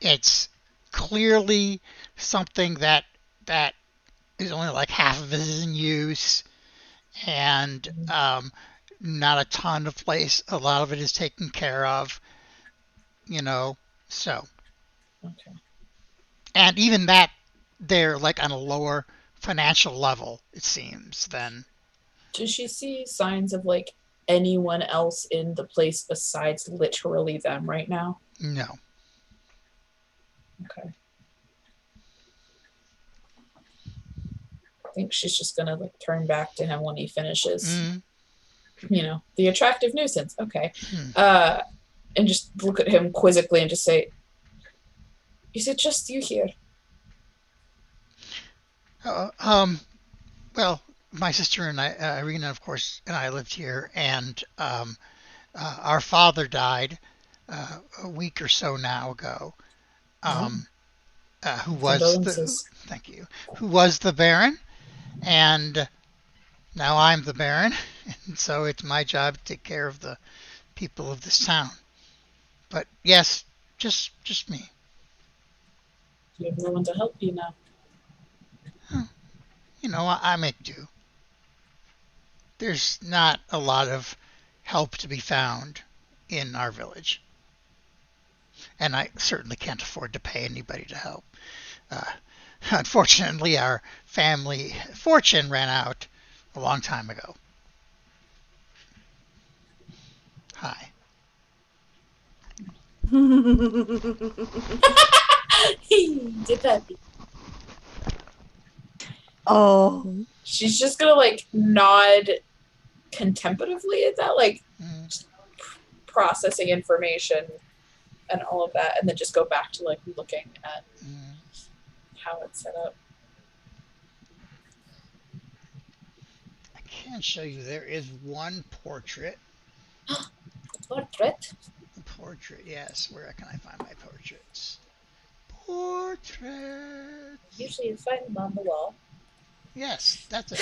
It's clearly something that is only like half of it is in use, and not a ton of place. A lot of it is taken care of, so. Okay. And even that, they're like on a lower financial level, it seems, than. Does she see signs of like anyone else in the place besides literally them right now? No. Okay. I think she's just gonna like turn back to him when he finishes. The attractive nuisance. Okay. And just look at him quizzically and just say, "Is it just you here?" Well, my sister and I, Irina, of course, and I lived here, and our father died a week or so now ago. Who was thank you, who was the Baron, and now I'm the Baron, and so it's my job to take care of the people of this town. But yes, just me. You have no one to help you now. I make do. There's not a lot of help to be found in our village, and I certainly can't afford to pay anybody to help. Unfortunately, our family fortune ran out a long time ago. Hi. Oh. She's just gonna like nod contemplatively at that, like processing information and all of that, and then just go back to like looking at how it's set up. I can show you. There is one portrait. Portrait? A portrait, yes. Where can I find my portraits? Portrait. Usually you find them on the wall. Yes, that's it.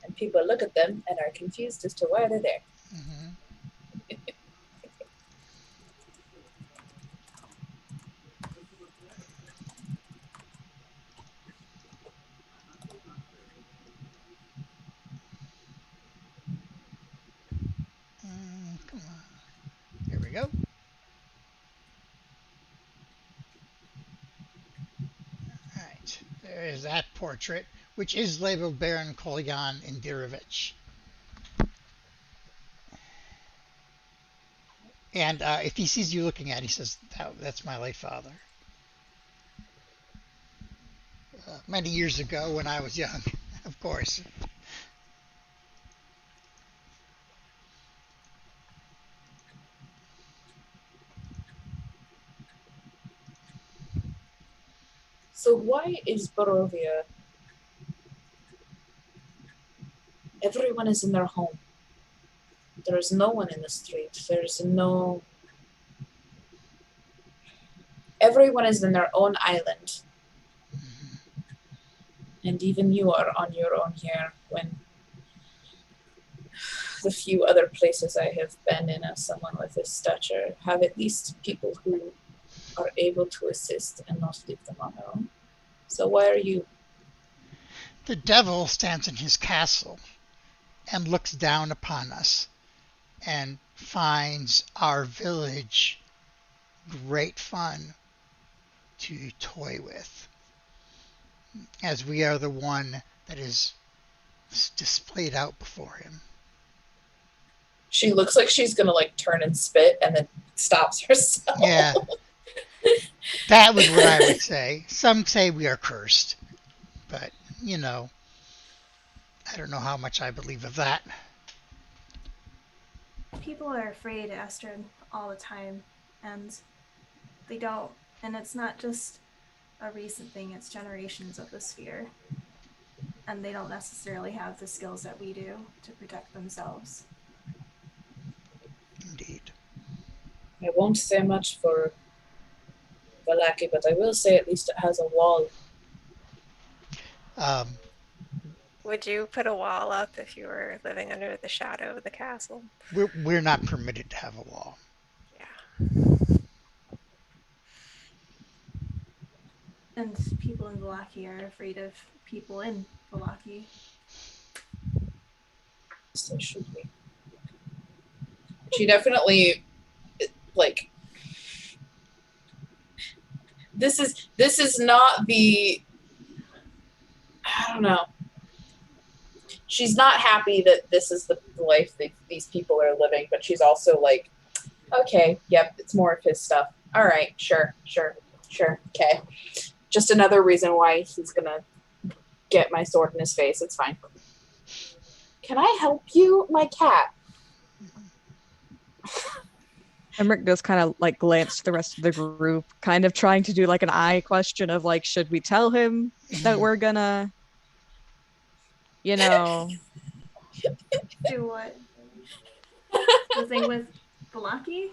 And people look at them and are confused as to why they're there. there is that portrait, which is labeled Baron Kolyan Indirovich. And if he sees you looking at it, he says, that's my late father. Many years ago when I was young, of course. So why is Barovia? Everyone is in their home. There is no one in the street. Everyone is in their own island. And even you are on your own here when the few other places I have been in as someone with this stature have at least people who are able to assist and not leave them on their own. So why are you? The devil stands in his castle and looks down upon us and finds our village great fun to toy with, as we are the one that is displayed out before him. She looks like she's gonna like turn and spit and then stops herself. Yeah, that was what I would say. Some say we are cursed, but I don't know how much I believe of that. People are afraid of Astrid all the time, and they don't. And it's not just a recent thing, it's generations of this fear. And they don't necessarily have the skills that we do to protect themselves. Indeed. I won't say much for Valaki, but I will say at least it has a wall. Um, Would you put a wall up if you were living under the shadow of the castle? we're not permitted to have a wall. Yeah. And people in Valaki are afraid of people in Valaki. So should we? She definitely like. This is not the. I don't know. She's not happy that this is the life that these people are living, but she's also like, okay, yep, it's more of his stuff. All right, sure, okay. Just another reason why he's gonna get my sword in his face. It's fine. Can I help you, my cat? Emmerich does kind of like glance to the rest of the group, kind of trying to do like an eye question of like, should we tell him that we're gonna, Do what? The thing with Valaki?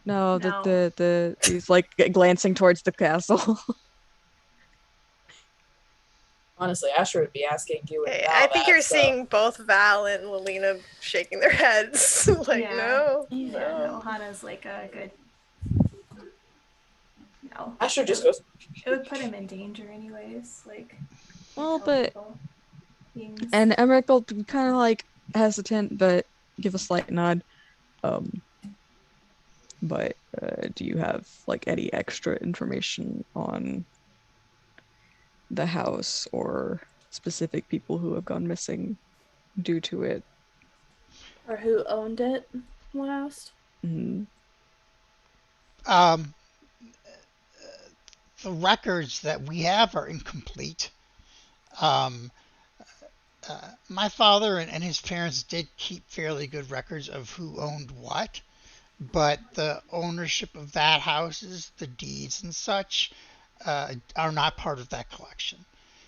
no, No. the he's like glancing towards the castle. Honestly, Asher would be asking you and Val I think that, you're so. seeing both Val and Lelina shaking their heads. Like, Yeah. no. Yeah, no, Hana's like a good. No. Asher just goes, It would put him in danger anyways. Like, Well, tell but people things. and Emmerich will be kind of like hesitant, but give a slight nod. But do you have like any extra information on the house or specific people who have gone missing due to it? Or who owned it last? Mm-hmm. Um, the records that we have are incomplete. Um, my father and his parents did keep fairly good records of who owned what, but the ownership of that houses, the deeds and such, are not part of that collection.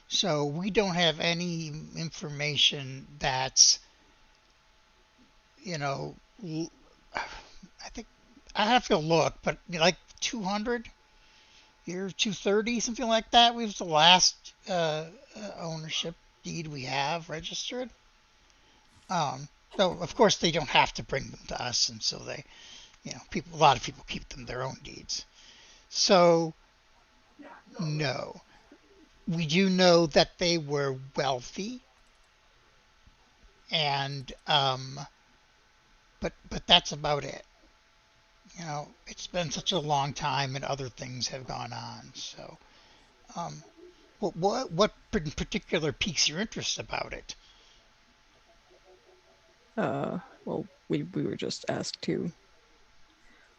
So we don't have any information that's, I think I have to look, but like 200 year 230, something like that. We was the last ownership deed we have registered. Though of course they don't have to bring them to us, and so they, a lot of people keep them their own deeds. So no, we do know that they were wealthy, and but that's about it. It's been such a long time, and other things have gone on. So What in particular piques your interest about it? Well, we were just asked to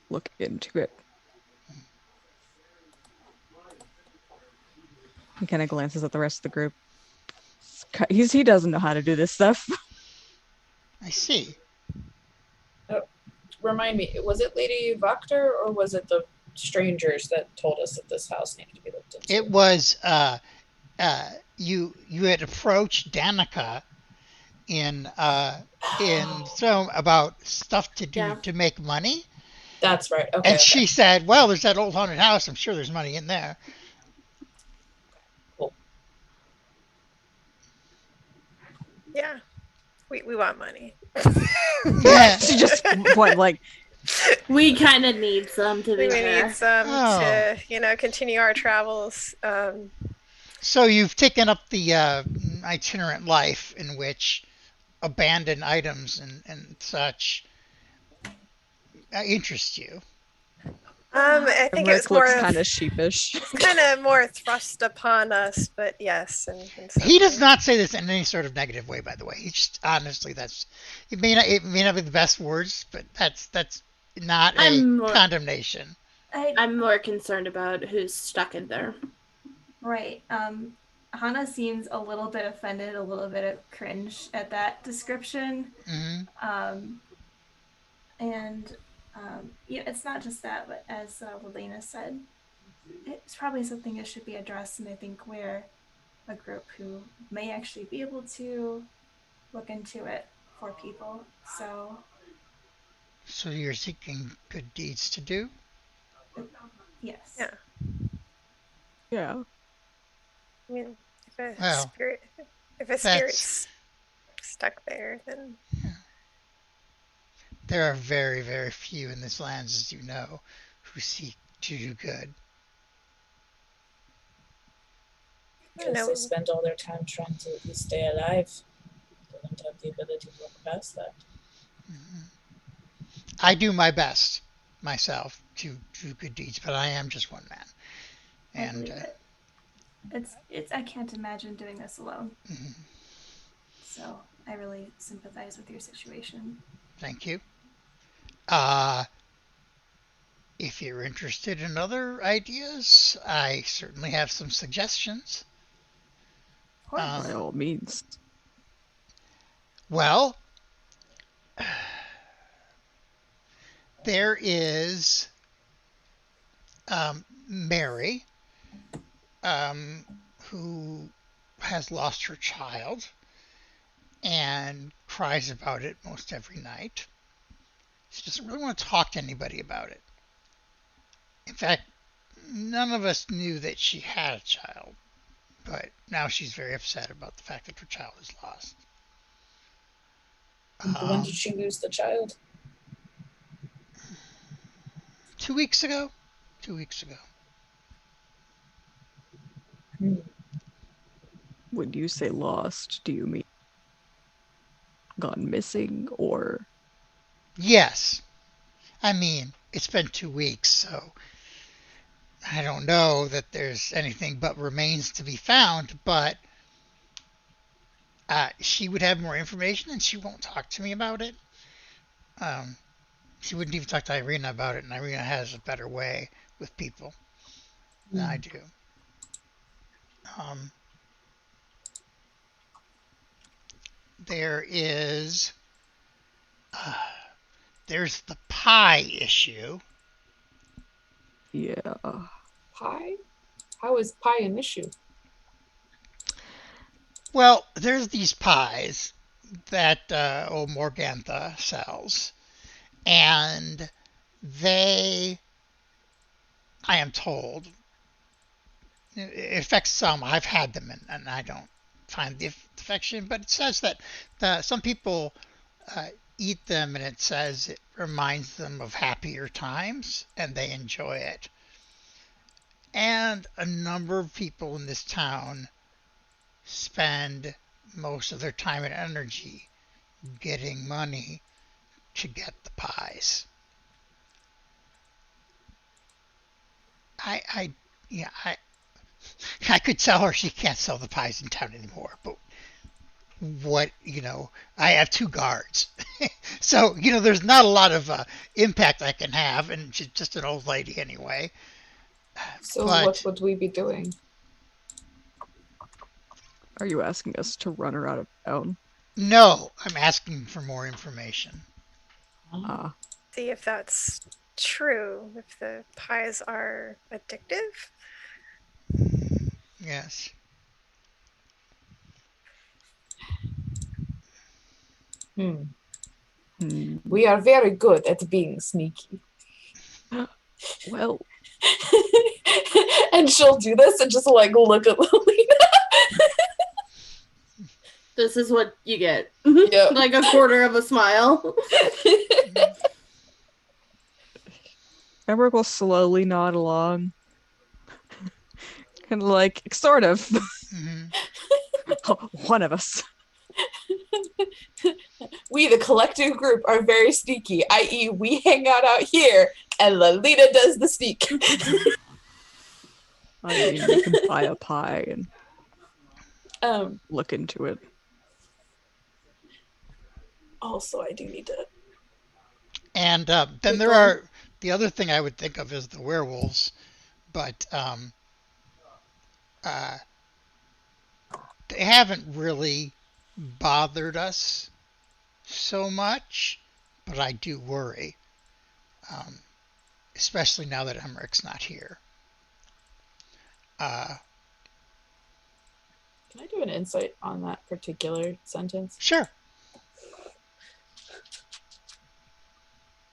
look into it. He kind of glances at the rest of the group. He doesn't know how to do this stuff. I see. Remind me, was it Lady Voctor or was it the strangers that told us that this house needed to be looked into? It was you had approached Danica in so about stuff to do Yeah. to make money, That's right. Okay. and she said, "Well, there's that old haunted house. I'm sure there's money in there." Cool. Yeah, we want money. Yeah. She just like We kind of need some to We be fair. need some Oh. to continue our travels. So you've taken up the itinerant life in which abandoned items and such interest you. I think Rick it's more looks of kind of sheepish. it's kind of more thrust upon us, but yes, and He does not say this in any sort of negative way, by the way. He just honestly, it may not be the best words, but that's not a condemnation. I'm more concerned about who's stuck in there. Right. Hana seems a little bit offended, a little bit of cringe at that description. Mm-hmm. And it's not just that, but as Lelena said, it's probably something that should be addressed, and I think we're a group who may actually be able to look into it for people. So you're seeking good deeds to do? Yes. Yeah. Yeah. I mean, Well, if a spirit's stuck there, then there are very, very few in this land, as you know, who seek to do good. Because they spend all their time trying to at least stay alive. They don't have the ability to look past that. Mm-hmm. I do my best myself to do good deeds, but I am just one man. And it's I can't imagine doing this alone. Mm-hmm. So I really sympathize with your situation. Thank you. If you're interested in other ideas, I certainly have some suggestions. By all means. Well, there is Mary, who has lost her child and cries about it most every night. She doesn't really want to talk to anybody about it. In fact, none of us knew that she had a child, but now she's very upset about the fact that her child is lost. When did she lose the child? 2 weeks ago. 2 weeks ago. When you say lost, do you mean gone missing or? Yes. I mean, it's been 2 weeks, so I don't know that there's anything but remains to be found, but she would have more information and she won't talk to me about it. She wouldn't even talk to Irina about it, and Irina has a better way with people than I do. There's the pie issue. Yeah. Pie? How is pie an issue? Well, there's these pies that old Morgantha sells, and they, I am told, it affects some. I've had them, and I don't find the affection, but it says that some people eat them, and it says it reminds them of happier times, and they enjoy it. And a number of people in this town spend most of their time and energy getting money to get the pies. I I could tell her she can't sell the pies in town anymore, but what, I have 2 guards. So, there's not a lot of impact I can have, and she's just an old lady anyway. So But what would we be doing? Are you asking us to run her out of town? no, I'm asking for more information. Ah, See if that's true, if the pies are addictive. Yes. Hmm. hmm. We are very good at being sneaky. Well, And she'll do this and just like look at Lilina. This is what you get. Yep. Like a quarter of a smile. Emmerich will slowly nod along. Kind of like, sort of. One of us. We, the collective group, are very sneaky, i.e. we hang out here, and Lilina does the sneak. I mean, you can buy a pie and look into it. Also, I do need to... And then there are, the other thing I would think of is the werewolves, but they haven't really bothered us so much, but I do worry, especially now that Emmerich's not here. Can I do an insight on that particular sentence? Sure.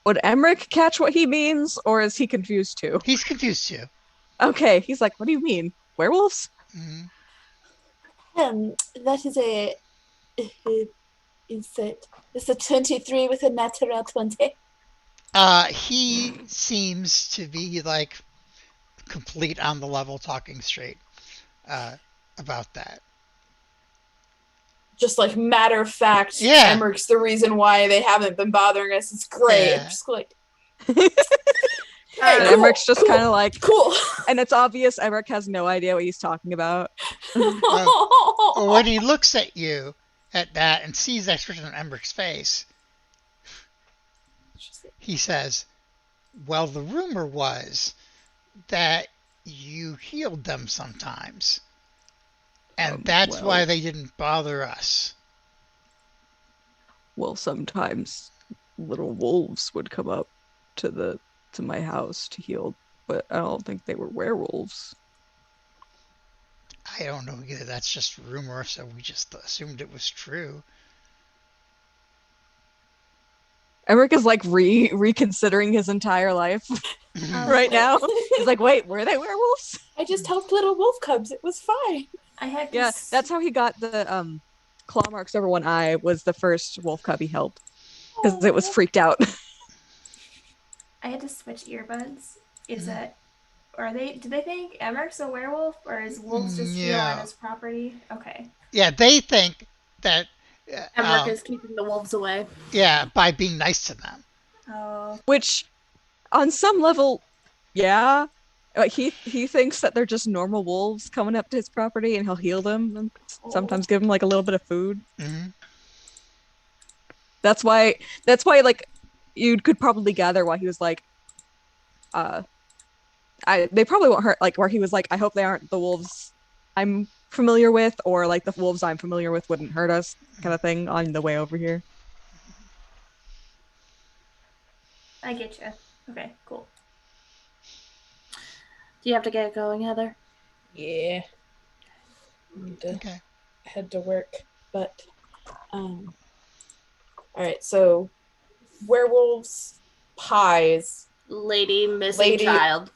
Would Emmerich catch what he means, or is he confused too? He's confused too. Okay, he's like, what do you mean? Werewolves? That is a insight. It's a 23 with a natural 20. He seems to be like complete on the level, talking straight about that. Just like matter of fact, Yeah. Emmerich's the reason why they haven't been bothering us. It's great. Yeah. I'm just like, And cool, Emmerich's just kind of like, cool. and it's obvious Emmerich has no idea what he's talking about. When he looks at you at that and sees that expression on Emmerich's face, he says, well, the rumor was that you healed them sometimes. And that's why they didn't bother us. Well, sometimes little wolves would come up to my house to heal, but I don't think they were werewolves. I don't know either. That's just rumor, so we just assumed it was true. Emmerich is like reconsidering his entire life right now. He's like, wait, were they werewolves? I just helped little wolf cubs. It was fine. I had Yeah, that's how he got the claw marks over one eye, was the first wolf cub he helped. Because it was freaked out. I had to switch earbuds. Do they think Emmerich's a werewolf, or is wolves just feel on his property? Okay. Yeah, they think that Emmerich is keeping the wolves away. Yeah, by being nice to them. Oh. Which, on some level, yeah. Like he thinks that they're just normal wolves coming up to his property, and he'll heal them and sometimes give them like a little bit of food. Mm-hmm. That's why like you could probably gather why he was like, they probably won't hurt, like where he was like, I hope they aren't the wolves I'm familiar with, or like the wolves I'm familiar with wouldn't hurt us, kind of thing, on the way over here. I get you. Okay, cool. Do you have to get going, Heather? Yeah. I need to head to work. But, all right, so werewolves, pies, missing child,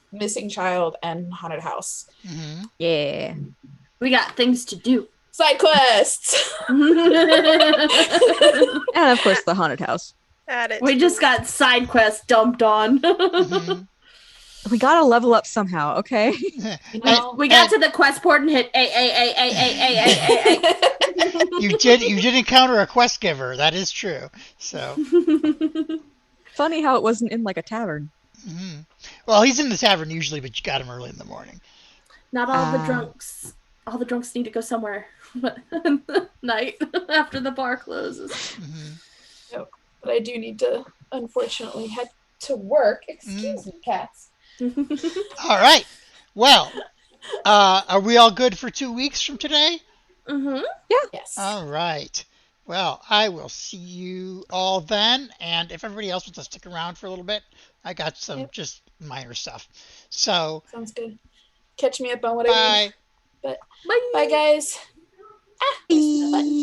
and haunted house. Mm-hmm. Yeah. We got things to do. Side quests! And of course the haunted house. We just got side quests dumped on. Mm-hmm. We gotta level up somehow, okay? We got to the quest board and hit A. You did encounter a quest giver. That is true. So funny how it wasn't in like a tavern. Mm-hmm. Well, he's in the tavern usually, but you got him early in the morning. Not all the drunks need to go somewhere night after the bar closes. Mhm. No, but I do need to, unfortunately, head to work. Excuse me, cats. All right. Well, are we all good for 2 weeks from today? Mm-hmm. Yes. All right. Well, I will see you all then. And if everybody else wants to stick around for a little bit, I got some just minor stuff. So, Sounds good. Catch me up on what I need. bye. But bye, guys. Ah, Bye. button.